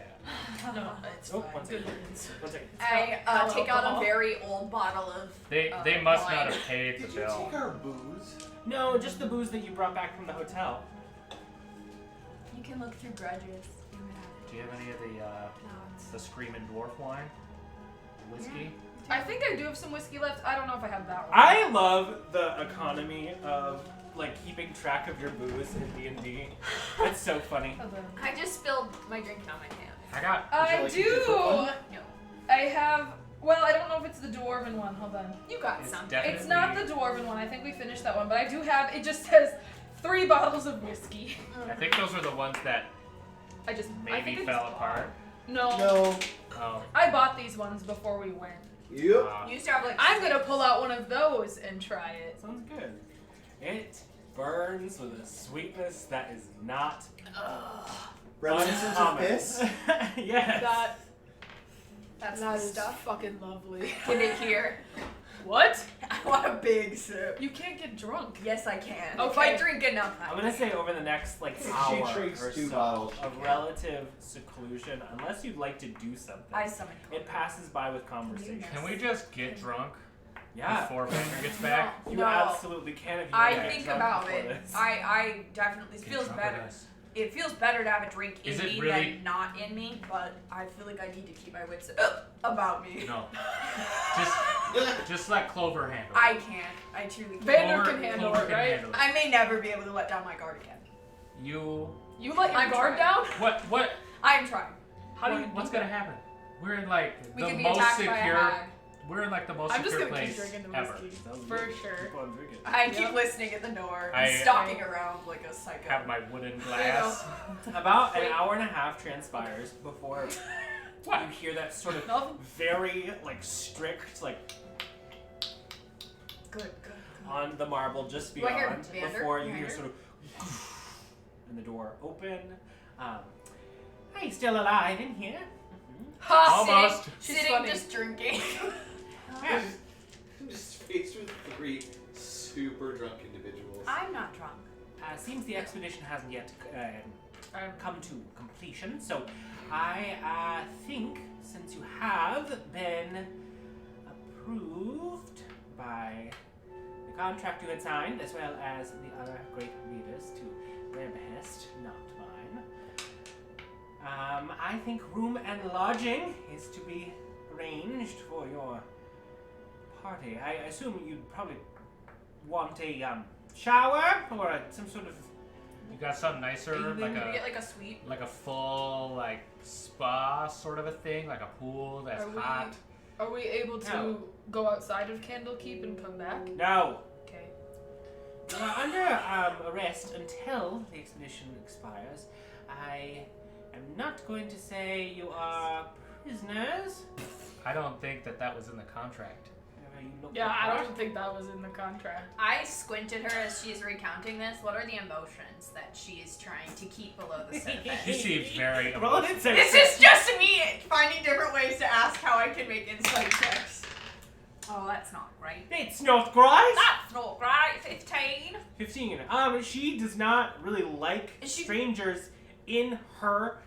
No, it's Oh, fine. one second. Good riddance. One second. I Hell take out a alcohol. very old bottle of. They must wine. not have paid the Did you bill. take our booze? No, just the booze that you brought back from the hotel. You can look through grudges. Do you have any of the Screaming Dwarf wine? Whiskey? I think I do have some whiskey left. I don't know if I have that one. I love the economy of like keeping track of your booze in D&D. It's so funny. Hold on. I just spilled my drink on my hand. I got. I like a do. different one? No. I have. Well, I don't know if it's the dwarven one. Hold on. You got It's some. definitely- It's not the dwarven one. I think we finished that one, but I do have. It just says 3 bottles of whiskey. I think those were the ones that I think maybe I just fell bought- apart. No. No. Oh. I bought these ones before we went. Yep. You used to have like. I'm gonna pull out one of those and try it. Sounds good. It burns with a sweetness that is not Reminiscence of uncommon. piss? Yes. That's That the is stuff. fucking lovely. Get it here. What? I want a big sip. You can't get drunk. Yes, I can. If Okay. I drink enough. I'm gonna say over the next like She hour drinks or 2 so bottles. of relative seclusion, unless you'd like to do something, I summon. it passes by with conversation. Can we just get drunk Yeah, before Fincher gets back? you No. absolutely can if you I want to get think drunk about before it. this. I definitely. It Get feels drunk better. with us. It feels better to have a drink in Is it me really- than not in me, but I feel like I need to keep my wits about me. No. Just let Clover handle it. I can't. I truly can't. Vander Clover- can handle Clover it, can right? handle it. I may never be able to let down my guard again. You. You let your I'm guard trying. down? What? I'm trying. How do you? What's do gonna that? happen? We're in like We the could be most attacked by a secure. hag. We're in like the most I'm just secure gonna keep place drinking the ever. whiskey Sounds for good. sure. Keep on drinking. I keep Yep. listening at the door, I- stalking around like a psycho. Have my wooden glass. About an Wait. hour and a half transpires before What? you hear that sort of Nothing. very like strict like Good. on the marble just Do I hear beyond Vander? before you Vander? hear sort of and the door open. Are you still alive in here? Ha! Almost. Sitting, She's sitting funny. just drinking. Yeah. I'm just faced with 3 super drunk individuals. I'm not drunk. Seems the expedition hasn't yet come to completion, so I think since you have been approved by the contract you had signed, as well as the other great readers to their behest, not mine, I think room and lodging is to be arranged for your party. I assume you'd probably want a shower or some sort of. You got something nicer, like Can we a get like a suite? like a full like spa sort of a thing, like a pool that's Are we- hot. Are we able to No. go outside of Candlekeep and come back? No. Okay. You are under arrest until the expedition expires. I am not going to say you are prisoners. I don't think that was in the contract. However you look Yeah, the I part. don't think that was in the contract. I squint at her as she's recounting this. What are the emotions that she is trying to keep below the surface? He seems very Roll an emotional. insight. This is just me finding different ways to ask how I can make insight checks. Oh, that's not right. It's not great. That's not right. 15. 15. She does not really like Is she- strangers in her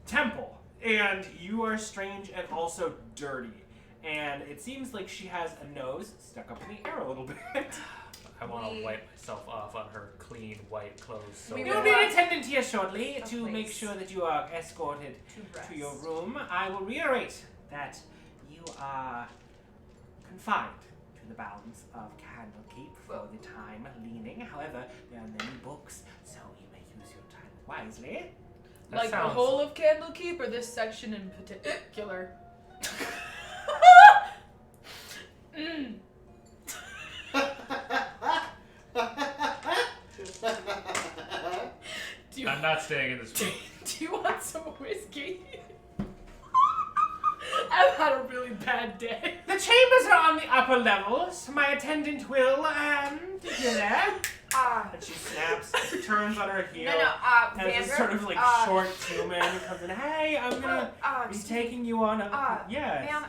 temple. And you are strange and also dirty. And it seems like she has a nose stuck up in the air a little bit. I want to We- wipe myself off on her clean white clothes. So We You'll will be have an attendant here shortly a to make place sure that you are escorted rest. to your room. I will reiterate that you are confined to the bounds of Candlekeep for the time leaning. However, there are many books, so you may use your time wisely. That Like sounds- the whole of Candlekeep or this section in particular? I'm not staying in this room. Do you want some whiskey? I've had a really bad day. The chambers are on the upper levels. My attendant will, get you there. And she snaps, turns on her heel, and Vander, this sort of like short human who comes in. Hey, I'm gonna be taking you on a. Yes. Ma'am,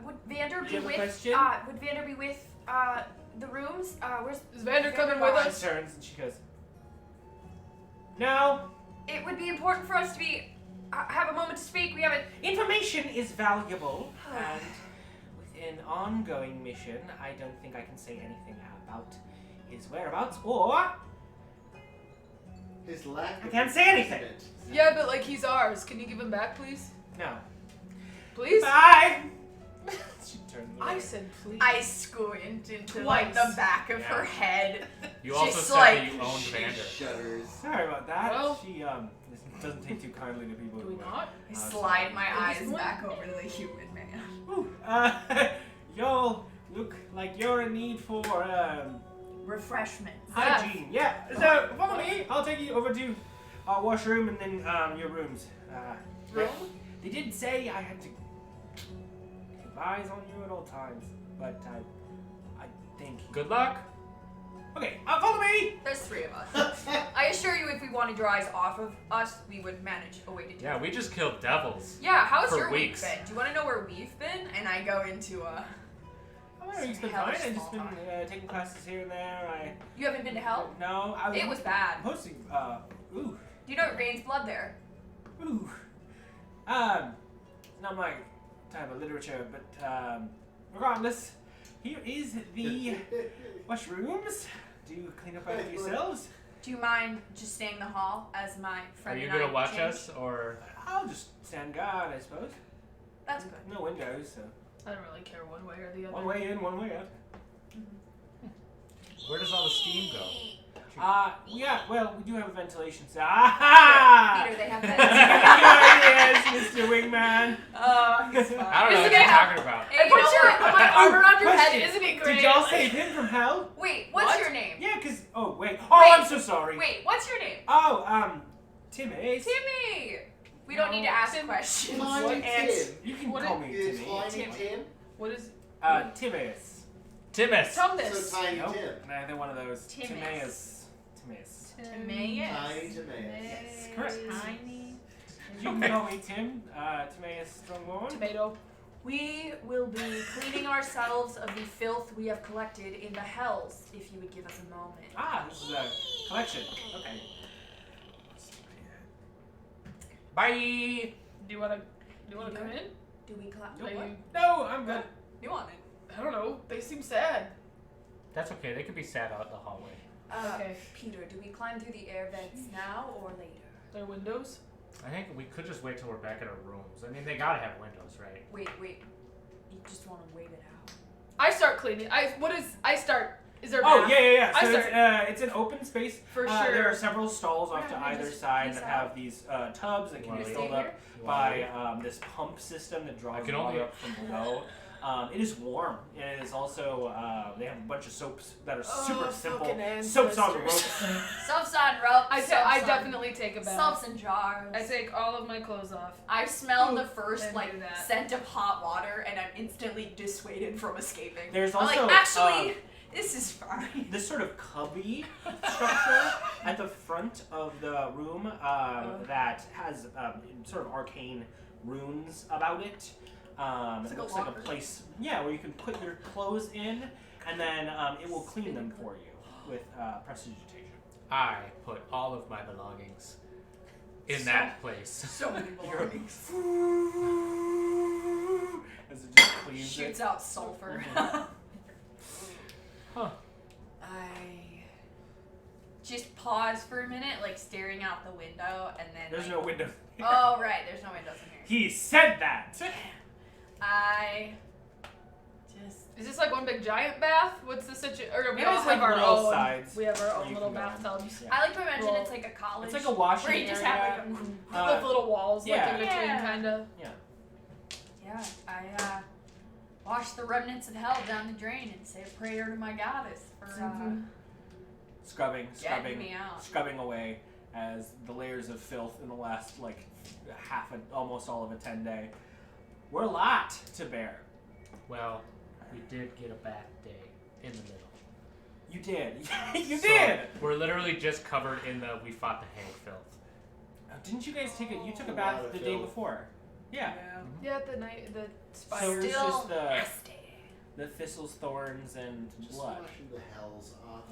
would Vander Do be you have a with? question? Would Vander be with the rooms? Where's Is Vander coming with She us? turns and she goes, no. It would be important for us to be have a moment to speak. We haven't. Information is valuable, and with an ongoing mission, I don't think I can say anything about his whereabouts, or His lack I of can't say anything. commitment. Yeah, but like he's ours. Can you give him back, please? No. Please? Bye. She turns away. I said please. I squint into like the Twice. back of her head. You also She's said like- that you owned She Vander. shudders. Sorry about that. Well- She doesn't take too kindly to people. Do we who, not? I sorry. slide my eyes This one? back over to the human man. Whew. Y'all look like you're in need for Refreshments. hygiene. Yeah. So follow me. I'll take you over to our washroom and then your rooms. Room? They did say I had to keep eyes on you at all times, but I think. Good luck. Okay, follow me. There's three of us. I assure you, if we wanted your eyes off of us, we would manage a way to do Yeah, it. we just killed devils. Yeah, how's For your weeks. week been? Do you want to know where we've been? And I go into a. Oh, it's been Hell, fine. I've just small been taking classes here and there. You haven't been to hell? No, I It was bad. posting. Ooh. Do you know it rains blood there? Ooh. Not my type of literature, but regardless, here is the washrooms. Do you clean up after yourselves? Do you mind just staying in the hall as my Are friend you and I gonna watch change? us or? I'll just stand guard, I suppose. That's good. No windows, so I don't really care one way or the other. one way in, one way out. Where does all the steam go? Yeah. Well, we do have a ventilation. So, ah! Peter, they have Good beds. ideas, Mr. Wingman. Oh, he's fine. I don't know Isn't what it you're how- talking about. Hey, Put you know your what? my arm around your question. head, isn't it great? Did y'all save him from hell? Wait, what's What? your name? Yeah, cause oh wait. Wait. I'm so sorry. Wait, what's your name? Oh, Timmy. Timmy! We don't need to ask questions. Tiny And- Tim. You can What call me Is Timmy. Tiny Tim. Tim? What is Timaeus. Timus. Tumnus? So Tiny Nope, Tim. neither one of those. Timaeus. Timaeus. Timaeus. Tiny Timaeus. Yes, correct. Tiny. You can call me Tim. Timaeus Strongborn. Tomato. We will be cleaning ourselves of the filth we have collected in the hells, if you would give us a moment. This is a collection. Okay. Bye. Do you wanna come in? Do we collect? Are you, No, I'm good. Nuanen. I don't know. They seem sad. That's okay. They could be sat out in the hallway. Okay. Peter, do we climb through the air vents now or later? Their windows. I think we could just wait till we're back at our rooms. I mean, they gotta have windows, right? Wait. You just want to wait it out. I start cleaning. Is there? a Oh bath? yeah. I So start- it's an open space. For There sure. are several stalls off to Yeah, either just side peace that out. have these tubs that can Wanna be leave? filled Stay up here? You wanna by leave? this pump system that draws I can water only- up from below. It is warm. It is also they have a bunch of soaps that are super simple. fucking Soaps on ancestors. ropes. Soaps on ropes. I soaps on- definitely take a bath. Soaps in jars. I take all of my clothes off. I smell the Ooh, first didn't like do that. scent of hot water, and I'm instantly dissuaded from escaping. There's I'm also like, actually, this is fine. this sort of cubby structure at the front of the room that has sort of arcane runes about it. It's It like a looks like a locker. place, where you can put your clothes in, and then it will clean them for you with prestidigitation. I put all of my belongings in that place. So many belongings. As it just cleans Shoots it. out sulfur. Huh. I just pause for a minute, like staring out the window, and then. There's like, no window. Oh right, there's no windows in here. He said that. I just. Is this like one big giant bath? What's the situation? Or we It all is have like our little own. sides We have our where own you little can go in. bathtubs. Yeah. I like to imagine Well, it's like a college. It's like a washing where you just area. have like a. With little walls yeah. like in between, Yeah. kinda. Yeah, I wash the remnants of hell down the drain and say a prayer to my goddess for Mhm. Scrubbing, getting me out. scrubbing away as the layers of filth in the last almost all of a 10-day were a lot to bear. Well, we did get a bad day in the middle. You did. You So, did. We're literally just covered in the we fought the hang filth. Didn't you guys take it? You took a A bath lot of the day filth. before. Yeah. Yeah, the night the So spiders. it was just nasty. the thistles, thorns, and Just blood. washing the hells off.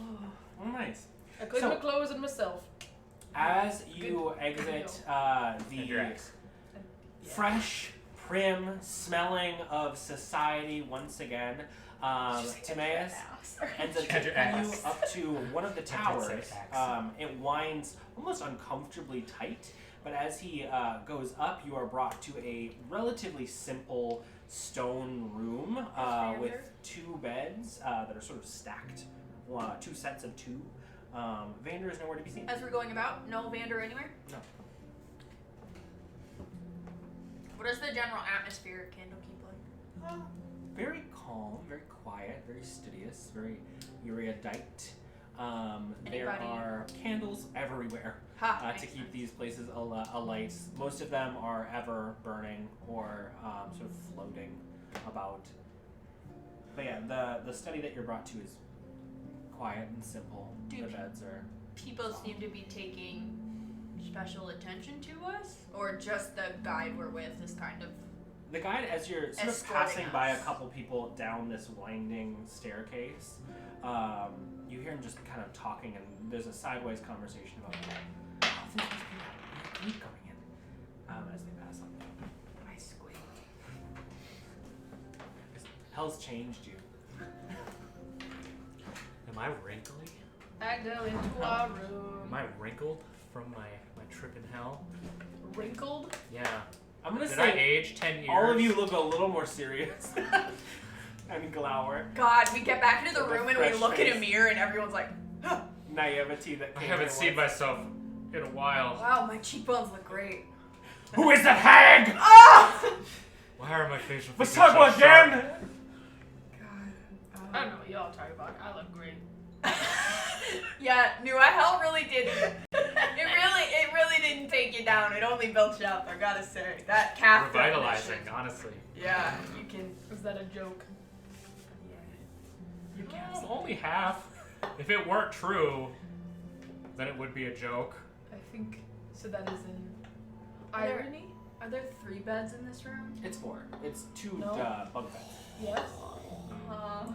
Oh, nice. I cleaned So- my clothes and myself. As you exit And your the ex. fresh, prim smelling of society once again, Timaeus ends up And your taking you axe. up to one of the I did say towers. axe. It winds almost uncomfortably tight, but as he goes up, you are brought to a relatively simple stone room with two beds that are sort of stacked, two sets of two. Vander is nowhere to be seen. As we're going about, no Vander anywhere? No. What is the general atmosphere of Candlekeep like? Very calm, very quiet, very studious, very erudite. There Anybody? are candles everywhere Ha, to makes keep sense. these places alight. Most of them are ever burning or sort of floating about. But yeah, the study that you're brought to is quiet and simple. Do The pe- beds are. People seem to be taking special attention to us? Or just the guide we're with is kind of... The guide, as you're sort of Escorting passing by a us. couple people down this winding staircase, you hear him just kind of talking, and there's a sideways conversation about, oh, this must be that weird coming in, as they pass on. I squeak. Hell's changed you. Am I wrinkly? I go into our room. Am I wrinkled from my trip in hell? Wrinkled? Yeah. I'm gonna Did I say age 10 years? all of you look a little more serious and glower. God, we get back into the With a room and we fresh look in face. a mirror and everyone's like, huh, Naivety that I came haven't in seen once. myself in a while. wow, my cheekbones look great. Who is that hag? Ah! Why are my facial Let's features talk so again. sharp? I don't know what y'all talking about. I look great. Yeah, Nuanen really didn't. It really didn't take you down. It only built you up. I gotta say that calf Revitalizing, definition. honestly. Yeah, you can. Is that a joke? You can. Only half. If it weren't true, then it would be a joke. I think so. That is in Are there- irony. Are there 3 beds in this room? It's 4. It's 2 No. bunk beds. Yes.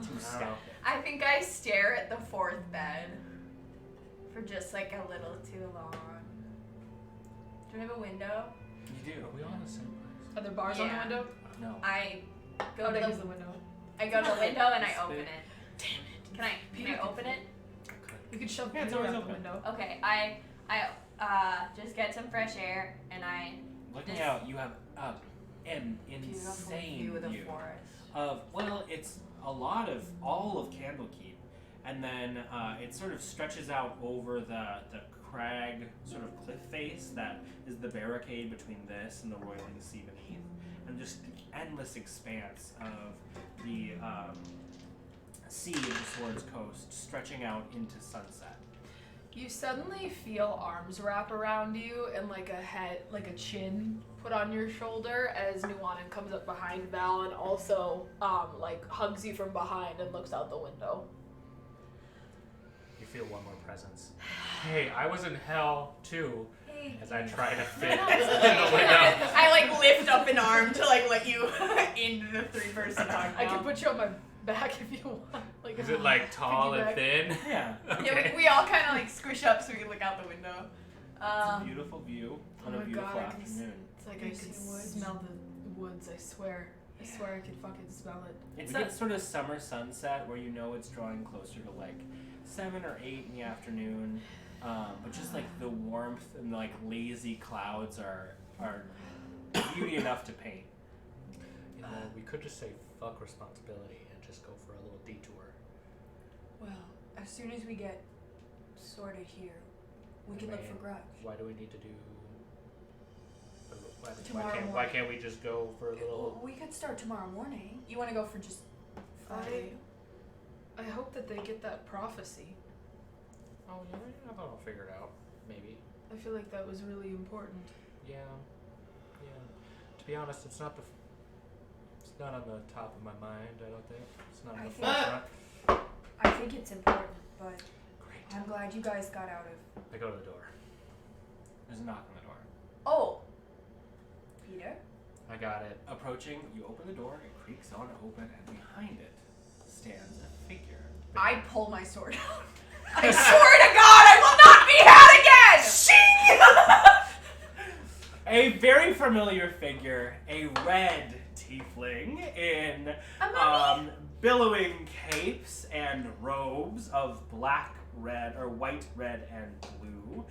2 stacked beds. I think I stare at the 4th bed for just like a little too long. Do we have a window? You do. Are we all in the same place? Are there bars on the Yeah. window? No. I go How to big is the the window? I go to the window and I It's open big. it. Damn it! Can I open it? You could shove Yeah, it's Peter always out the open. window. Okay, I just get some fresh air and I Looking This- out, you have an beautiful insane view of the view forest. of, well, it's a lot of all of Candlekeep, and then it sort of stretches out over the crag sort of cliff face that is the barricade between this and the roiling sea beneath, and just the endless expanse of the sea of the Sword's Coast stretching out into sunset. You suddenly feel arms wrap around you and like a head, like a chin put on your shoulder as Nuanen comes up behind Val and also like hugs you from behind and looks out the window. You feel one more presence. Hey, I was in hell too, Hey. as I try to fit in the window. I like lift up an arm to like let you into the 3-person hug. I can put you on my back if you want. Like, Is it like tall and piggyback. thin? Yeah. Yeah, Okay. we all kind of like squish up so we can look out the window. It's a beautiful view on oh a my beautiful God, I can afternoon. It's like Have I you could seen woods? smell the woods, I swear. I swear I could fucking smell it. It's We that get- sort of summer sunset where you know it's drawing closer to like 7 or 8 in the afternoon, but just like the warmth and like lazy clouds are beauty enough to paint. You know, we could just say fuck responsibility and just go for a little detour. Well, as soon as we get sorted here, we can look for Grudj. Why do we need to do? Tomorrow Why can't we just go for a little? We could start tomorrow morning. You want to go for just Friday? I hope that they get that prophecy. Oh, yeah, I thought I'll figure it out. Maybe. I feel like that was really important. Yeah. To be honest, it's not on the top of my mind. I don't think it's not on the forefront. I think it's important, but Great. I'm glad you guys got out of. I go to the door. There's a knock on the door. Oh, Peter. I got it. Approaching, you open the door, it creaks on open, and behind it stands a figure. I pull my sword out. I swear to God, I will not be had again! A very familiar figure, a red tiefling in billowing capes and robes of black, red, or white, red, and blue,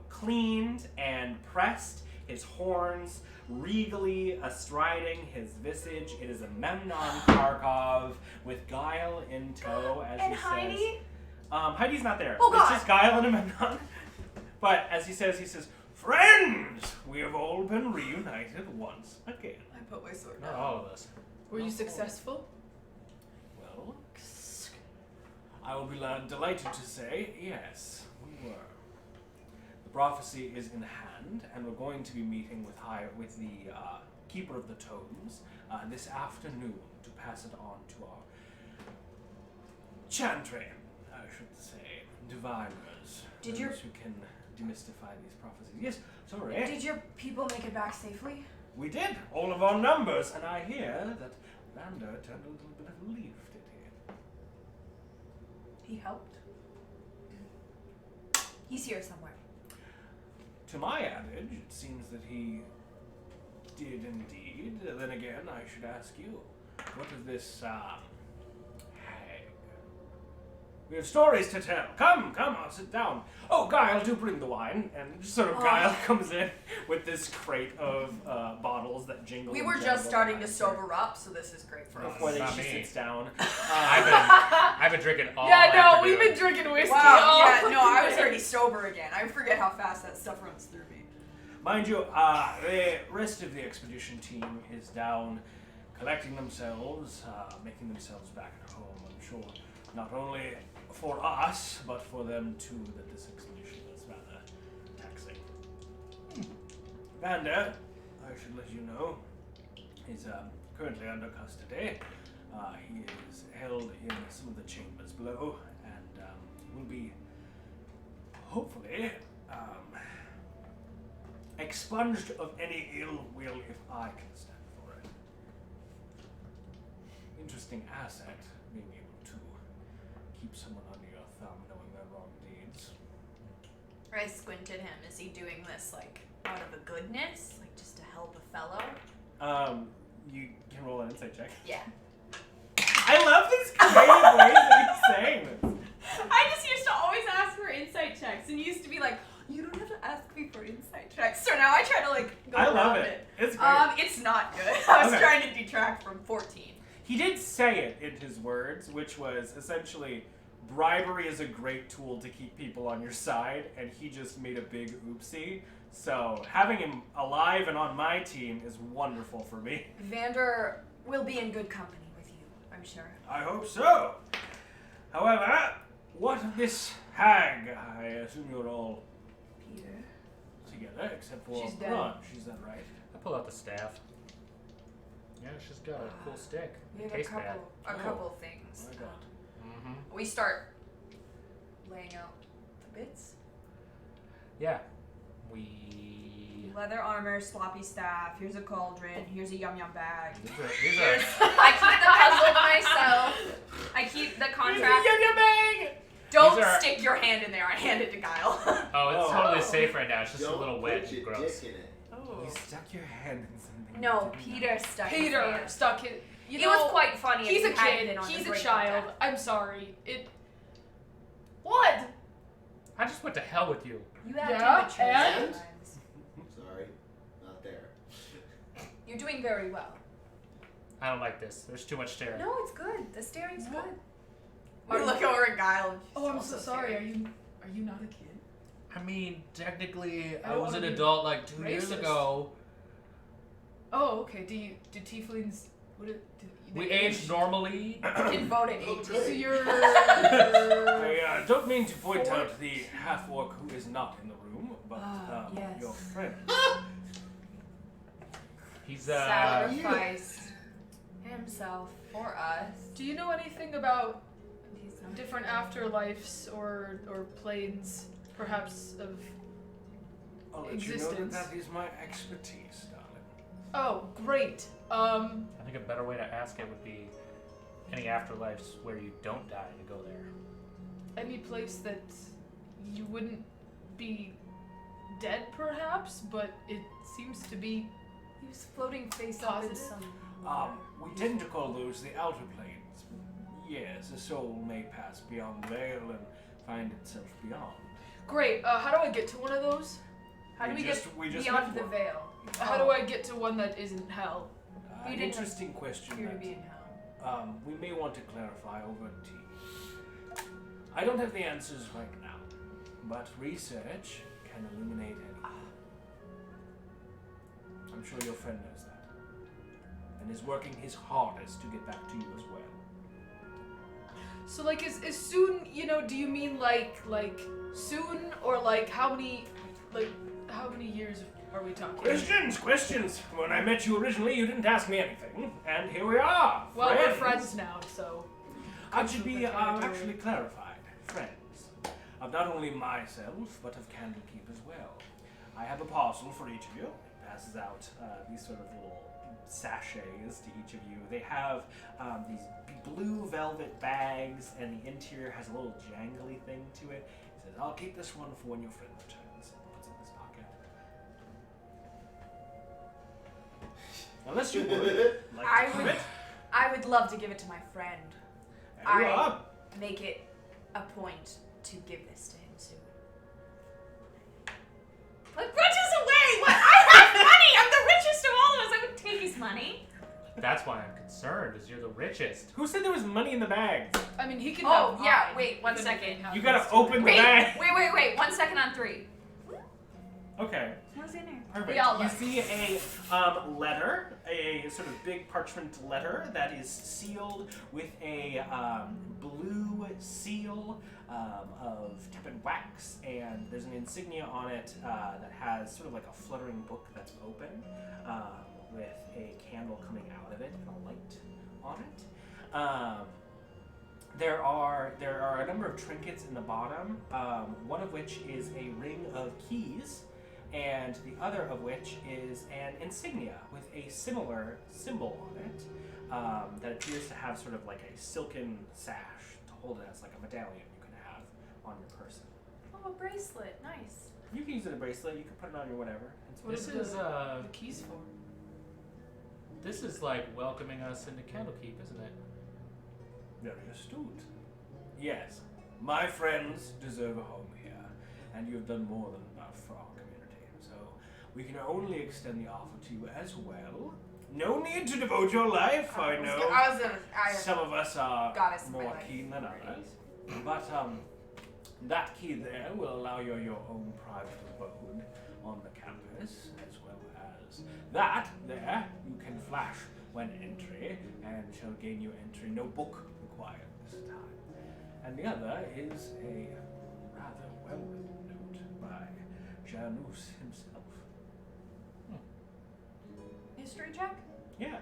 cleaned and pressed, his horns regally astriding his visage. It is a Memnon Kharkov with Guile in tow, as And he Heidi? says. Heidi's not there. Oh, It's God. just Guile and a Memnon. But as he says, friends, we have all been reunited once again. I put my sword Not down. all of us. Were you successful? Well, I will be delighted to say, yes, we were. The prophecy is in hand, and we're going to be meeting with the Keeper of the Tomes this afternoon to pass it on to our chantry, I should say, diviners, Did those your- who can demystify these prophecies. Yes, sorry. Did your people make it back safely? We did, all of our numbers, and I hear that Vander turned a little bit of a leaf, did he? He helped. He's here somewhere. To my adage, it seems that he did indeed. Then again, I should ask you, what is this, hag? We have stories to tell. Come, I'll sit down. Oh, Guile, do bring the wine. And just sort of Guile comes in with this crate of bottles that jingle. We and were jangle just starting to behind her sober up, so this is great for us. Before Not she me. sits down. I've been drinking all Yeah, no, afternoon. we've been drinking whiskey. Wow, all- yeah, no, I was already sober again. I forget how fast that stuff runs through me. Mind you, the rest of the expedition team is down collecting themselves, making themselves back at home. I'm sure not only for us, but for them too, that this expedition is rather taxing. Vander, I should let you know, is currently under custody. He is held in some of the chambers below, and will be hopefully expunged of any ill will if I can stand for it. Interesting asset, being able to keep someone under your thumb knowing their wrong deeds. I squinted him. Is he doing this, like, out of a goodness? Like, just to help a fellow? You can roll an insight check. Yeah. I love these creative ways that he's saying this. I just used to always ask for insight checks, and you used to be like, you don't have to ask me for insight checks. So now I try to, like, go I around love it. It's great. It's not good. I was Okay. trying to detract from 14. He did say it in his words, which was essentially bribery is a great tool to keep people on your side, and he just made a big oopsie. So having him alive and on my team is wonderful for me. Vander will be in good company with you, I'm sure. I hope so. However, what of this hag? I assume you're all Peter. together, except for She's dead. Grudj. Is that right? I pull out the staff. Yeah, she's got a cool stick. We have Tastes bad. a Oh. couple things. My God. Mm-hmm. We start laying out the bits. Yeah. We. Leather armor, sloppy staff, here's a cauldron, here's a yum yum bag. These are I keep the puzzle myself. I keep the contract. Don't These are- stick your hand in there. I hand it to Guile. Oh, it's Oh. totally safe right now. It's just Don't a little put wet your and gross. dick in it. You stuck your hand in something. No, you didn't Peter stuck his Peter hand. stuck it. You It know, was quite funny. He's if a you hadn't kid. been on He's the a brink of child. death. I'm sorry. What? I just went to hell with you. You have Yeah, to mature and? sometimes. Sorry, not there. You're doing very well. I don't like this. There's too much staring. No, it's good. The staring's What? good. We look over at Guile. And she's Oh, I'm also so sorry. staring. Are you not a kid? I mean, technically, I I don't was wanna an be adult like 2 years racist. ago. Oh, okay. Do tieflings? What? We aged normally. Can vote at Oh, 8. So great. you're. I don't mean to point out the half-orc who is not in the room, about yes. your friend. He's Sacrificed himself for us. Do you know anything about He's not different here. afterlives or planes, perhaps of? I'll let you know Existence. that is my expertise, darling. Oh, great. I think a better way to ask it would be any afterlives where you don't die to go there. Any place that you wouldn't be dead, perhaps, but it seems to be. He was floating face up in Positive? some. We tend to call those the outer planes. Yes, a soul may pass beyond the veil and find itself beyond. Great. How do I get to one of those? How do we get? We just Beyond met the one. veil. How do I get to one that isn't hell? We An didn't interesting question. Here to that, be in hell. we may want to clarify over tea. I don't have the answers right now, but research can illuminate anything. I'm sure your friend knows that, and is working his hardest to get back to you as well. So like, is soon? You know, do you mean like soon, or like how many years are we talking? Questions! When I met you originally, you didn't ask me anything, and here we are. Well, we're friends now, so. I should be actually clarified. Friends. Of not only myself, but of Candlekeep as well. I have a parcel for each of you. It passes out these sort of little sachets to each of you. They have these blue velvet bags, and the interior has a little jangly thing to it. It says, I'll keep this one for when your friend returns. And puts it in his pocket. Unless you would like to keep it. I would love to give it to my friend. There you are. Make it a point to give this to him soon. But Grudj is away! What? I have money! I'm the richest of all of us! I would take his money. That's why I'm concerned, is you're the richest. Who said there was money in the bags? I mean, he can. Oh, have yeah, mine wait, 1 if second. anything You happens gotta to open it. the bag. Wait. 1 second on 3. Okay. What's in there? Perfect. We all You look. see a letter, a sort of big parchment letter that is sealed with a blue seal of tepid wax, and there's an insignia on it that has sort of like a fluttering book that's open with a candle coming out of it and a light on it. There are a number of trinkets in the bottom, one of which is a ring of keys, and the other of which is an insignia with a similar symbol on it that appears to have sort of like a silken sash to hold it as like a medallion you can have on your person. Oh, a bracelet. Nice. You can use it as a bracelet, you can put it on your whatever. What This is is the keys for? this is like welcoming us into Candlekeep, isn't it? Very astute. Yes, my friends deserve a home here, and you have done more than enough for our community, so we can only extend the offer to you as well. No need to devote your life, I know. Some of us are Goddess of my more life. keen than others, but that key there will allow you your own private abode on the campus, as well as that there you can flash when entry, and shall gain you entry. No book required this time. And the other is a rather well-written note by Janus himself. History check? Yeah.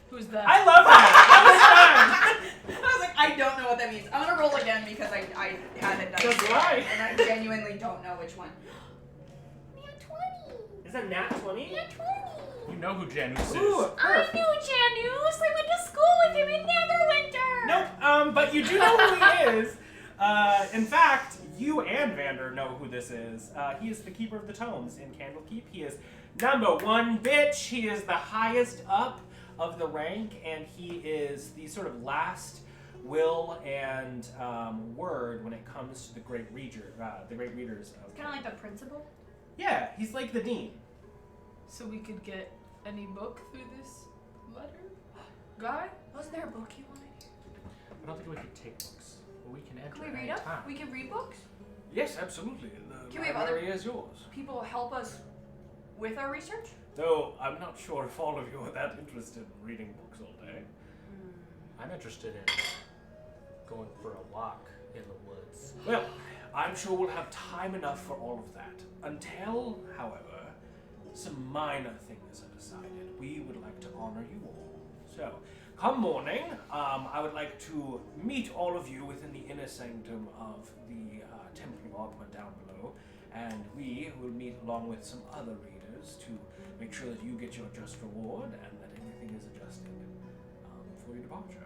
Who's that? I love that! I was like, I don't know what that means. I'm gonna roll again because I had it done. That's right. And I genuinely don't know which one. Nat 20. Is that Nat 20? Nat 20. You know who Janus is. Ooh, I knew Janus. I went to school with him in Neverwinter. Nope, but you do know who he is. In fact, you and Vander know who this is. He is the Keeper of the Tomes in Candlekeep. He is #1 bitch. He is the highest up of the rank, and he is the sort of last will and word when it comes to the Great Readers of. Kind of like the principal. Yeah, he's like the dean. So we could get any book through this letter? Guy? Was there a book you wanted? I don't think we can take books, but we can enter Can we at read any them? time. We can read books. Yes, absolutely. The Can we have library is yours. People help us with our research. Though I'm not sure if all of you are that interested in reading books all day. I'm interested in going for a walk in the woods. Well, I'm sure we'll have time enough for all of that. Until, however, some minor things are decided. We would like to honor you all. So, come morning, I would like to meet all of you within the inner sanctum of the Templar down below, and we will meet along with some other readers to make sure that you get your just reward and that everything is adjusted for your departure.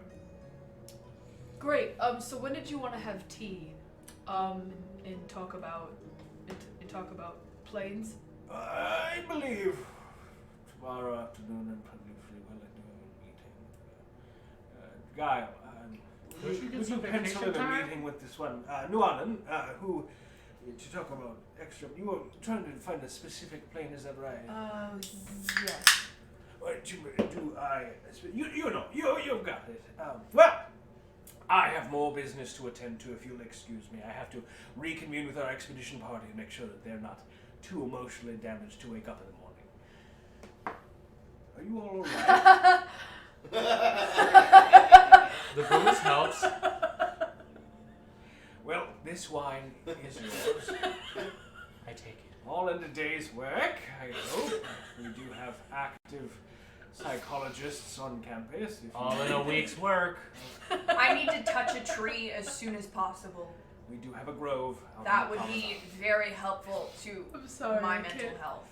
Great. So when did you want to have tea? And talk about planes? I believe tomorrow afternoon I'm probably free while I do a meeting. Guile, Would you get would you some pencil vacation in a time? meeting with this one, Nuanen, who, to talk about extra, you were trying to find a specific plane, is that right? Yes. You've got it. Well, I have more business to attend to, if you'll excuse me. I have to reconvene with our expedition party and make sure that they're not too emotionally damaged to wake up in the morning. Are you all alright? The booze helps. Well, this wine is yours. I take it. All in a day's work, I hope. We do have active psychologists on campus. If you- All in a week's work. I need to touch a tree as soon as possible. We do have a grove. out That on would the be common. very helpful to I'm sorry. my I mental can't. health.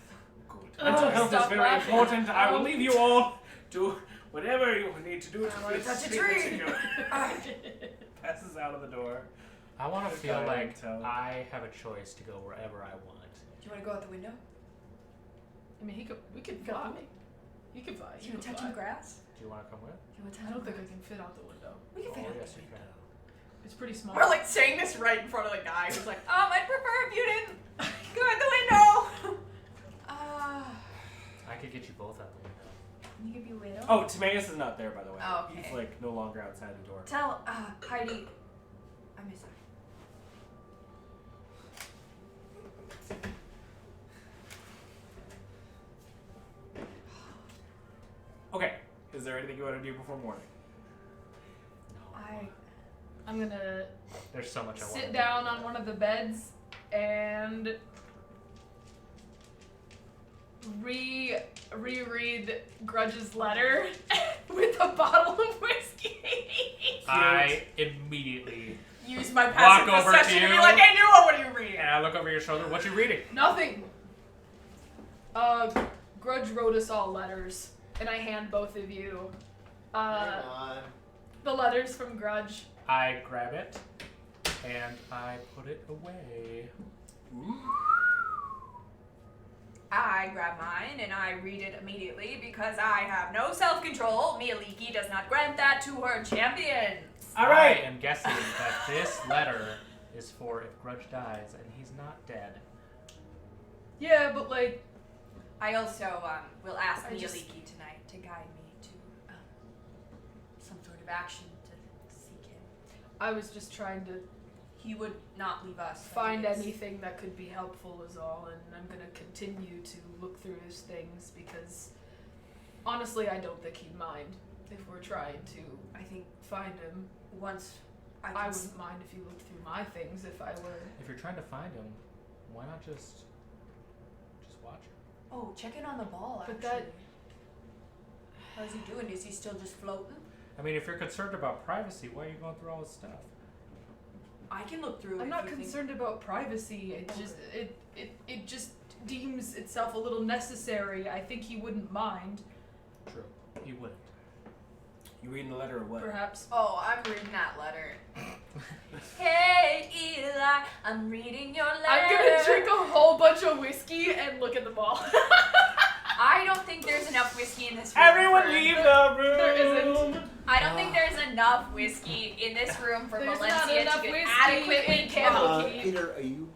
Good. Oh, Mental health is stop very laughing. important. I will leave you all to whatever you need to do to I wanna feel touch a safe tree. and secure. Passes out of the door. I want to feel Okay, like so- I have a choice to go wherever I want. Do you want to go out the window? I mean, we could fly. He could fly. Do you want to touch the grass? Do you want to come with? Do you want to touch I don't the think I grass? can fit out the window. We can fit Oh, out yes, the you window. can. It's pretty small. We're like saying this right in front of the guy who's like, I'd prefer if you didn't go out the window. I could get you both out the window. You could be widow. Oh, Timaeus is not there, by the way. Oh, okay. He's like no longer outside the door. Tell Heidi I miss her. Okay. Is there anything you want to do before morning? I'm gonna There's so much I want. sit down on one of the beds and reread Grudge's letter with a bottle of whiskey. I immediately Use my Walk passive over perception to to be you. like, I knew what you read. and I look over your shoulder. What you reading? Nothing. Grudge wrote us all letters, and I hand both of you Hang on. the letters from Grudge. I grab it and I put it away. I grab mine and I read it immediately because I have no self-control. Mialiki does not grant that to her champions. All right. I am guessing that this letter is for if Grudge dies and he's not dead. Yeah, but like, I also will ask I just- Mialiki tonight to guide me to some sort of action to seek him. I was just trying to He would not leave us. find that is. anything that could be helpful is all, and I'm gonna continue to look through his things because honestly I don't think he'd mind if we're trying to I think find him. once I I can wouldn't mind if you looked through my things if I were. If you're trying to find him, why not just watch him? Oh, check in on the ball, But actually. that- How's he doing? Is he still just floating? I mean, if you're concerned about privacy, why are you going through all this stuff? I can look through it. I'm if not you think- concerned about privacy. It just it just deems itself a little necessary. I think he wouldn't mind, True. He wouldn't. You reading the letter or what? perhaps. Oh, I'm reading that letter. Hey, Eli, I'm reading your letter. I'm gonna drink a whole bunch of whiskey and look at the ball. I don't think there's enough whiskey in this room. Everyone for- leave the room. There isn't. I don't think there's enough whiskey in this room for There's not Valenccya enough to whiskey adequately in kill. Candlekeep. Peter, are you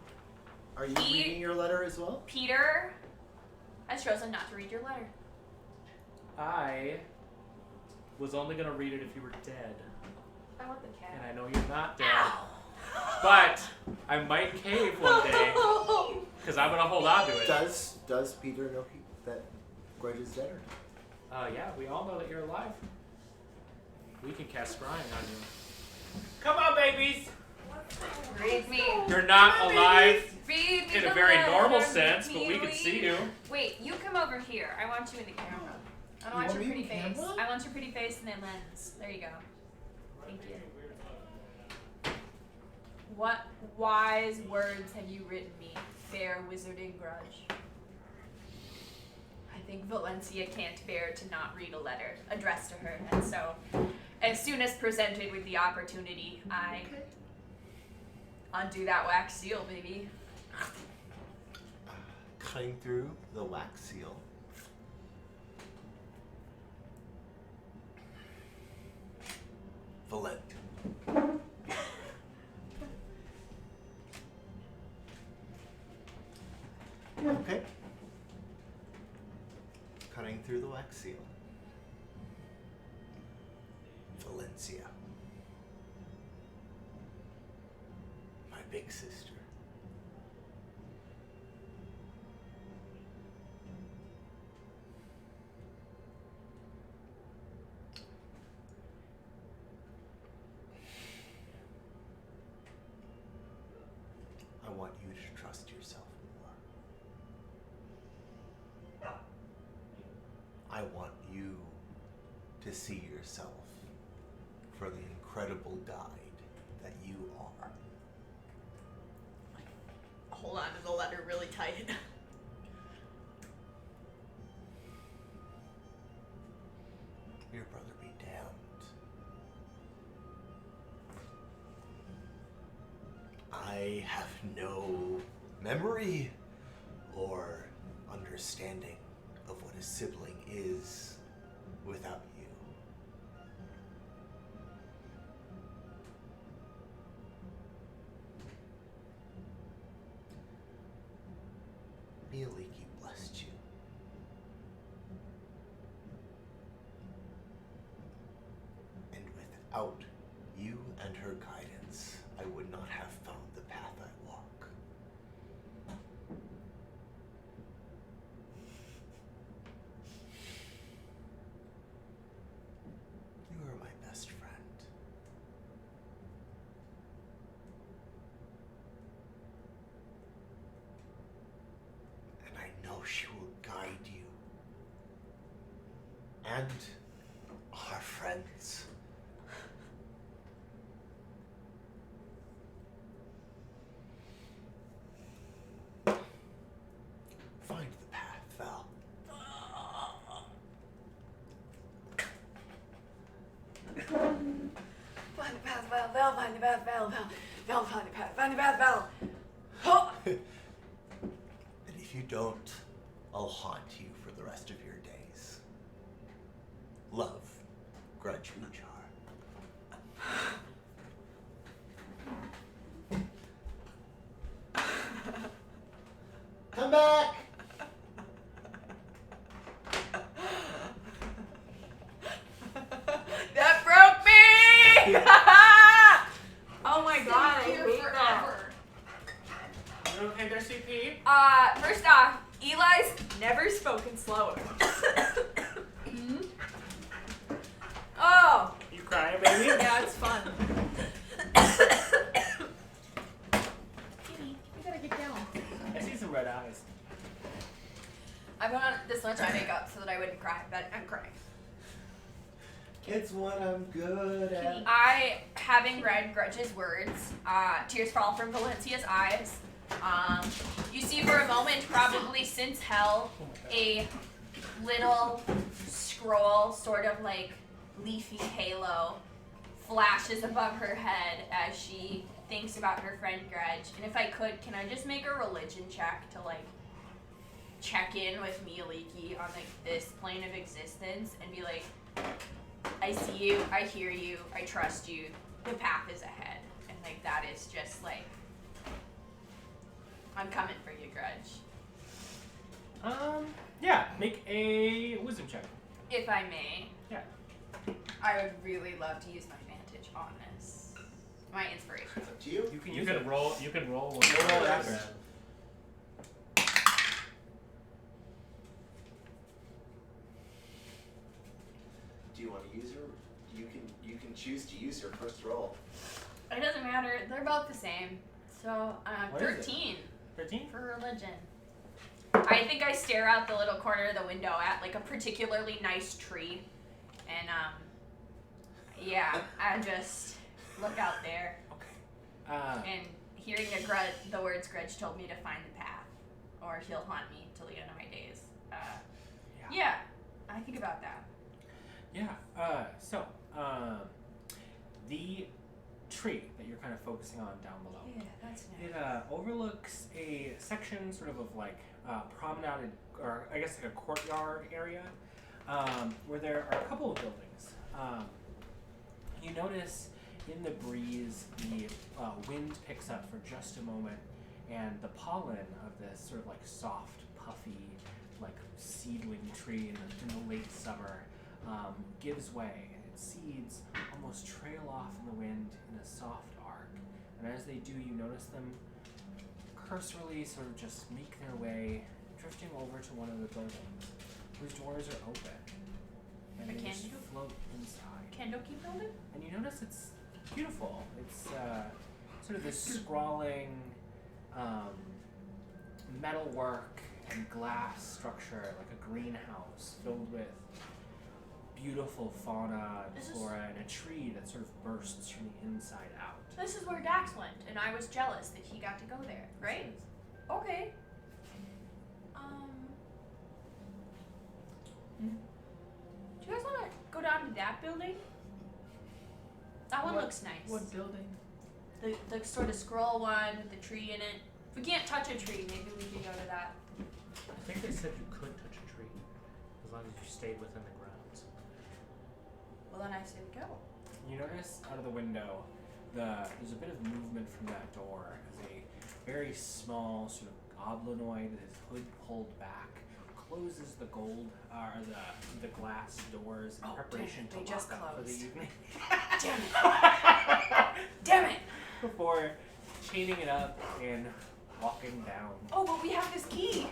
He- reading your letter as well? Peter has chosen not to read your letter. I was only gonna read it if you were dead, I want the and cat. I know you're not dead. But I might cave one day because I'm gonna hold on to it. Does Peter know that Grudge is dead? Yeah, we all know that you're alive. We can cast scrying on you. Come on, babies. Read me. You're not alive Read me in the a very normal letter, sense, make but me we can read. see you. Wait, you come over here. I want you in the camera. I don't You want want your me in pretty the face. camera? I want your pretty face in a lens. There you go. Thank you. What wise words have you written me, fair wizarding Grudj? I think Valenccya can't bear to not read a letter addressed to her, and so, as soon as presented with the opportunity, I undo that wax seal, baby. Cutting through the wax seal. Valenccya. Okay. Cutting through the wax seal. Valenccya. My big sister. I want you to trust yourself more. I want you to see yourself for the incredible guide that you are. Hold on to the letter really tight. Your brother be damned. I have no memory or understanding of what a sibling is without you. Valenccya blessed you. And without you and her guidance, I would not have found the path I walk. You are my best friend. And I know she will guide you. And our friends. Find the path, Val. Find the path, Val, Val, find the path, Val, Val, Val, find the path, find the path, Val. Oh! And if you don't, I'll haunt you for the rest of your days. Love, Grudj, Uchar. Come back! That broke me! Oh my god, I Here hate that. forever. You okay there, CP? First off, Eli's never spoken slower. Oh, You crying, baby? Yeah, it's fun. Kitty, you gotta get down. I see some red eyes. I put on this much eye makeup so that I wouldn't cry, but I'm crying. It's what I'm good at. I, having read Grudge's words, tears fall from Valenccya's eyes. You see for a moment, probably since hell, a little scroll, sort of like leafy halo, flashes above her head as she thinks about her friend Grudj. And if I could, can I just make a religion check to like check in with Valenccya on like this plane of existence and be like, I see you, I hear you, I trust you, the path is ahead. And like that is just like, I'm coming for you, Grudj. Yeah, make a wisdom check. If I may. Yeah. I would really love to use my advantage on this. My inspiration. It's up to you. You can You use can it. roll. You can roll one. Roll more that. round. Do you want to use her? You can choose to use her first roll. It doesn't matter. They're both the same. So, What is it? 13 13? for religion. I think I stare out the little corner of the window at like a particularly nice tree, and yeah, I just look out there Okay. and hearing the words Grudj told me to find the path, or he'll haunt me till the end of my days. Yeah, I think about that. Yeah. So, the tree that you're kind of focusing on down below. Yeah, that's nice. It overlooks a section sort of like promenade, or I guess like a courtyard area, where there are a couple of buildings. You notice in the breeze the wind picks up for just a moment, and the pollen of this sort of like soft, puffy, like seedling tree in the late summer gives way, and its seeds almost trail off in the wind in a soft arc. And as they do, you notice them cursorily sort of just make their way, drifting over to one of the buildings, whose doors are open, and A they just candle? float inside. Kendo keep building? And you notice it's beautiful. It's sort of this scrawling metalwork and glass structure, like a greenhouse filled with beautiful fauna and Is this- flora, and a tree that sort of bursts from the inside out. This is where Dax went, and I was jealous that he got to go there, right? Okay. Do you guys want to go down to that building? That one looks nice. What building? The sort of scroll one with the tree in it. If we can't touch a tree, maybe we can go to that. I think they said you could touch a tree as long as you stayed within the grounds. Well, then I say we go. You notice out of the window, there's a bit of movement from that door as a very small sort of goblinoid with his hood pulled back closes the the glass doors in preparation to they lock just up for the closed. evening. Damn it! Damn it! Before chaining it up and walking down. Oh, but we have this key.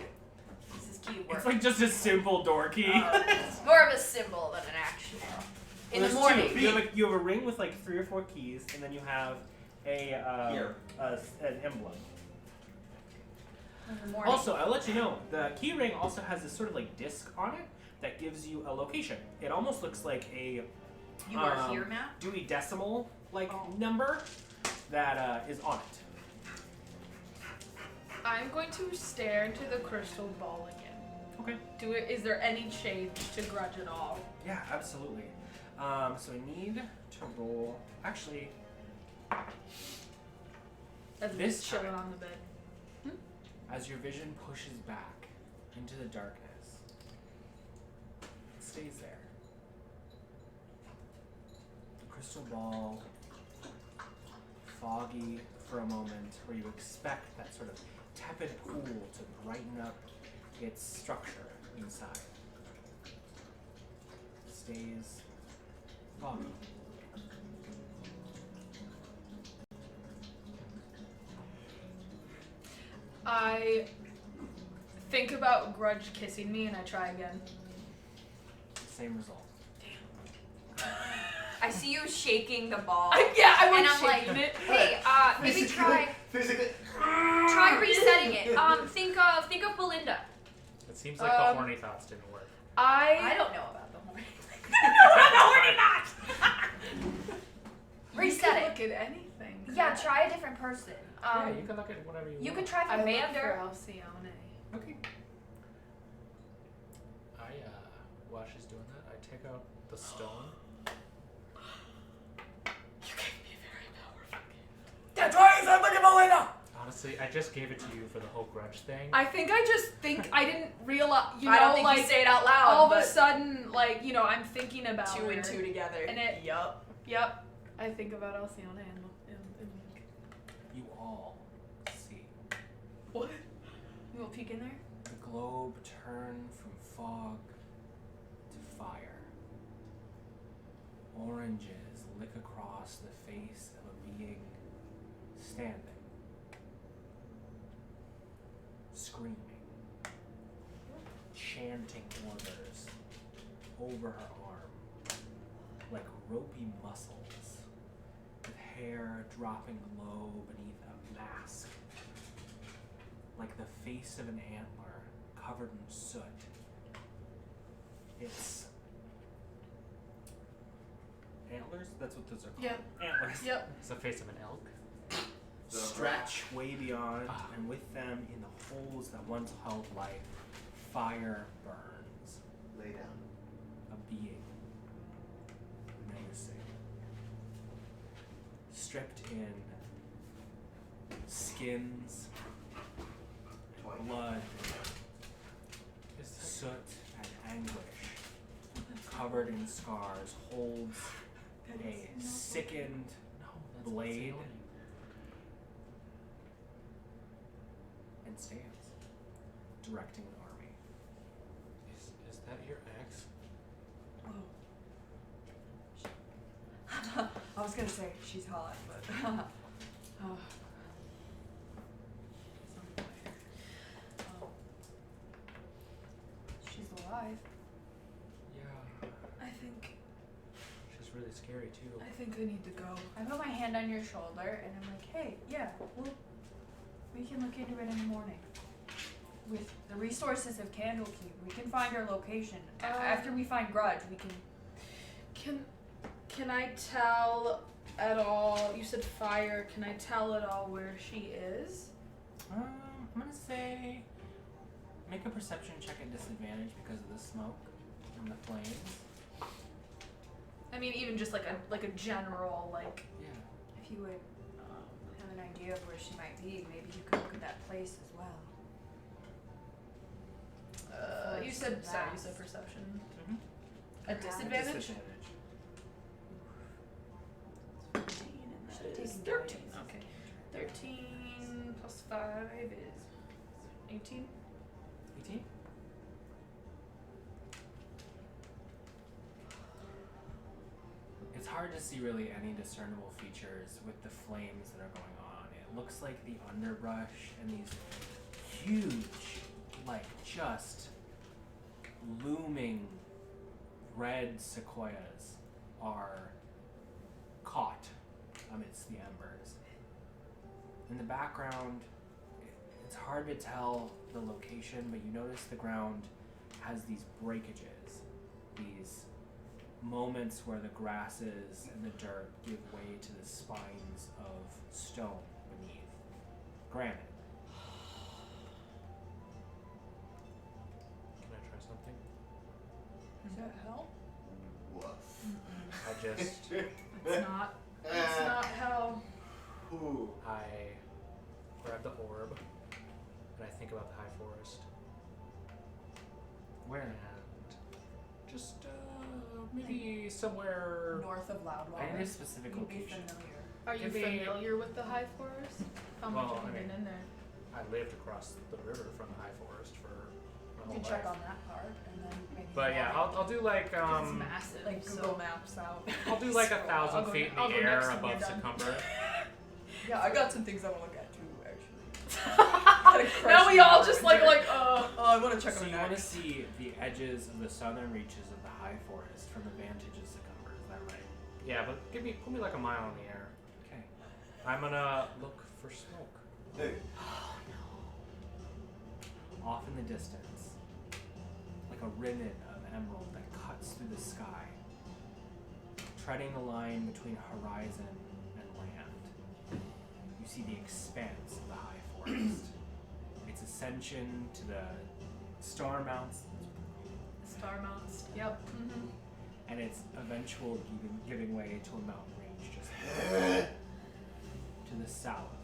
This is key work. It's like just a simple door key. It's more of a symbol than an action. In the There's morning. two. You have a ring with like 3 or 4 keys, and then you have an emblem. In the morning. Also, I'll let you know, the key ring also has this sort of like disc on it that gives you a location. It almost looks like a You are here, map? Dewey Decimal number that is on it. I'm going to stare into the crystal ball again. Okay. Is there any change to Grudj at all? Yeah, absolutely. So I need to roll. Actually, As This it's chilling time. on the bed. as your vision pushes back into the darkness, it stays there. The crystal ball, foggy for a moment, where you expect that sort of tepid pool to brighten up its structure inside. Stays foggy. I think about Grudj kissing me and I try again. Same result. I see you shaking the ball. I And was I'm like, shaking it. hey, maybe try resetting it. Think of Belinda. It seems like the horny thoughts didn't work. I don't know about the horny. Reset You it. can look at anything. Yeah, try a different person. Yeah, you can look at whatever you You want. could try I for look Vander. for Alcyone. Okay. While she's doing that, I take out the stone. You gave me a very powerful gift. That's why I said look at Belinda. Honestly, I just gave it to you for the whole Grudj thing. I think I just think I didn't realize. I don't think you say it out loud. all of a but sudden, I'm thinking about 2 her. and 2 together. And it- Yup. Yep. I think about Alcyone and You all see what? You will peek in there. the globe turn from fog to fire. Oranges lick across the face of a being standing, screaming, chanting orders over her arm like ropey muscles with hair dropping low beneath a mask, like the face of an antler covered in soot. It's antlers? That's what those are called. Yep. Antlers. Yep. It's the face of an elk. Stretch way beyond, and with them, in the holes that once held life, fire burns. Lay down. A being. Menacing. Stripped in skins, blood, soot, and anguish. Covered in scars, holds a sickened blade and stands, directing an army. Is that your ex? I was gonna say she's hot, but oh. She's alive. Yeah. I think She's really scary too. I need to go. I put my hand on your shoulder and I'm like, hey, yeah, we can look into it in the morning. With the resources of Candlekeep, we can find her location. After we find Grudj, we can. Can I tell at all? You said fire. Can I tell at all where she is? I'm gonna say make a perception check at disadvantage because of the smoke and the flames. I mean, even just like a general like. Yeah. If you would have an idea of where she might be, maybe you could look at that place as well. You said perception. Mm-hmm. A disadvantage. 13 Is 13. Okay. 13 plus 5 is 18. 18? It's hard to see really any discernible features with the flames that are going on. It looks like the underbrush and these huge, like just looming red sequoias are caught amidst the embers. In the background, it's hard to tell the location, but you notice the ground has these breakages, these moments where the grasses and the dirt give way to the spines of stone beneath. Granite. Can I try something? Does that help? Woof. I just It's not. It's not hell. Ooh. I grab the orb and I think about the high forest Where? and just maybe somewhere. North of Loudwater. I need a specific You'd be location. familiar. Are you Give me- familiar with the High Forest? How much Well, have you I mean, been in there? I lived across the river from the high forest for my You whole can check life. on that part and then maybe. But yeah, I'll do like It's massive. like so- Google Maps out. I'll do like So, 1,000 I'll go feet in I'll the go air next when above you're done. Succumber. Yeah, I got some things I want to look at too, actually. Now we all just like Oh, I want to check So on you want to that. see the edges of the southern reaches of the high forest from the vantage of Succumber, is that right? Yeah, but put me like a mile in the air. Okay. I'm gonna look for smoke. Hey. Off in the distance, like a ribbon of emerald that cuts through the sky, treading the line between horizon and land. You see the expanse of the high forest. Its ascension to the star mounts, Star Mounts. Yep. Mm-hmm. and its eventual giving way to a mountain range just to the south,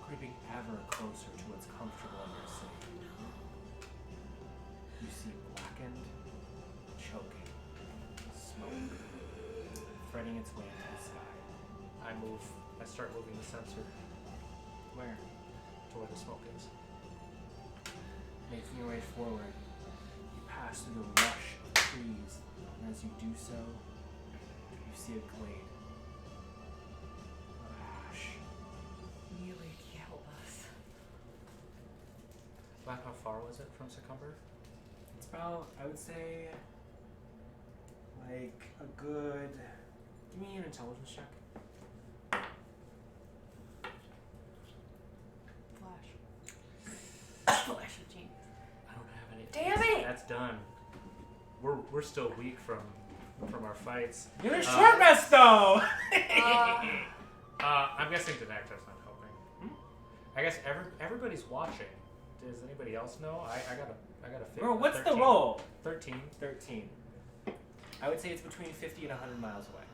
creeping ever closer to its comfortable under city. You see blackened, choking smoke threading its way into the sky. I start moving the sensor Where? to where the smoke is. Making your way forward, you pass through the rush of trees, and as you do so, you see a glade of ash. Nearly killed us. How far was it from Succumber? It's about, I would say, like a good. Give me an intelligence check. done. We're still weak from our fights. You're a short rest, though! I'm guessing the nectar's not helping. I guess everybody's watching. Does anybody else know? I gotta figure. Bro, what's 13. the roll? 13. 13. I would say it's between 50 and 100 miles away.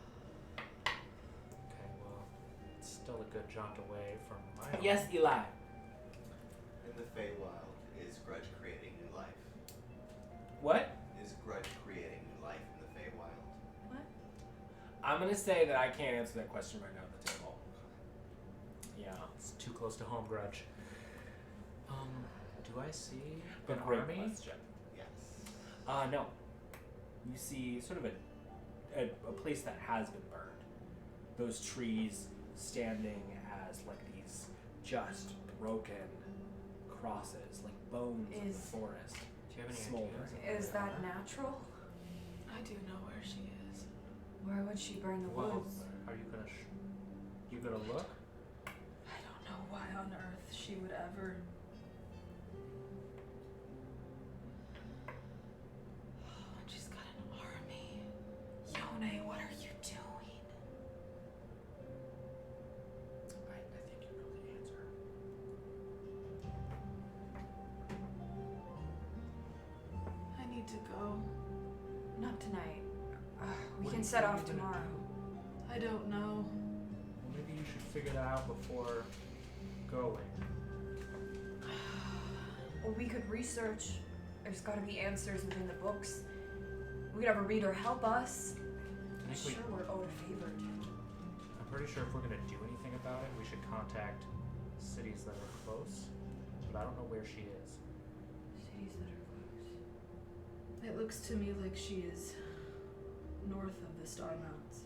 Okay, well, it's still a good jaunt away from my home. Yes, Eli. In the Feywild, is Grudj creating new life? What? Is Grudj creating new life in the Feywild? I'm gonna say that I can't answer that question right now at the table. Yeah. It's too close to home, Grudj. Do I see But an great army? question. Yes. No. You see sort of a place that has been burned. Those trees standing as like these just broken crosses, like bones of the forest. Do you have any Smoldering. ideas? Is that natural? I do know where she is. Where would she burn the Well, woods? are you gonna you gonna look? I don't know why on earth she would ever. She's got an army. Yone, what are you doing? I think you know the answer. I need to go. Not tonight. We What can are set you off gonna tomorrow. I don't know. Well, maybe you should figure that out before going. Or we could research. There's got to be answers within the books. We could have a reader help us. I I'm think sure we're owed a favor. I'm pretty sure if we're gonna do anything about it, we should contact cities that are close. But I don't know where she is. Cities that are close. It looks to me like she is north of the Star Mounts.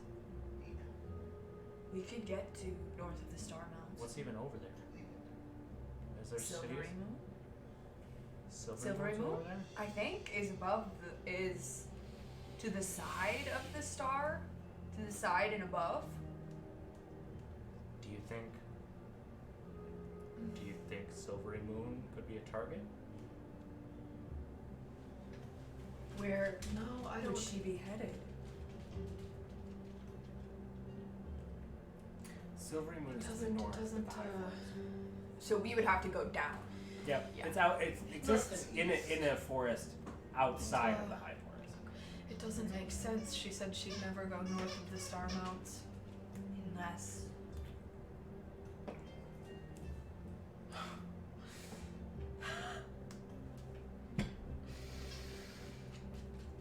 We could get to north of the Star Mounts. What's even over there? Is there Silvery cities? Moon? Silvery Moon's Moon? over there? I think is above is to the side of the star, to the side and above. Do you think Silvery Moon could be a target? Where No, I would don't. she be headed? Silvery Moon is to the Doesn't- north of doesn't, the High Forest. So we would have to go down. Yep. Yeah. It's out. It exists in a forest outside of the High Forest. It doesn't make sense. She said she'd never go north of the Star Mounts. Unless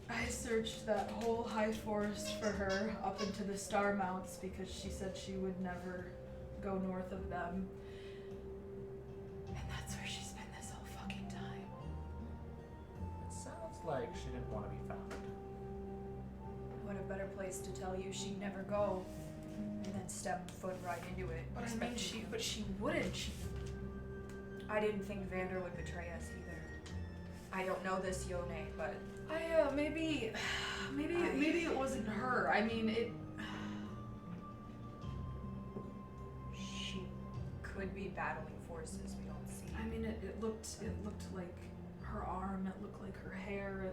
I searched that whole high forest for her up into the Star Mounts because she said she would never go north of them. And that's where she's been this whole fucking time. It sounds like she didn't want to be found. what a better place to tell you she'd never go, and then step foot right into it. But I mean, expecting she you. wouldn't. I didn't think Vander would betray us either. I don't know this Yone, but Maybe it wasn't her. I mean, it. she could be battling forces we don't see. I mean, it looked like her arm. It looked like her hair.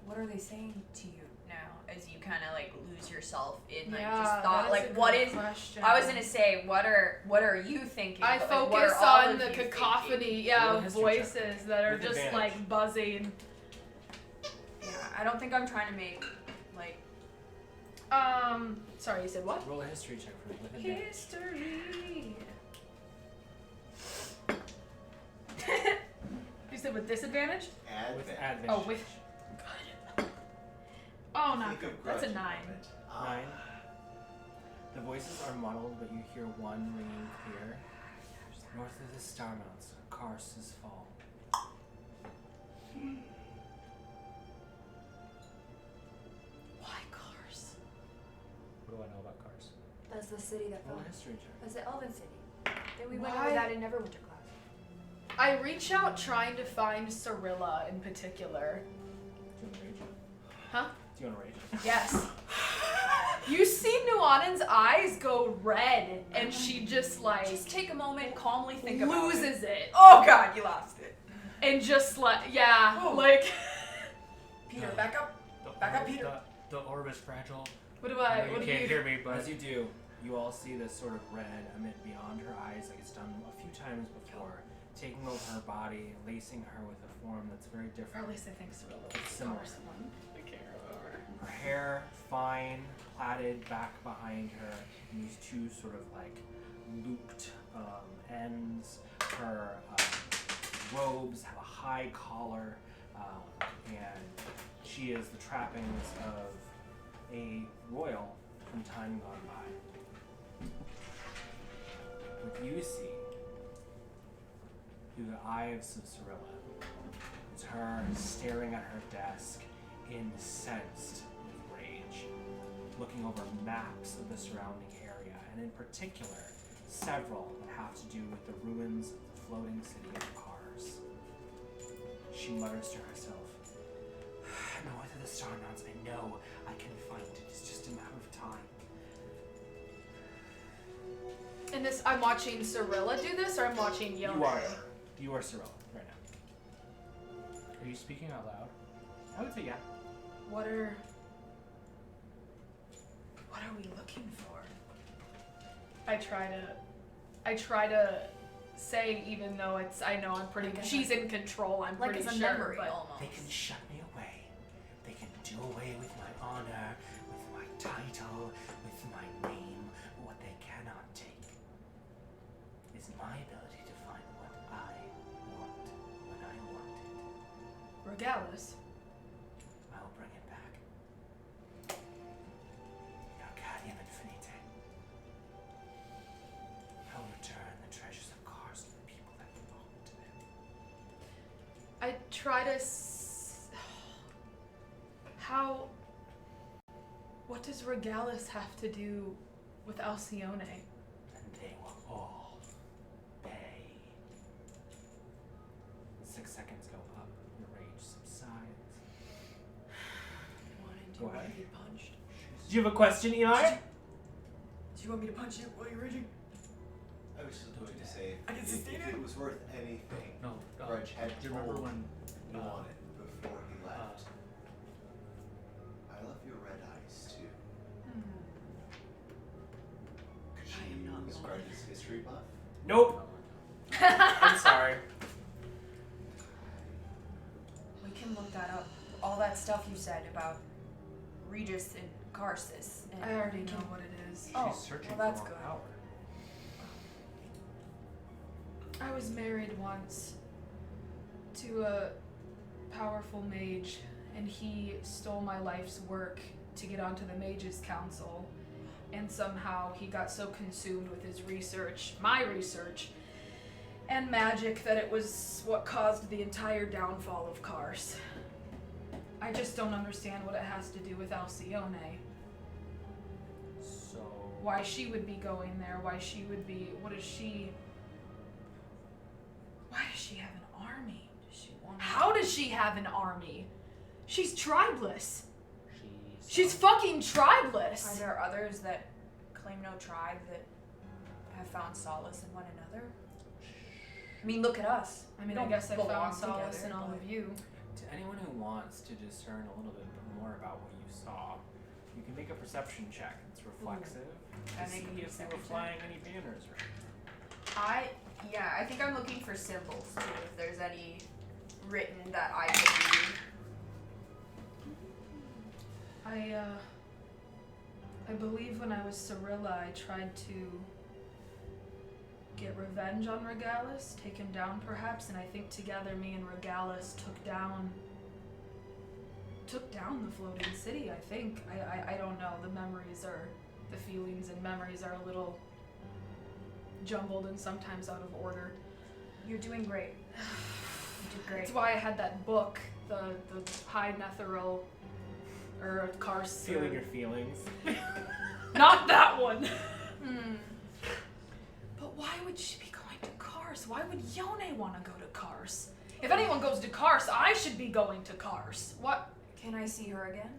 What are they saying to you now as you kind of like lose yourself in like Yeah, just thought that like a what good is question. I was gonna say what are you thinking? I but, like, what are focus all on of the you thinking? cacophony, Roll a of history voices that are With just advantage. like buzzing. Yeah, I don't think I'm trying to make like Sorry, you said what? Roll a history check for me with advantage. History. You said with disadvantage? With Advent. advantage. Oh, with. Good. Oh, not Think good. of That's a Grudj 9. moment. 9. The voices are muddled, but you hear one ringing clear. North of the Star Mounts, Karst's fall. Why cars? What do I know about cars? that's the city that Roll fell. a history check. That's the Elven city. Then we went Why? over that in Neverwinter class. I reach out trying to find Cyrilla in particular. Do you want to rage? Huh? Do you want to rage? Yes. You see Nuanen's eyes go red, and she just like Just take a moment, calmly think about it. loses it, Oh god, you lost it. and just like yeah, Oh. like Peter, back up. Back up, Peter. The orb is fragile. what do I I? know What you do can't you? hear me, but As you do, you all see this sort of red emit beyond her eyes, like it's done a few times before, taking over her body, lacing her with a form that's very Or different. at least I think Cirilla It's was similar. someone. I can't remember. Her hair, fine, plaited back behind her, and these two sort of like looped ends. Her robes have a high collar, and she is the trappings of a royal from time gone by. What you see through the eyes of Cirilla is her staring at her desk, incensed with rage, looking over maps of the surrounding area, and in particular, several that have to do with the ruins of the floating city of Cars. She mutters to herself, "North of the Star Mountains, I know I can find it. It's just a matter of time." And this, I'm watching Cirilla do this, or I'm watching Yone? You are Cirilla right now. Are you speaking out loud? I would say yeah. What are we looking for? I try to say, even though I know I'm pretty. Like as She's in control. I'm Like pretty as a sure. memory But almost. They can shut me away. They can do away with my honor, with my title, with my name. But what they cannot take is my ability to find what I want when I want it. Regalis. I'll bring it back. Arcadium Infinite. I'll return the treasures of Cars to the people that belong to them. I try to. How. What does Regalis have to do with Alcyone? And they will all pay. 6 seconds go up. Your rage subsides. Do Go you want ahead. to be punched? Do you have a question, Eli? Do you want me to punch you while you're raging? I was just going to say, I can if sustain it it. was worth anything, No. Grudj had do you remember told when? Nuanen before he left. I love your red eyes too. Could I am you not use Nuanen. Grudj's history buff? Nope. I'm sorry. We can look that up. All that stuff you said about Regis and Karsus. And I already we know can- what it is. Oh, She's searching well, that's for more good. power. I was married once to a powerful mage, and he stole my life's work to get onto the Mages Council. And somehow he got so consumed with his research, my research, and magic that it was what caused the entire downfall of Kars. I just don't understand what it has to do with Alcyone. So. Why she would be going there, why she would be. Why does she have an army? Does she want How does she have an army? She's tribeless. She's She's fucking Are tribeless. there others that claim no tribe that have found solace in one another? I mean, look at us. I mean, We I don't guess I belong found solace together, in all but- of you. To anyone who wants to discern a little bit more about what you saw, you can make a perception check. It's reflexive. Can I To make see a if they were perception check? flying any banners or anything. I think I'm looking for symbols too. If there's any written that I could read. I believe when I was Cirilla, I tried to get revenge on Regalis, take him down perhaps, and I think together me and Regalis took down the floating city, I think. I don't know. The feelings and memories are a little jumbled and sometimes out of order. You're doing great. You did great. That's why I had that book, the High Netheril, or Kars. Feeling your feelings. Not that one! Hmm. But why would she be going to Kars? Why would Yone want to go to Kars? If anyone goes to Kars, I should be going to Kars. What? Can I see her again?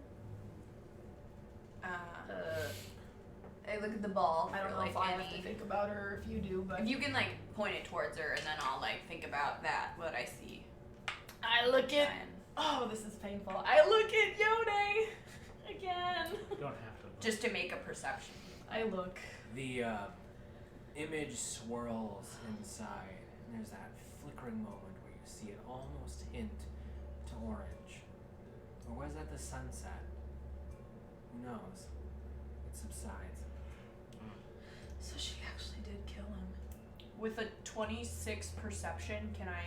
I look at the ball. I don't for, know like, if I have any- to think about her or if you do, but If you can like point it towards her, and then I'll like think about that. What I see. I look at. And Oh, this is painful. I look at Yone again. You don't have to. Look. just to make a perception. I look. The image swirls inside, and there's that flickering moment where you see it almost hint to orange. Or was that the sunset? Who knows? It subsides. So she actually did kill him. With a 26 perception, can I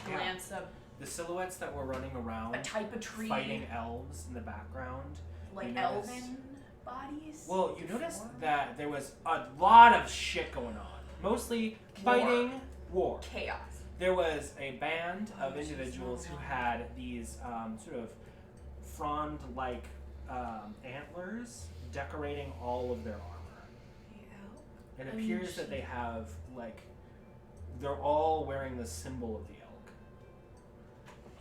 Yeah. glance The silhouettes that were running around, a type of tree? fighting elves in the background. Like You notice- elven bodies. Well, you noticed that there was a lot of shit going on. Mostly fighting, war. Chaos. There was a band of individuals who had these sort of frond-like antlers decorating all of their armor. It appears that they have, like, they're all wearing the symbol of the elk.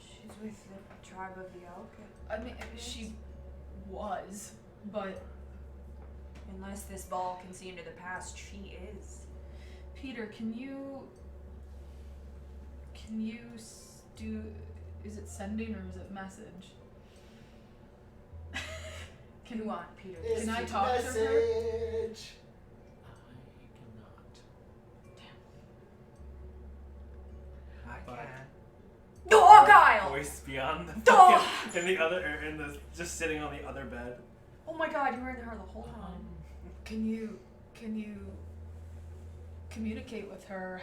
She's with the tribe of the elk. I mean, she was, but Unless this ball can see into the past, she is. Peter, can you do? Is it sending or is it message? Can you want Peter? Can I talk to her? Message. I But- can. Dogile! Voice beyond the Dog! fucking, in the other, or in the, just sitting on the other bed. Oh my god, you were in her the whole time. Can you communicate with her?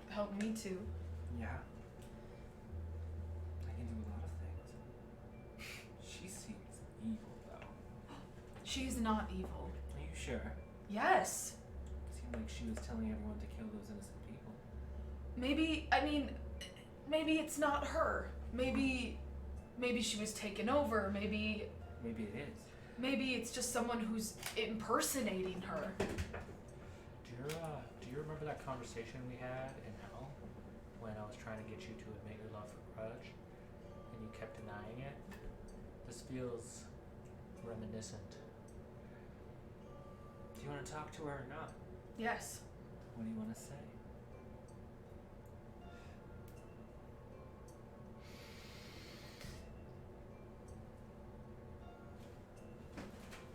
Help me to. Yeah. I can do a lot of things. She seems evil, though. She's not evil. Are you sure? Yes. It seemed like she was telling everyone to kill those innocent people. Maybe it's not her. Maybe she was taken over. Maybe Maybe it is. it's just someone who's impersonating her. Do you remember that conversation we had in hell when I was trying to get you to admit your love for Grudj and you kept denying it? This feels reminiscent. Do you want to talk to her or not? Yes. What do you want to say?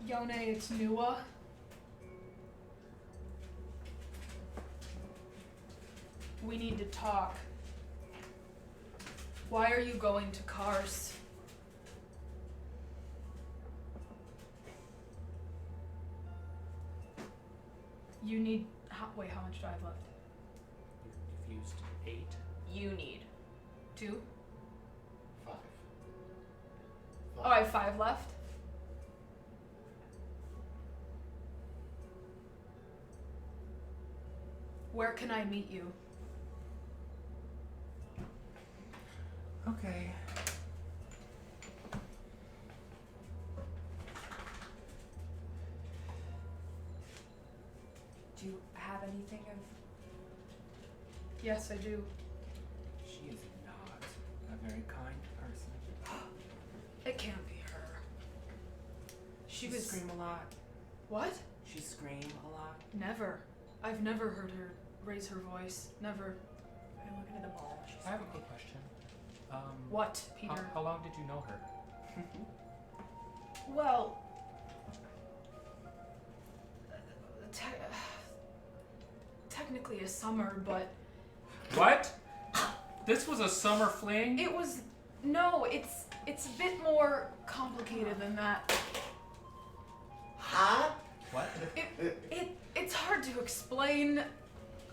Yone, it's Nua. We need to talk. Why are you going to Kars? You need. Wait, how much do I have left? You've used 8. You need. 2? 5. Oh, I have 5 left? Where can I meet you? Okay. Do you have anything of. Yes, I do. She is not a very kind person. It can't be her. She was. scream a lot. What? She scream a lot. Never. I've never heard her raise her voice. Never. I'm looking at the ball. She's I have a quick question. What, Peter? How long did you know her? Well, technically a summer, but What? This was a summer fling? it was no. It's a bit more complicated than that. Huh? What? It's hard to explain.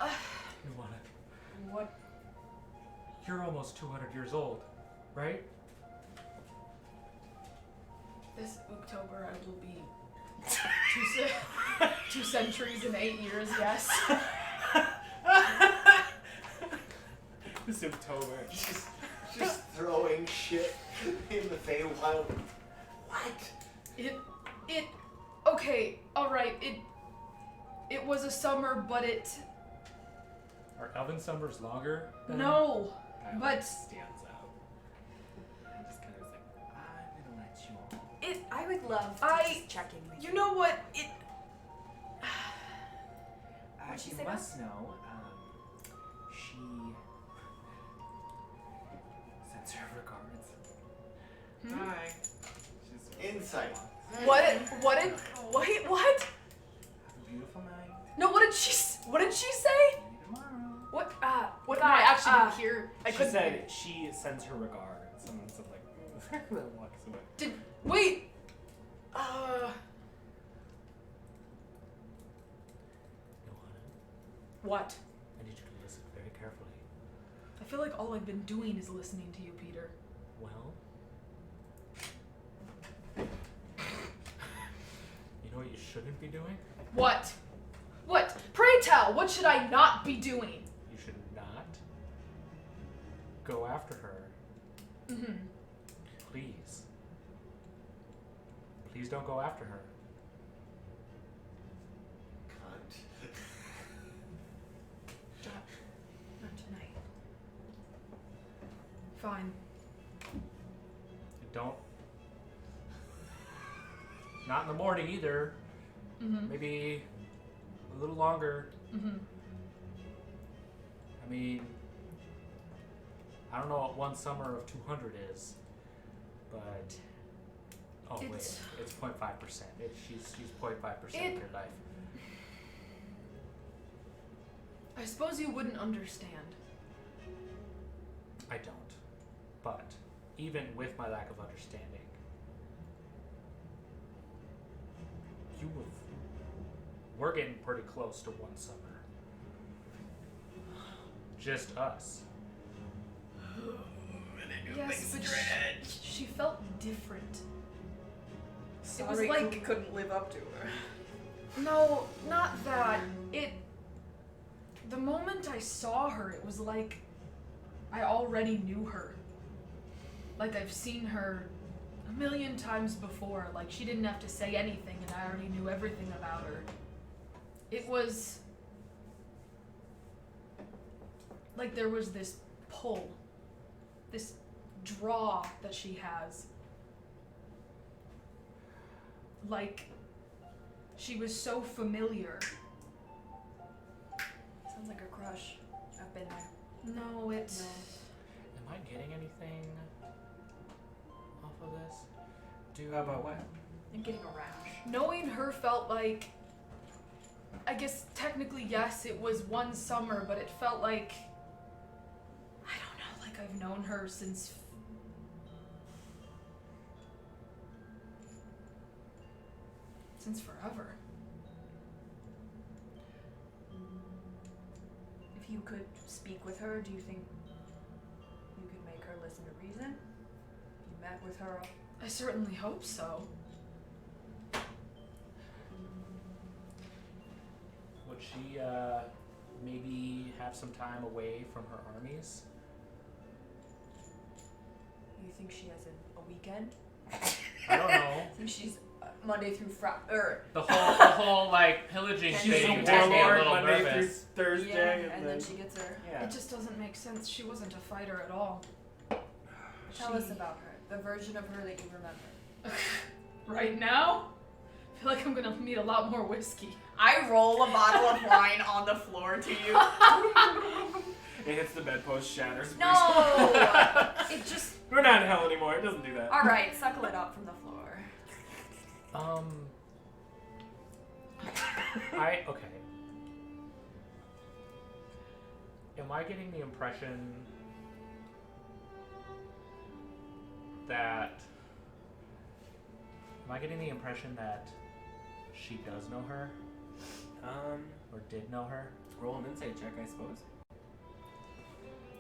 Nuanen, What? you're almost 200 years old, right? This October, I will be 2 centuries and 8 years. Yes. This October. Just throwing shit in the Feywild. What? Okay. All right. It was a summer, but Are elven summers longer? no. That But- stands out. I just kind of was like, I'm gonna let you all. I would love to I- just check in with You know what? It. What'd she You say must know, she sends her regards. Hmm? Hi. She's Insight. What did? Wait, what? Have a beautiful night. No, what did she say? See you tomorrow. What? What? No, I actually didn't hear. I She couldn't. said she sends her regards and stuff like then walks away. Wait. Nuanen, What? I need you to listen very carefully. I feel like all I've been doing is listening to you, Peter. Well, you know what you shouldn't be doing? What? What? Pray tell. What should I not be doing? You should not go after her. Mm-hmm. Please. Please don't go after her. Cunt. Not tonight. Fine. Don't. Not in the morning either. Mm-hmm. Maybe a little longer. Mm-hmm. I mean, I don't know what 1 summer of 200 is, but oh wait, It's- it's 0.5%. She's 0.5% of your life. I suppose you wouldn't understand. I don't. But even with my lack of understanding, we're getting pretty close to 1 summer. Just us. Yes, but she felt different. It was was like- like couldn't live up to her. No, not that. The moment I saw her, it was like I already knew her. Like I've seen her a million times before. Like she didn't have to say anything and I already knew everything about her. It was like there was this pull, this draw that she has. Like she was so familiar. Sounds like a crush. I've been there. No, it's Am I getting anything off of this? About what? I'm getting a rash. knowing her felt like, I guess technically yes, it was 1 summer, but it felt like, I don't know, like I've known her since forever. If you could speak with her, do you think you could make her listen to reason? You met with her. I certainly hope so. Would she maybe have some time away from her armies? You think she has a weekend? I don't know. Think she's Monday through Friday, The whole like pillaging She's thing a makes me a warlord little Monday nervous. through Thursday, and then she gets her. yeah. It just doesn't make sense. She wasn't a fighter at all. Tell us about her. The version of her that you remember. Right now? I feel like I'm gonna need a lot more whiskey. I roll a bottle of wine on the floor to you. It hits the bedpost, shatters. No! It just We're not in hell anymore. It doesn't do that. Alright, suckle it up from the floor. Okay. Am I getting the impression that she does know her or did know her? Roll an insight check, I suppose.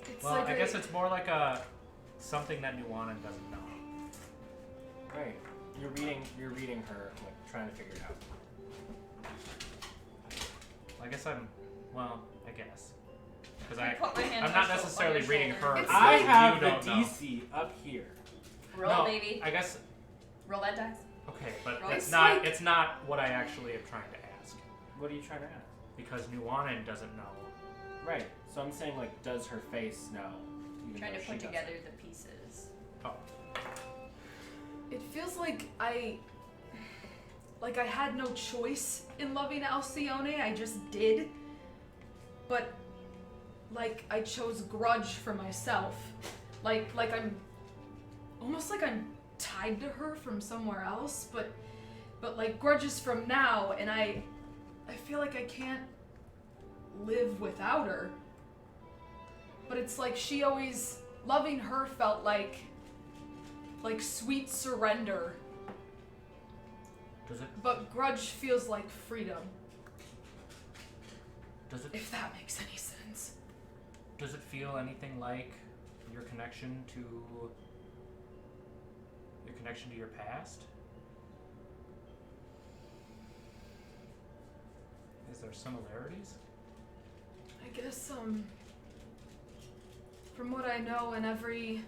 it's Well, like I guess it's more like something that Nuanen doesn't know. Right. You're reading her, like trying to figure it out. I guess because I put my hand I'm on not your necessarily shoulder. reading her. It's I like have you the don't know. DC up here. Roll, No, baby. I guess Roll that dice. okay, but Roll. it's It's not like- it's not what I actually am trying to ask What are you trying to ask? because Nuanen doesn't know. Right. So I'm saying, like, does her face know? Even Trying though to she put doesn't? together the pieces. Oh. It feels like I had no choice in loving Alcyone, I just did. But, like, I chose Grudj for myself. Like I'm, almost like I'm tied to her from somewhere else, but like, Grudj is from now, and I feel like I can't live without her. But it's like she always, loving her felt like sweet surrender. Does it? But Grudj feels like freedom. Does it? If that makes any sense. Does it feel anything like your connection to your past? Is there similarities? I guess, from what I know, in every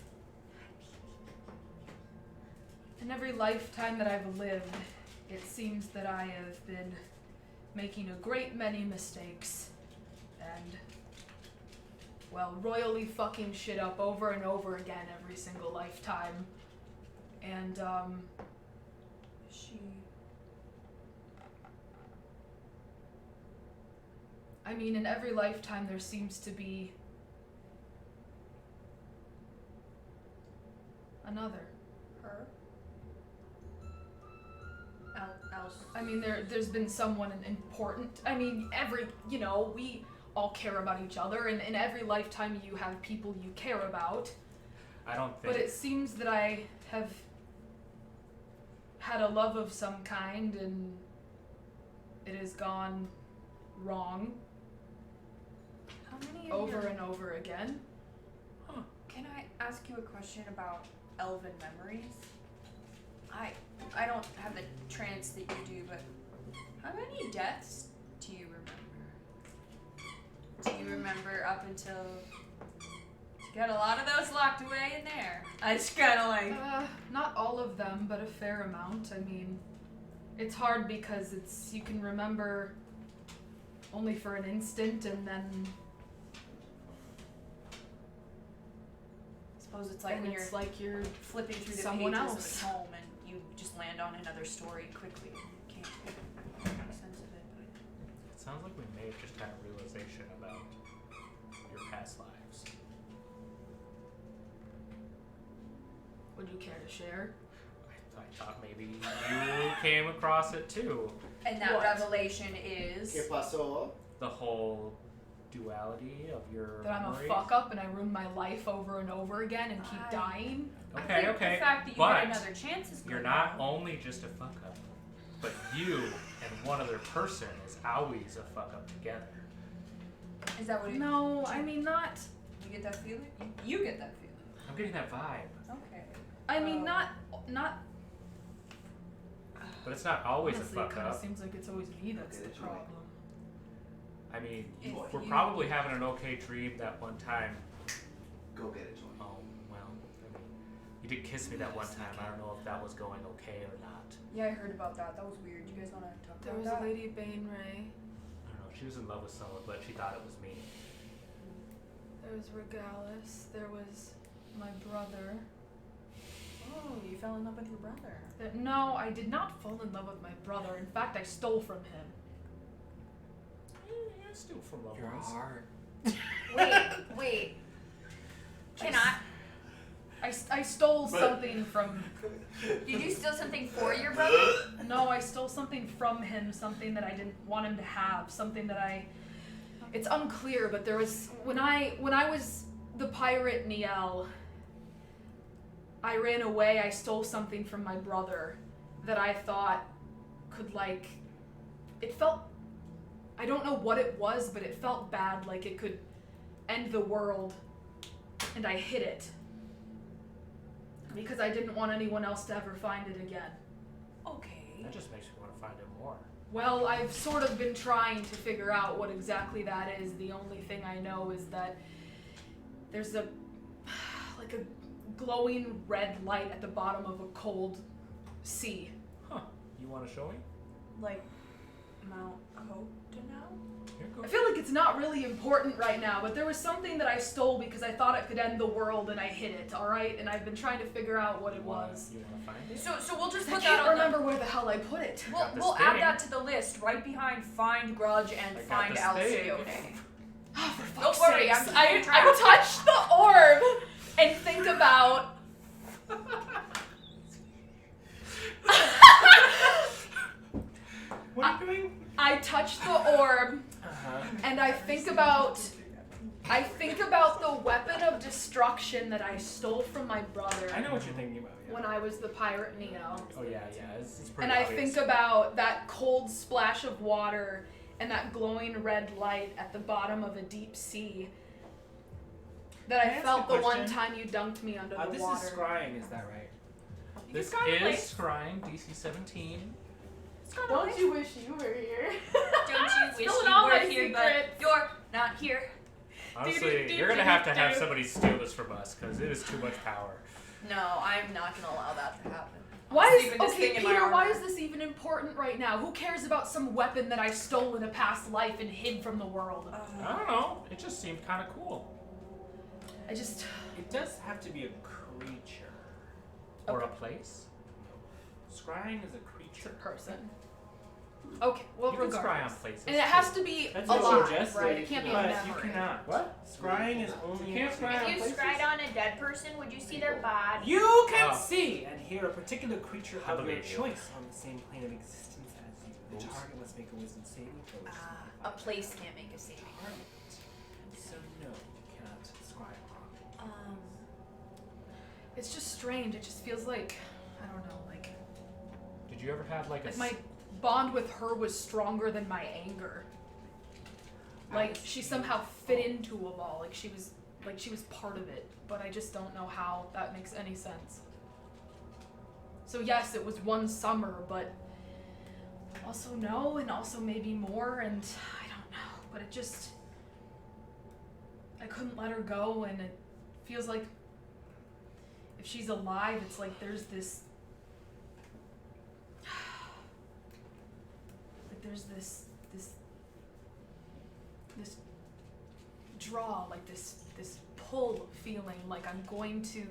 lifetime that I've lived, it seems that I have been making a great many mistakes and, well, royally fucking shit up over and over again every single lifetime. And, I mean, in every lifetime there seems to be another. Her? Else? I mean, there's been someone important. I mean, we all care about each other, and in every lifetime you have people you care about. I don't think. But it seems that I have had a love of some kind, and it has gone wrong How many over and over again. Can I ask you a question about elven memories? I don't have the trance that you do, but how many deaths do you remember? Do you remember up until you got a lot of those locked away in there? I just kind of like Not all of them, but a fair amount. I mean, it's hard because you can remember only for an instant, and then I suppose it's like when you're you're flipping through the someone pages else. of a tome and you just land on another story quickly. You can't make sense of it. It sounds like we may have just had a realization about your past lives. Would you care to share? I thought maybe you came across it too. And that What? revelation is ¿Qué pasó? The whole duality of your That I'm a memories. fuck up and I ruin my life over and over again and keep I- dying? I Okay, think okay. the fact that you but get another chance is you're good. not only just a fuck up, but you and one other person is always a fuck up together. Is that what it, No, I mean not. you get that feeling? You get that feeling. I'm getting that vibe. Okay. I mean Oh. not. But it's not always Honestly, a it fuck kind of up. seems like it's always me that's the Okay, that's right. problem. I mean, If we're you- probably having an okay dream that one time. Go get it, Joy. Oh, well, I mean, you did kiss me that one time. I don't know if that was going okay or not. Yeah, I heard about that. That was weird. You guys want to talk There about was that? a Lady Bainray. I don't know. She was in love with someone, but she thought it was me. There was Regalis. There was my brother. Oh, you fell in love with your brother. No, I did not fall in love with my brother. In fact, I stole from him. Yeah, still from love Your ones. heart. Wait. I Can I? I stole something from. Did you steal something for your brother? No, I stole something from him. Something that I didn't want him to have. Something that I. It's unclear, but there was when I was the pirate Niel. I ran away. I stole something from my brother that I thought could it felt. I don't know what it was, but it felt bad. Like it could end the world, and I hid it because I didn't want anyone else to ever find it again. Okay. That just makes me want to find it more. Well, I've sort of been trying to figure out what exactly that is. The only thing I know is that there's a glowing red light at the bottom of a cold sea. Huh. You want to show me? Like Mount Hope to know? Here, go I feel like it's not really important right now, but there was something that I stole because I thought it could end the world and I hid it, alright? And I've been trying to figure out what it was. You wanna find it? So we'll just I put that can't on remember where the hell I put it. We'll, got this we'll add thing. that to the list right behind Find Grudge and I got Find this Alcione. thing. Oh, for Don't fuck's worry, sakes. I'm I keeping track. touch the orb and think about... What are you doing? I touch the orb and I think about the weapon of destruction that I stole from my brother I know what you're thinking about. Yeah. when I was the pirate Neo. Oh yeah, it's pretty And I obvious. think about that cold splash of water and that glowing red light at the bottom of a deep sea that Can I I ask felt a the one question? time you dunked me under the This water. is scrying, is that right? This got a is place. scrying, DC 17. Don't you wish you were here? Don't you wish Spilling you all were my here, secrets. but you're not here. Honestly, you're gonna have to have somebody steal this from us, because it is too much power. No, I'm not gonna allow that to happen. Why I'm is saving this okay, thing in my Peter? Why armor. is this even important right now? Who cares about some weapon that I stole in a past life and hid from the world? I don't know. It just seemed kind of cool. I just It does have to be a creature. Or a place. Scrying is a it's a creature. person. Okay, well You can scry on regardless. places. And it has too. to be That's what alive, she just right? did, It can't be a but memory. you cannot. What? Scrying is only. You can't scry on If you places? scried on a dead person, would you see their body? You can Oh. see and hear a particular creature I of your believe you. choice on the same plane of existence as you. The Oops. target must make a wisdom saving throw. A place can't make a saving. So no, you cannot scry on. It's just strange. It just feels like I don't know, like Did you ever have like a my bond with her was stronger than my anger. Like she somehow fit into a ball. Like she was part of it, but I just don't know how that makes any sense. So yes, it was one summer, but also no, and also maybe more, and I don't know. But it just I couldn't let her go, and it feels like if she's alive, it's like there's this this draw, like this pull feeling, like I'm going to,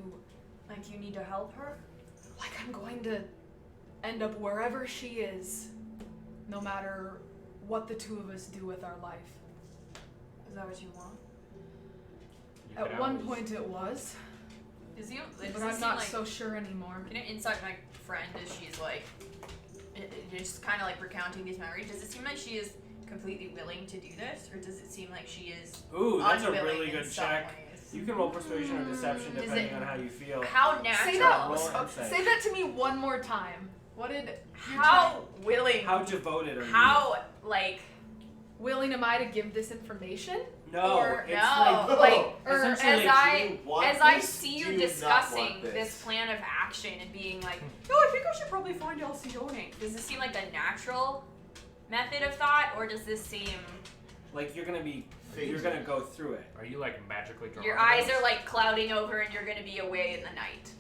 Like you need to help her? like I'm going to end up wherever she is, no matter what the two of us do with our life. Is that what you want? You could At one always- point it was, Does you? but I'm not so sure anymore. You know, inside my friend, as she's like, just kind of like recounting these memories. Does it seem like she is completely willing to do this, or does it seem like she is Ooh, that's a unwilling really in good some check. ways? You can roll persuasion or deception Is depending it- on how you feel. How natural? Say that. Roll insight. Say that to me one more time. What did? How willing? How devoted are you? How like? Willing am I to give this information? No, or it's no, like like, or essentially, as I see you discussing this plan of action and being like, no, I think I should probably find Alcione. Does this seem like a natural method of thought, or does this seem like you're gonna go through it. Are you like magically drawn? your to eyes this? are like clouding over and you're gonna be away in the night?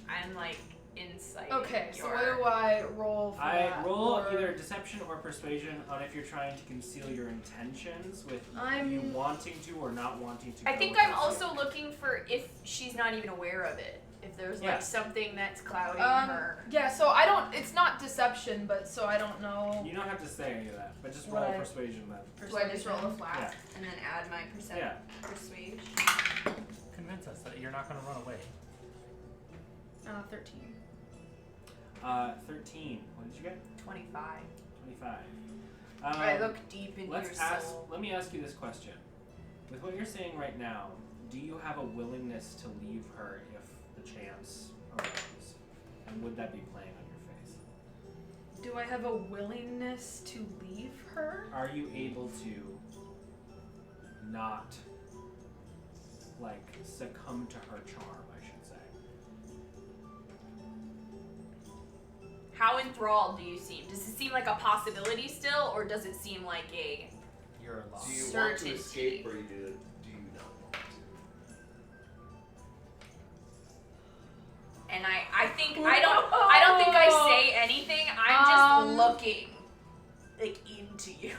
I'm like insight. Okay, so what do I roll for I that? roll Or- either deception or persuasion on if you're trying to conceal your intentions with I'm- you wanting to or not wanting to. I go think with I'm this. also looking for if she's not even aware of it. If there's Yeah. like something that's clouding her. Yeah, so I don't. It's not deception, but so I don't know. You don't have to say any of that, but just What roll I- persuasion then. So I just roll a flat Yeah. and then add my Yeah. persuasion. Convince us that you're not going to run away. 13. 13. What did you get? 25. 25. I look deep into your soul. Let me ask you this question. With what you're saying right now, do you have a willingness to leave her if the chance arose? And would that be playing on your face? Do I have a willingness to leave her? Are you able to not, like, succumb to her charm, I should say? How enthralled do you seem? Does it seem like a possibility still, or does it seem like a You're lost. Do you want Certainty. to escape or do you not want to? and I think I don't think I say anything. I'm just looking like into you.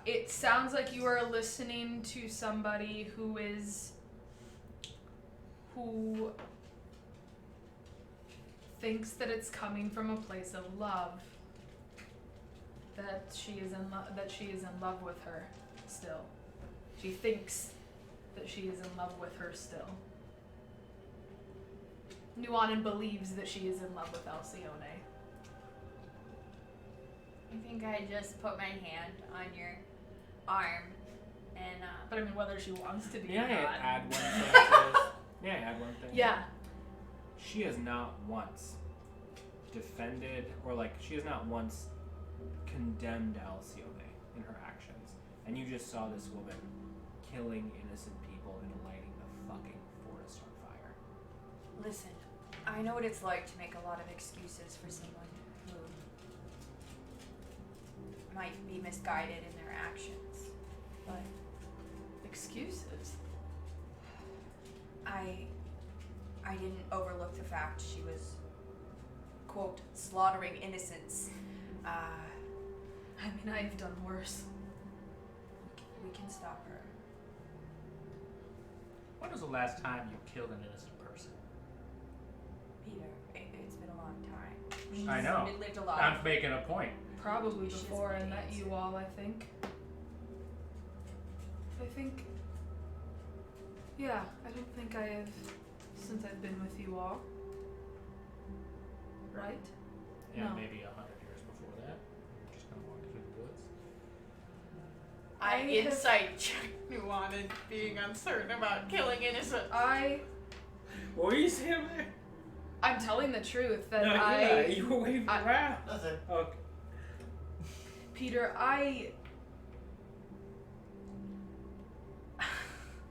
It sounds like you are listening to somebody who thinks that it's coming from a place of love. That she is in love with her still. She thinks that she is in love with her still. Nuanen believes that she is in love with Alcyone. I think I just put my hand on your arm and But I mean, whether she wants to be May or I not. add one thing to this? May I add one thing? Yeah. She has not once defended or she has not once condemned Alcyone in her actions. And you just saw this woman killing innocent people and lighting the fucking forest on fire. listen, I know what it's like to make a lot of excuses for someone who might be misguided in their actions, but Excuses. I didn't overlook the fact she was, quote, slaughtering innocents. I mean, I've done worse. We can stop her. When was the last time you killed an innocent person? Peter, it's been a long time. I know. She's lived a lot. I'm making a point. Probably She before I doesn't met answer. you all, I think. Yeah, I don't think I have since I've been with you all. Right? Yeah, No. maybe 100 years before that. Just kind of walking through the woods. I I have- insight check Nuanen being uncertain about killing innocent. What were you saying there? I'm telling the truth that You were waving around. Nothing. Okay. Peter,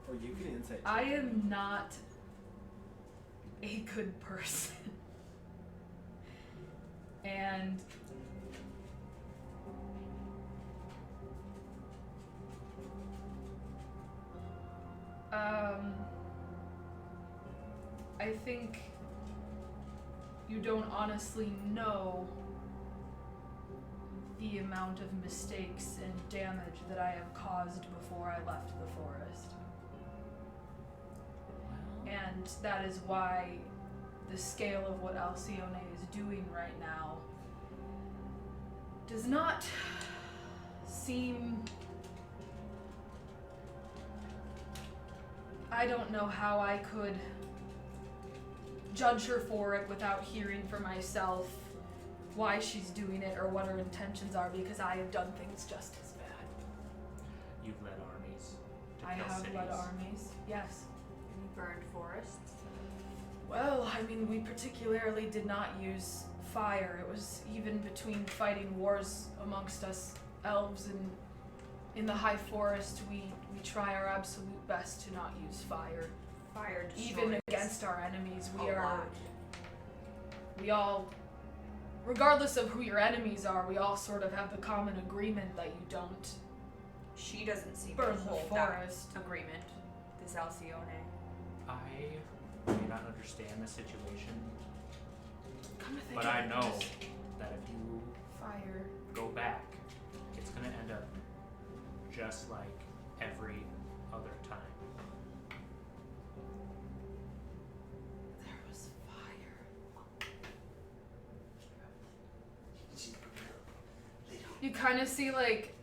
Or you can insight. I am not a good person. And I think you don't honestly know the amount of mistakes and damage that I have caused before I left the forest. And that is why the scale of what Alcyone is doing right now does not seem... I don't know how I could judge her for it without hearing for myself why she's doing it or what her intentions are, because I have done things just as bad. You've led armies to I kill have cities. led armies, yes. We burned forests. Well, I mean, we particularly did not use fire. It was even between fighting wars amongst us elves and in the high forest, we try our absolute best to not use fire. Fire Even destroys against our enemies, a lot. we all, regardless of who your enemies are, we all sort of have the common agreement that you don't She doesn't seem burn to the hold that forest. agreement. This Alcyone. I may not understand the situation, Come to think but of I it, know just that if you fire. go back, it's gonna end up just like every other time. There was fire. You kind of see like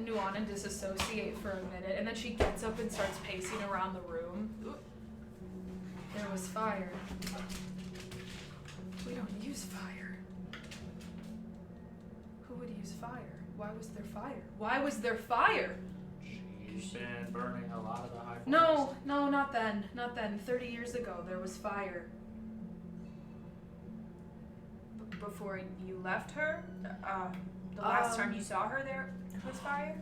Nuanen disassociate for a minute, and then she gets up and starts pacing around the room. There was fire. We don't use fire. Who would use fire? Why was there fire? Why was there fire? She's been burning a lot of the high forest. No, not then. Not then. 30 years ago, there was fire. Before you left her? The last time you saw her, there was fire?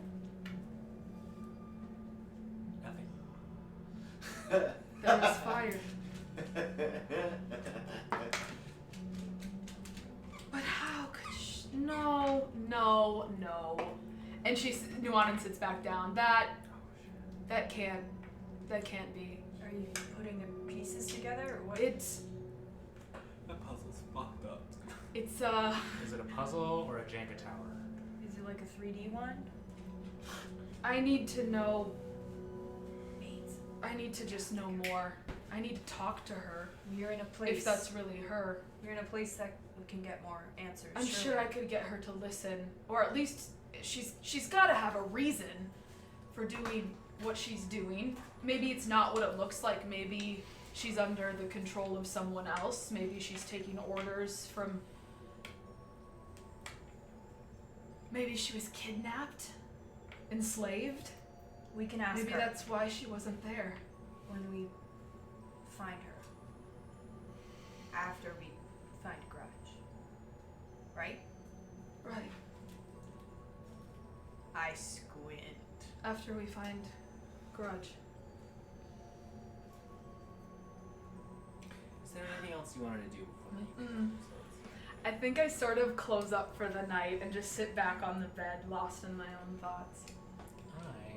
Nothing. There was fire. But how could she? No. And Nuanen sits back down. That can't be. Are you putting the pieces together or what? It's The puzzle's fucked up. It's Is it a puzzle or a Jenga tower? Is it like a 3D one? I need to know. I need to just know more. I need to talk to her. You're in a place. If that's really her. You're in a place that we can get more answers. I'm sure I could get her to listen. Or at least she's gotta have a reason for doing what she's doing. Maybe it's not what it looks like. Maybe she's under the control of someone else. Maybe she's taking orders from... Maybe she was kidnapped? Enslaved? We can ask Maybe her that's why she wasn't there. when we find her. After we find Grudj. Right? Right. I squint. After we find Grudj. Is there anything else you wanted to do before you I think I sort of close up for the night and just sit back on the bed, lost in my own thoughts. I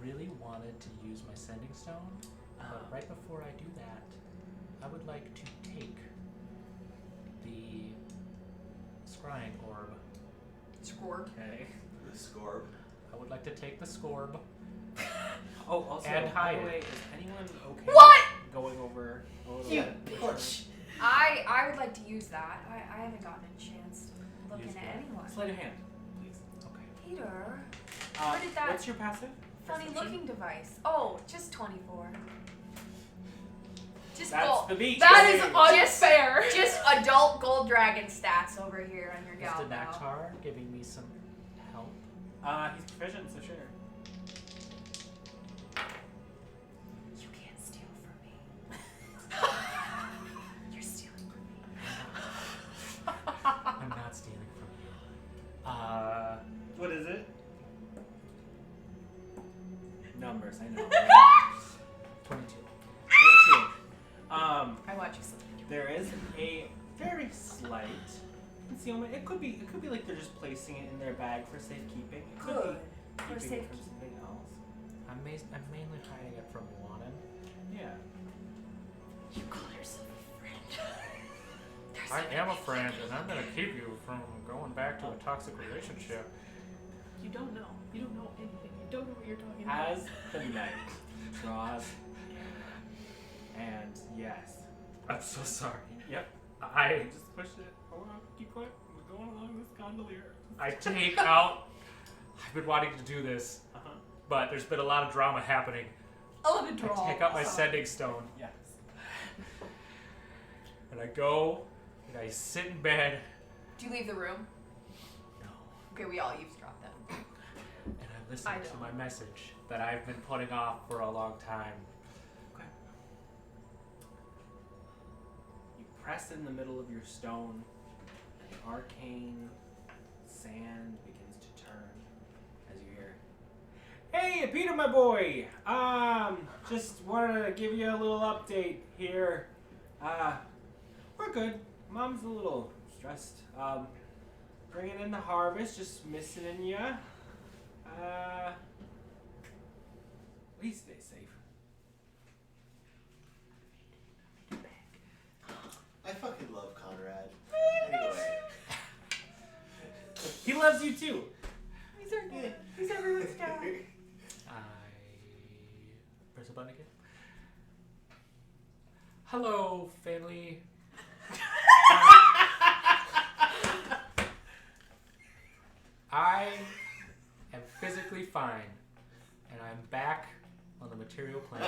really wanted to use my sending stone, but right before I do that, I would like to take the scrying orb. Scorb. Okay. The scorb. I would like to take the scorb. Oh, also, And by hide the way, it. is anyone okay What? going over a little You bit? bitch. I would like to use that. I haven't gotten a chance to look Use into what? anyone. Slide your hand, please. Okay. Peter, Where did that- What's your passive? funny Perception? looking device. Oh, just 24. Just That's gold. the beach. That is Just- unfair! Just adult gold dragon stats over here on your Is gal. the Nachar giving me some help? He's proficient, so sure. You can't steal from me. You're stealing from me. I'm not stealing from you. What is it? Numbers, I know. 22. 22. I watch you slip. There is a very slight concealment. It could be like they're just placing it in their bag for safekeeping. It could Good. be For keeping it from safekeeping. something else. I'm mainly hiding it from Nuanen. Yeah. You call yourself a friend. I am a friend, and I'm gonna keep you from going back to a toxic relationship. You don't know. You don't know anything. You don't know what you're talking about. As the night draws and yes. I'm so sorry. Yep. I Just push it. Hold on. Keep going. We're going along this gondolier. take out. I've been wanting to do this, Uh-huh. but there's been a lot of drama happening. I love a draw. I take out my sending stone, Yes. and I go, and I sit in bed. Do you leave the room? No. Okay, we all eavesdrop then. And I listen I to don't. my message that I've been putting off for a long time. Okay. You press in the middle of your stone, and the arcane sand begins to turn as you hear, "Hey, Peter, my boy. Just wanted to give you a little update here. We're good. Mom's a little stressed. Bringing in the harvest, just missing you. Please stay safe." I fucking love Conrad. Anyway. He loves you too. He's our dad. He's everyone's dad. I press a button again. Hello, family. I am physically fine, and I'm back on the material plane.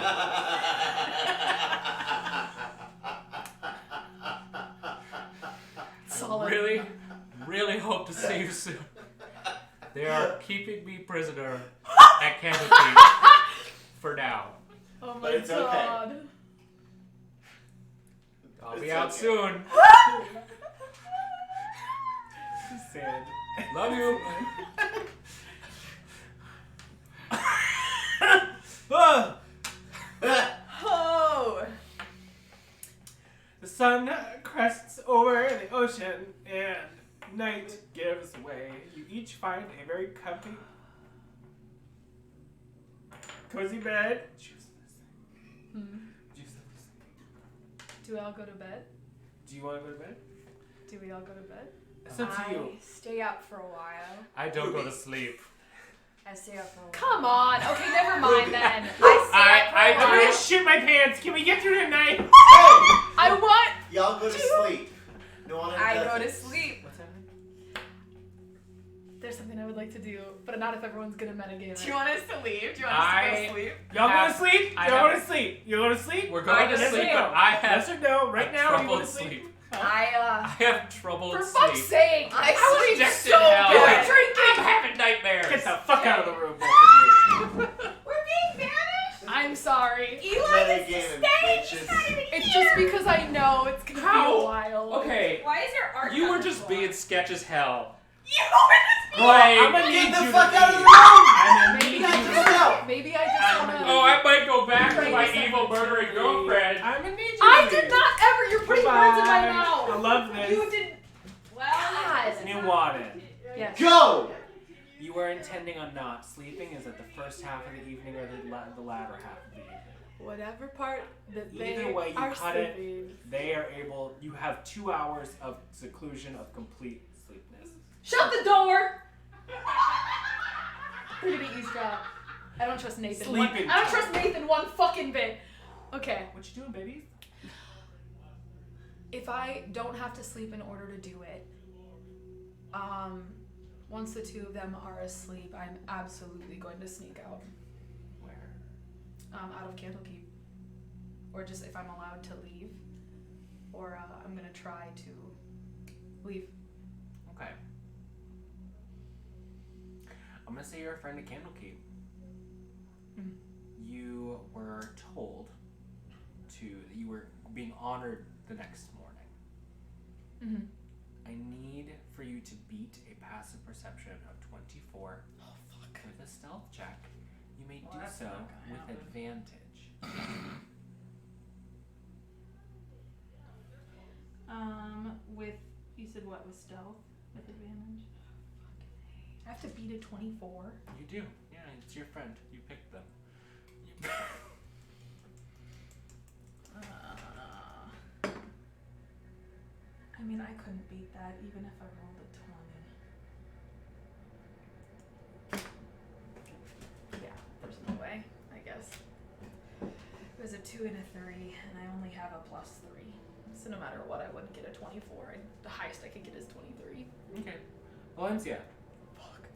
Solid. Really hope to see you soon. They are keeping me prisoner at Candlekeep for now. Oh my But it's okay. god. I'll be It's out okay. soon. Sad. Love you. Ah! Oh! The sun crests over the ocean and night gives way. You each find a very comfy, cozy bed. Choose this. Choose this. Do we all go to bed? Do you want to go to bed? Do we all go to bed? It's up to you. Stay up for a while. I don't go to sleep. I stay up for a while. Come on. Okay, never mind then. I'm I gonna shit my pants. Can we get through tonight? Hey! I want. Y'all go to sleep. Nuanen I doesn't. go to sleep. What's happening? There's something I would like to do, but not if everyone's gonna metagame Do you it. want us to leave? Do you want us to go to sleep? Y'all go to sleep? I Y'all have- go to sleep? You go to sleep? We're going to Yes sleep, or no? but I have Yes or no? Right now, you go troubled to sleep? I I have troubled For sleep. fuck's sake! I sleep Rejected so hell. good. I'm having nightmares. Get the fuck out of the room, both of you. We're being banished. I'm sorry. Eli Meta gets to game and stay. bitches. He's not even It's here. just because I know it's gonna be How? a while. Okay, Why is there art? you on were the just floor? being sketch as hell. You were Girl, Like, I'm gonna need Get the you fuck to out of leave. the room! I'm gonna Maybe need I you to just out. maybe I just wanna. Oh, I might go back to Try my to evil murdering girlfriend. I'm gonna need you I to did leave. not ever. You're putting words in my Goodbye. mouth. I love this. You did. Well, Nuanen. Yes. Go! You were intending on not sleeping. Is it the first half of the evening or the latter half of the evening? Whatever part that they Either way you are cut it, sleeping. they are able. You have 2 hours of seclusion of complete sleepness. Shut the door. They're gonna eavesdrop. I don't trust Nathan. Sleeping I don't time. trust Nathan one fucking bit. Okay. What you doing, baby? If I don't have to sleep in order to do it, once the two of them are asleep, I'm absolutely going to sneak out. Where? Out of Candlekeep. Or just if I'm allowed to leave. Or I'm gonna try to leave. Okay. I'm gonna say you're a friend of Candlekeep. Mhm. You were told that you were being honored the next morning. Mm-hmm. I need for you to beat a passive perception of 24 with a stealth check. You may do that's so not gonna with happen. advantage. With, you said what, with stealth? With advantage? I have to beat a 24. You do. Yeah, it's your friend. You picked them. I mean, I couldn't beat that even if I rolled a 20. Yeah, there's no way, I guess. It was a 2 and a 3, and I only have a +3. So no matter what, I wouldn't get a 24. The highest I could get is 23. Okay. Valenccya. Fuck.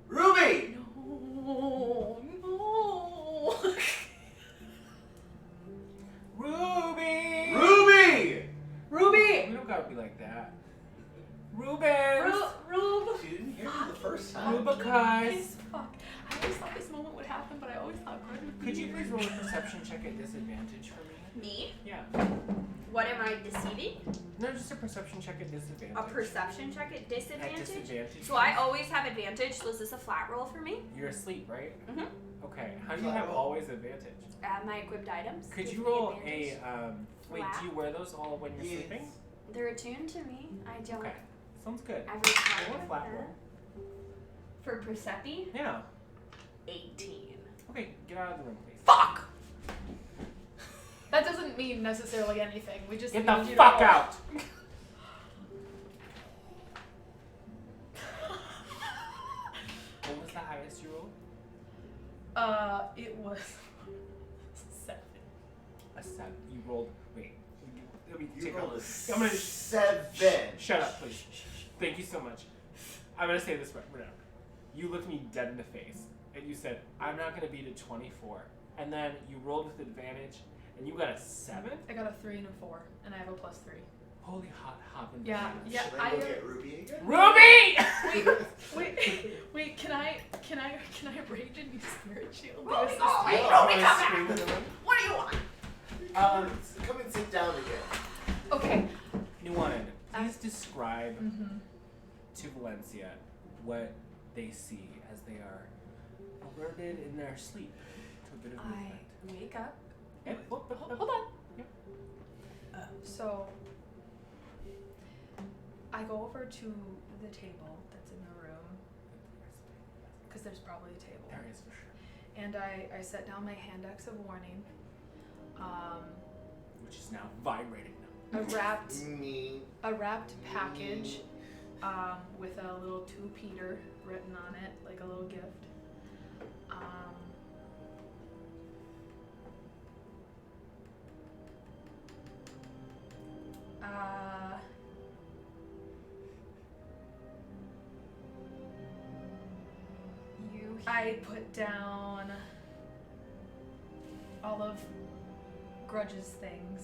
Ruby! No, no. Ruby! Ruby! Ruby! We don't gotta be like that. Rubens! Rube! She didn't hear you the first time. Rubicus! Fuck. I always thought this moment would happen, but I always thought Grudj would be Could you here. please roll a perception check at disadvantage for me? Me? Yeah. What am I deceiving? No, just a perception check at disadvantage. A perception check at At disadvantage? disadvantage. So I always have advantage, so is this a flat roll for me? You're asleep, right? Mhm. Okay. How do you have always advantage? My equipped items. Could give you me roll advantage. wait, Flat? do you wear those all when you're Yes. sleeping? They're attuned to me. I don't Okay. Sounds good. ever Roll try a with flat them. roll. For Persepi, Yeah. 18. Okay, get out of the room, please. Fuck! That doesn't mean necessarily anything. We just Get need the you to fuck roll. out! What was the highest you rolled? It was 7. A 7. You rolled. Wait. Let me You take rolled a. a I'm gonna. 7. Shut up, please. Thank you so much. I'm gonna say this right now. You looked me dead in the face and you said, I'm not gonna beat a 24. And then you rolled with advantage and you got a 7? I got a 3 and a 4, and I have a +3. Holy hot hoppin' Yeah, bananas. yeah. Should I go get Ruby again? Ruby! Wait, can I rage and use Spirit Shield? Ruby, This is- oh, wait, Yeah. Ruby, come Scream back! in the room. What do you want? Come and sit down again. Okay. Nuanen, please describe Mm-hmm. to Valenccya what they see as they are alerted in their sleep to a bit of movement. I wake up. Hold on. Yep. So, I go over to the table that's in the room, because there's probably a table. There is for sure. And I set down my hand axe of warning. Which is now vibrating now. A wrapped package with a little to Peter written on it, like a little gift. I put down all of Grudge's things,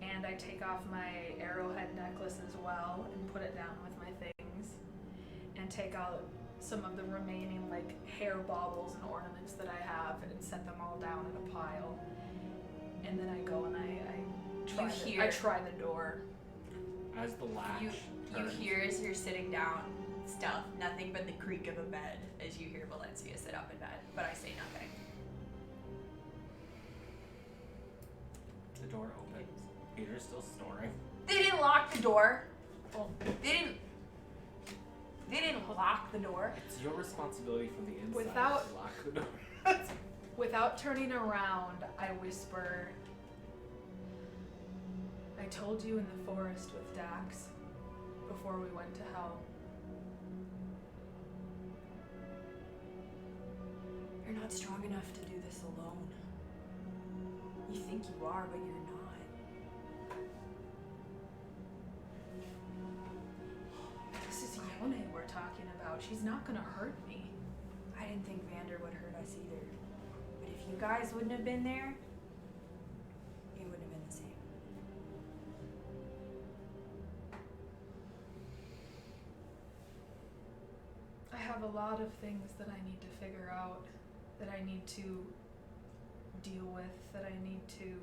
and I take off my arrowhead necklace as well and put it down with my things, and take out some of the remaining like hair baubles and ornaments that I have and set them all down in a pile. And then I go and I try the door. As the latch You turns. hear as you're sitting down stuff, nothing but the creak of a bed as you hear Valenccya sit up in bed, but I say nothing. The door opens. Peter's still snoring. They didn't lock the door. Well, they didn't lock the door. It's your responsibility from the inside Without- to lock the door. Without turning around, I whisper, I told you in the forest with Dax before we went to hell. You're not strong enough to do this alone. You think you are, but you're not. This is Yone we're talking about. She's not gonna hurt me. I didn't think Vander would hurt us either. But if you guys wouldn't have been there, it wouldn't have been the same. I have a lot of things that I need to figure out, that I need to deal with, that I need to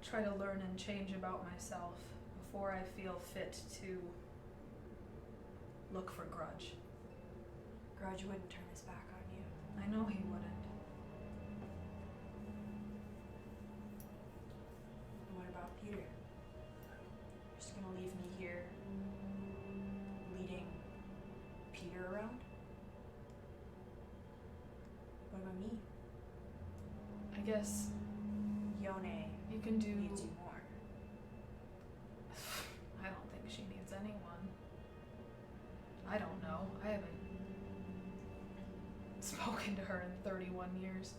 try to learn and change about myself before I feel fit to look for Grudj. Grudj wouldn't turn his back on you. I know he wouldn't. What about Peter? You're just gonna leave me here leading Peter around? What about me? I guess Yone you can do. needs you more. I don't think she needs anyone. I don't know. I haven't spoken to her in 31 years.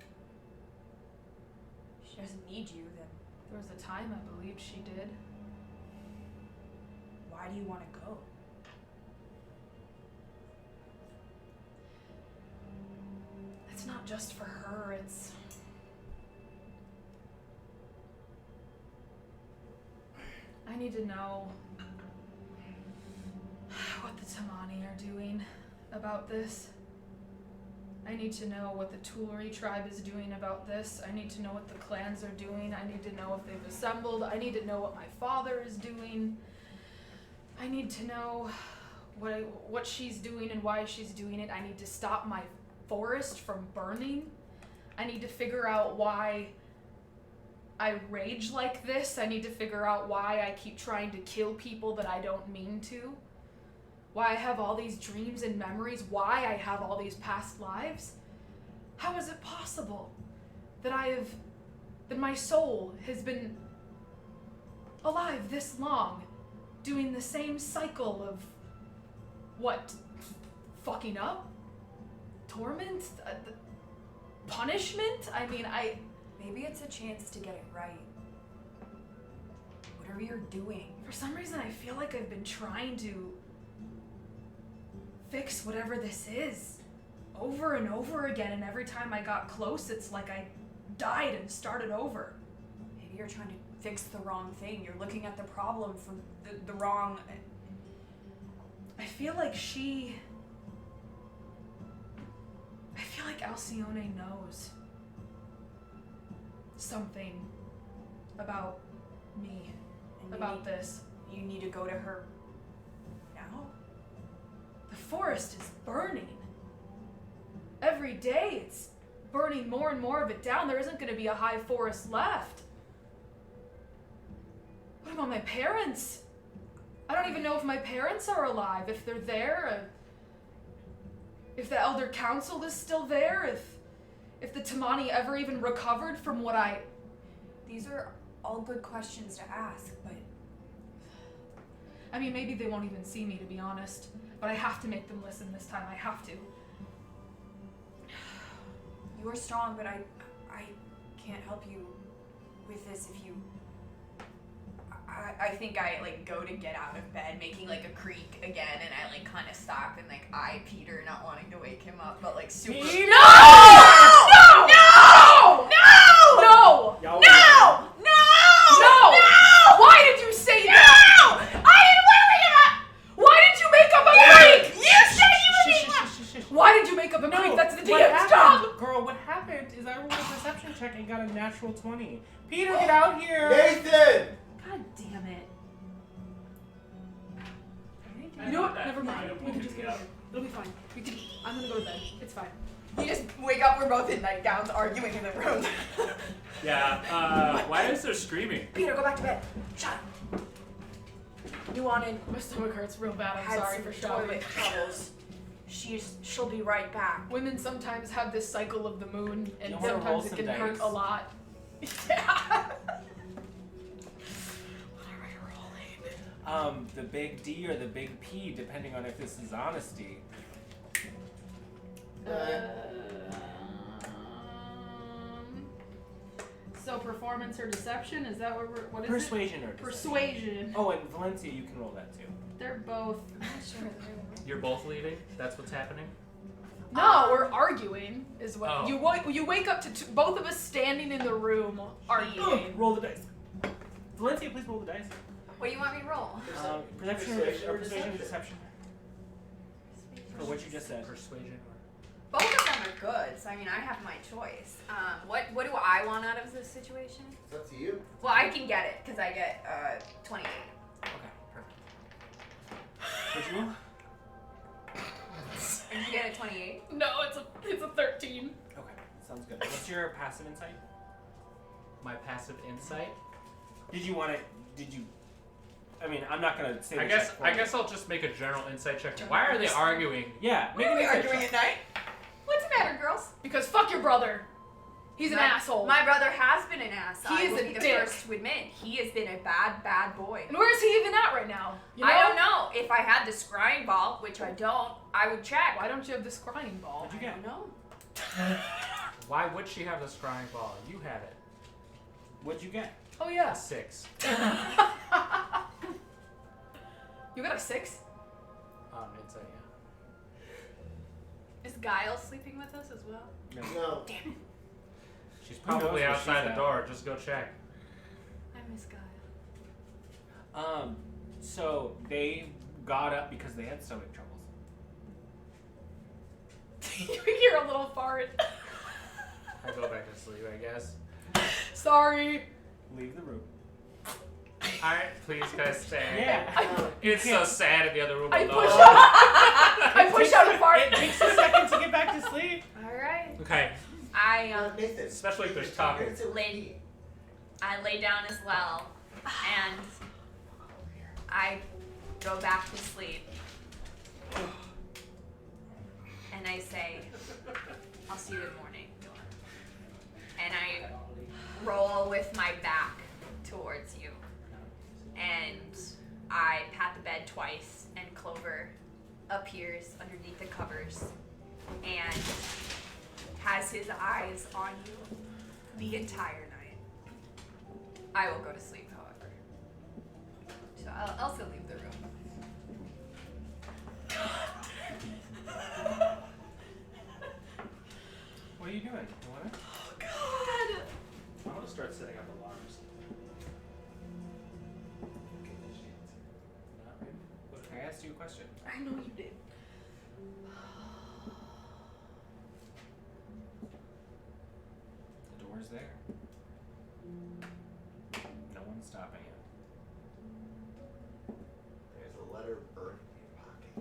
If she doesn't need you, then There was a time I believed she did. why do you want to go? It's not just for her, it's... I need to know what the Tamani are doing about this. I need to know what the Tulare tribe is doing about this. I need to know what the clans are doing. I need to know if they've assembled. I need to know what my father is doing. I need to know what she's doing and why she's doing it. I need to stop my forest from burning. I need to figure out why I rage like this. I need to figure out why I keep trying to kill people that I don't mean to. Why I have all these dreams and memories. Why I have all these past lives. How is it possible that that my soul has been alive this long, doing the same cycle of what? Fucking up? Torment? Punishment? I mean, Maybe it's a chance to get it right. Whatever you're doing. for some reason, I feel like I've been trying to fix whatever this is over and over again, and every time I got close, it's like I died and started over. Maybe you're trying to fix the wrong thing. You're looking at the problem from the wrong... I feel like Alcyone knows something about me, And about this. You need to go to her now? The forest is burning. Every day it's burning more and more of it down. There isn't going to be a high forest left. What about my parents? I don't even know if my parents are alive, if they're there, if the Elder Council is still there, if the Tamani ever even recovered from what I... These are all good questions to ask, but I mean, maybe they won't even see me, to be honest. But I have to make them listen this time. I have to. You are strong, but I can't help you with this if you. I think I like go to get out of bed, making like a creak again, and I like kind of stop and like eye Peter, not wanting to wake him up, but like super. Peter! No! Why did you say that? I didn't want to wake him up. Why did you make up a creek? You said you would wake him up. Why did you make up a creek? That's the what DM's happened, job. girl, what happened is I rolled a perception check and got a natural 20. Peter, get out here! Nathan! God damn it. I You know what? thought that Never mind. item We can would just be get up. it. It'll be fine. I'm gonna go to bed. It's fine. You just wake up, we're both in nightgowns arguing in the room. Yeah, why is there screaming? Peter, go back to bed. Shut up. Nuanen My stomach hurts real bad. I'm had sorry some for shouting. toilet troubles. She'll be right back. Women sometimes have this cycle of the moon, and You wanna roll sometimes it some can hurt dice? a lot. Yeah. What are we rolling? The big D or the big P, depending on if this is honesty. So performance or deception? Is that what is Persuasion or it? deception. Persuasion. Oh, and Valenccya, you can roll that too. They're both. I'm not sure what they're doing. You're both leaving? That's what's happening? No, we're arguing. Is what Oh. you wake up to both of us standing in the room arguing. Roll the dice. Valenccya, please roll the dice. What do you want me to roll? Perception Persuasion or or persuasion or deception? deception? For what you just said. Persuasion or... Both of them are good, so I mean, I have my choice. What do I want out of this situation? It's up to you. Well, I can get it because I get 28. Okay, perfect. Would you? And you get a 28. No, it's a 13. Okay, sounds good. What's your passive insight? My passive insight? Did you want it? Did you? I mean, I'm not gonna say. I the guess check for I you. guess I'll just make a general insight check. Why are they arguing? Yeah. Why Make are an we insight arguing check. at night? What's the matter, girls? Because fuck your brother. He's an asshole. My brother has been an ass. He I is will a be the dick. first to admit he has been a bad, bad boy. And where is he even at right now? You know? I don't know. If I had the scrying ball, which I don't, I would check. Why don't you have the scrying ball? What'd you I get? don't know. Why would she have the scrying ball? You had it. What'd you get? Oh yeah. A 6. You got a 6? Insight, yeah. Is Guile sleeping with us as well? No. She's Who knows probably where outside she's the at? door. Just go check. I miss Guile. So they got up because they had stomach troubles. You hear a little fart. I go back to sleep, I guess. Sorry. Leave the room. Alright, please guys stay. Yeah. It's so sad in the other room I alone. push out. I push out a fart. It takes a second to get back to sleep. All right. Okay, I Nathan. especially if there's talking. lay down as well, and I go back to sleep, and I say, "I'll see you in the morning," and I roll with my back towards you, and I pat the bed twice, and Clover appears underneath the covers and has his eyes on you the entire night. I will go to sleep, however. So I'll also leave the room. What are you doing? What? God. I'm gonna start setting up alarms. Not really. I asked you a question. I know you did. The door's there. No one's stopping it. There's a letter burned in your pocket.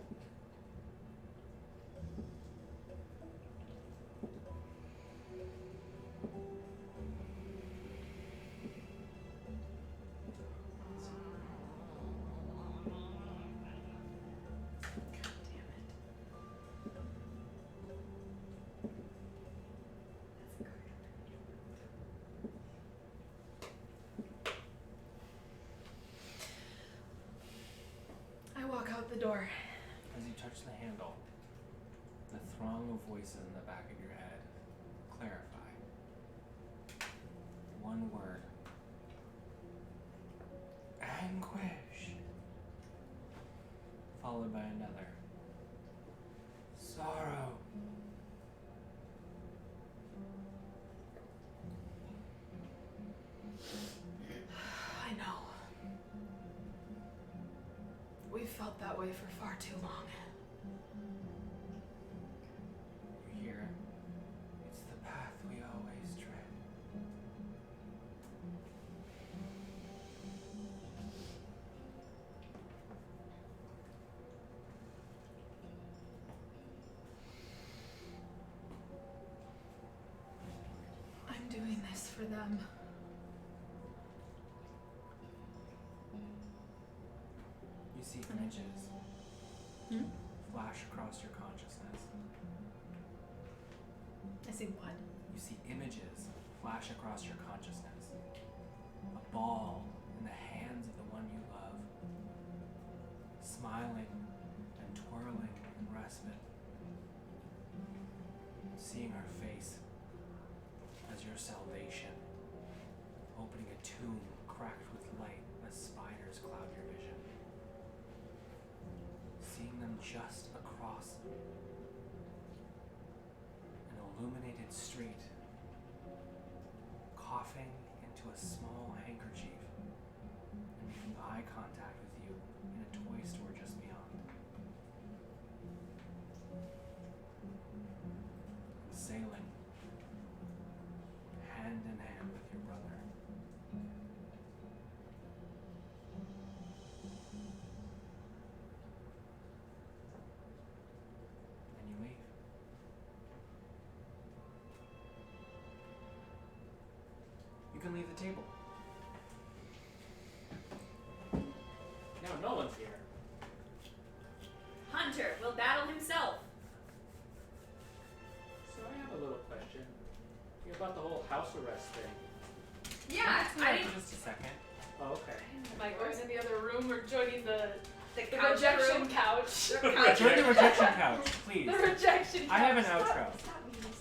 with the door. As you touch the handle, the throng of voices in the back of your head clarify. One word. Anguish. Followed by another. Sorrow. I know. We've felt that way for far too long. You hear it? It's the path we always tread. I'm doing this for them. You see images flash across your consciousness. I see what? You see images flash across your consciousness. A ball in the hands of the one you love, smiling and twirling in respite. Seeing her face as your salvation, opening a tomb cracked with light as spiders cloud your vision. Seeing them just across an illuminated street, coughing into a small handkerchief and making eye contact with you in a toy store just beyond. Sailing hand in hand with your brother. And you leave. You can leave the table. No, no one's here. Hunter will battle himself. So I have a little question about the whole house arrest thing. Yeah, Stay I out didn't. for just a second. Oh, okay. Am I going in the other room or joining the couch rejection room. couch? Join the rejection couch, please. The rejection couch. I have an outro. Stop meeting.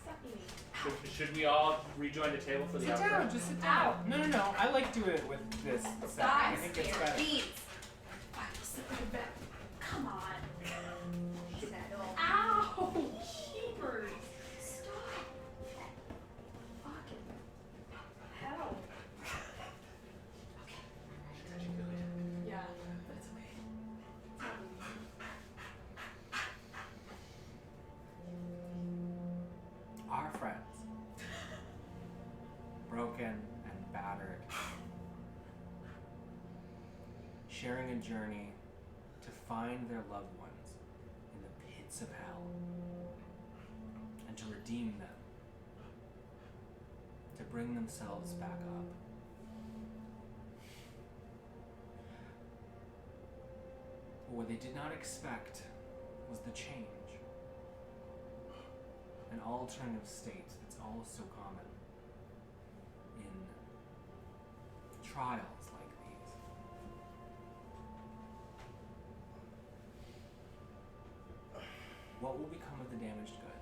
Stop meeting. Should we all rejoin the table for the Sit outro? down, just sit down. No. I like doing it with this setting. I think it's better. Come on. Settle. Ow! Jeepers! Stop. Fucking hell. Yeah, that's okay. Our friends, broken and battered, sharing a journey to find their loved ones in the pits of hell and to redeem them, to bring themselves back up. But what they did not expect was the change. An alternative state that's all so common in trials like these. What will become of the damaged goods?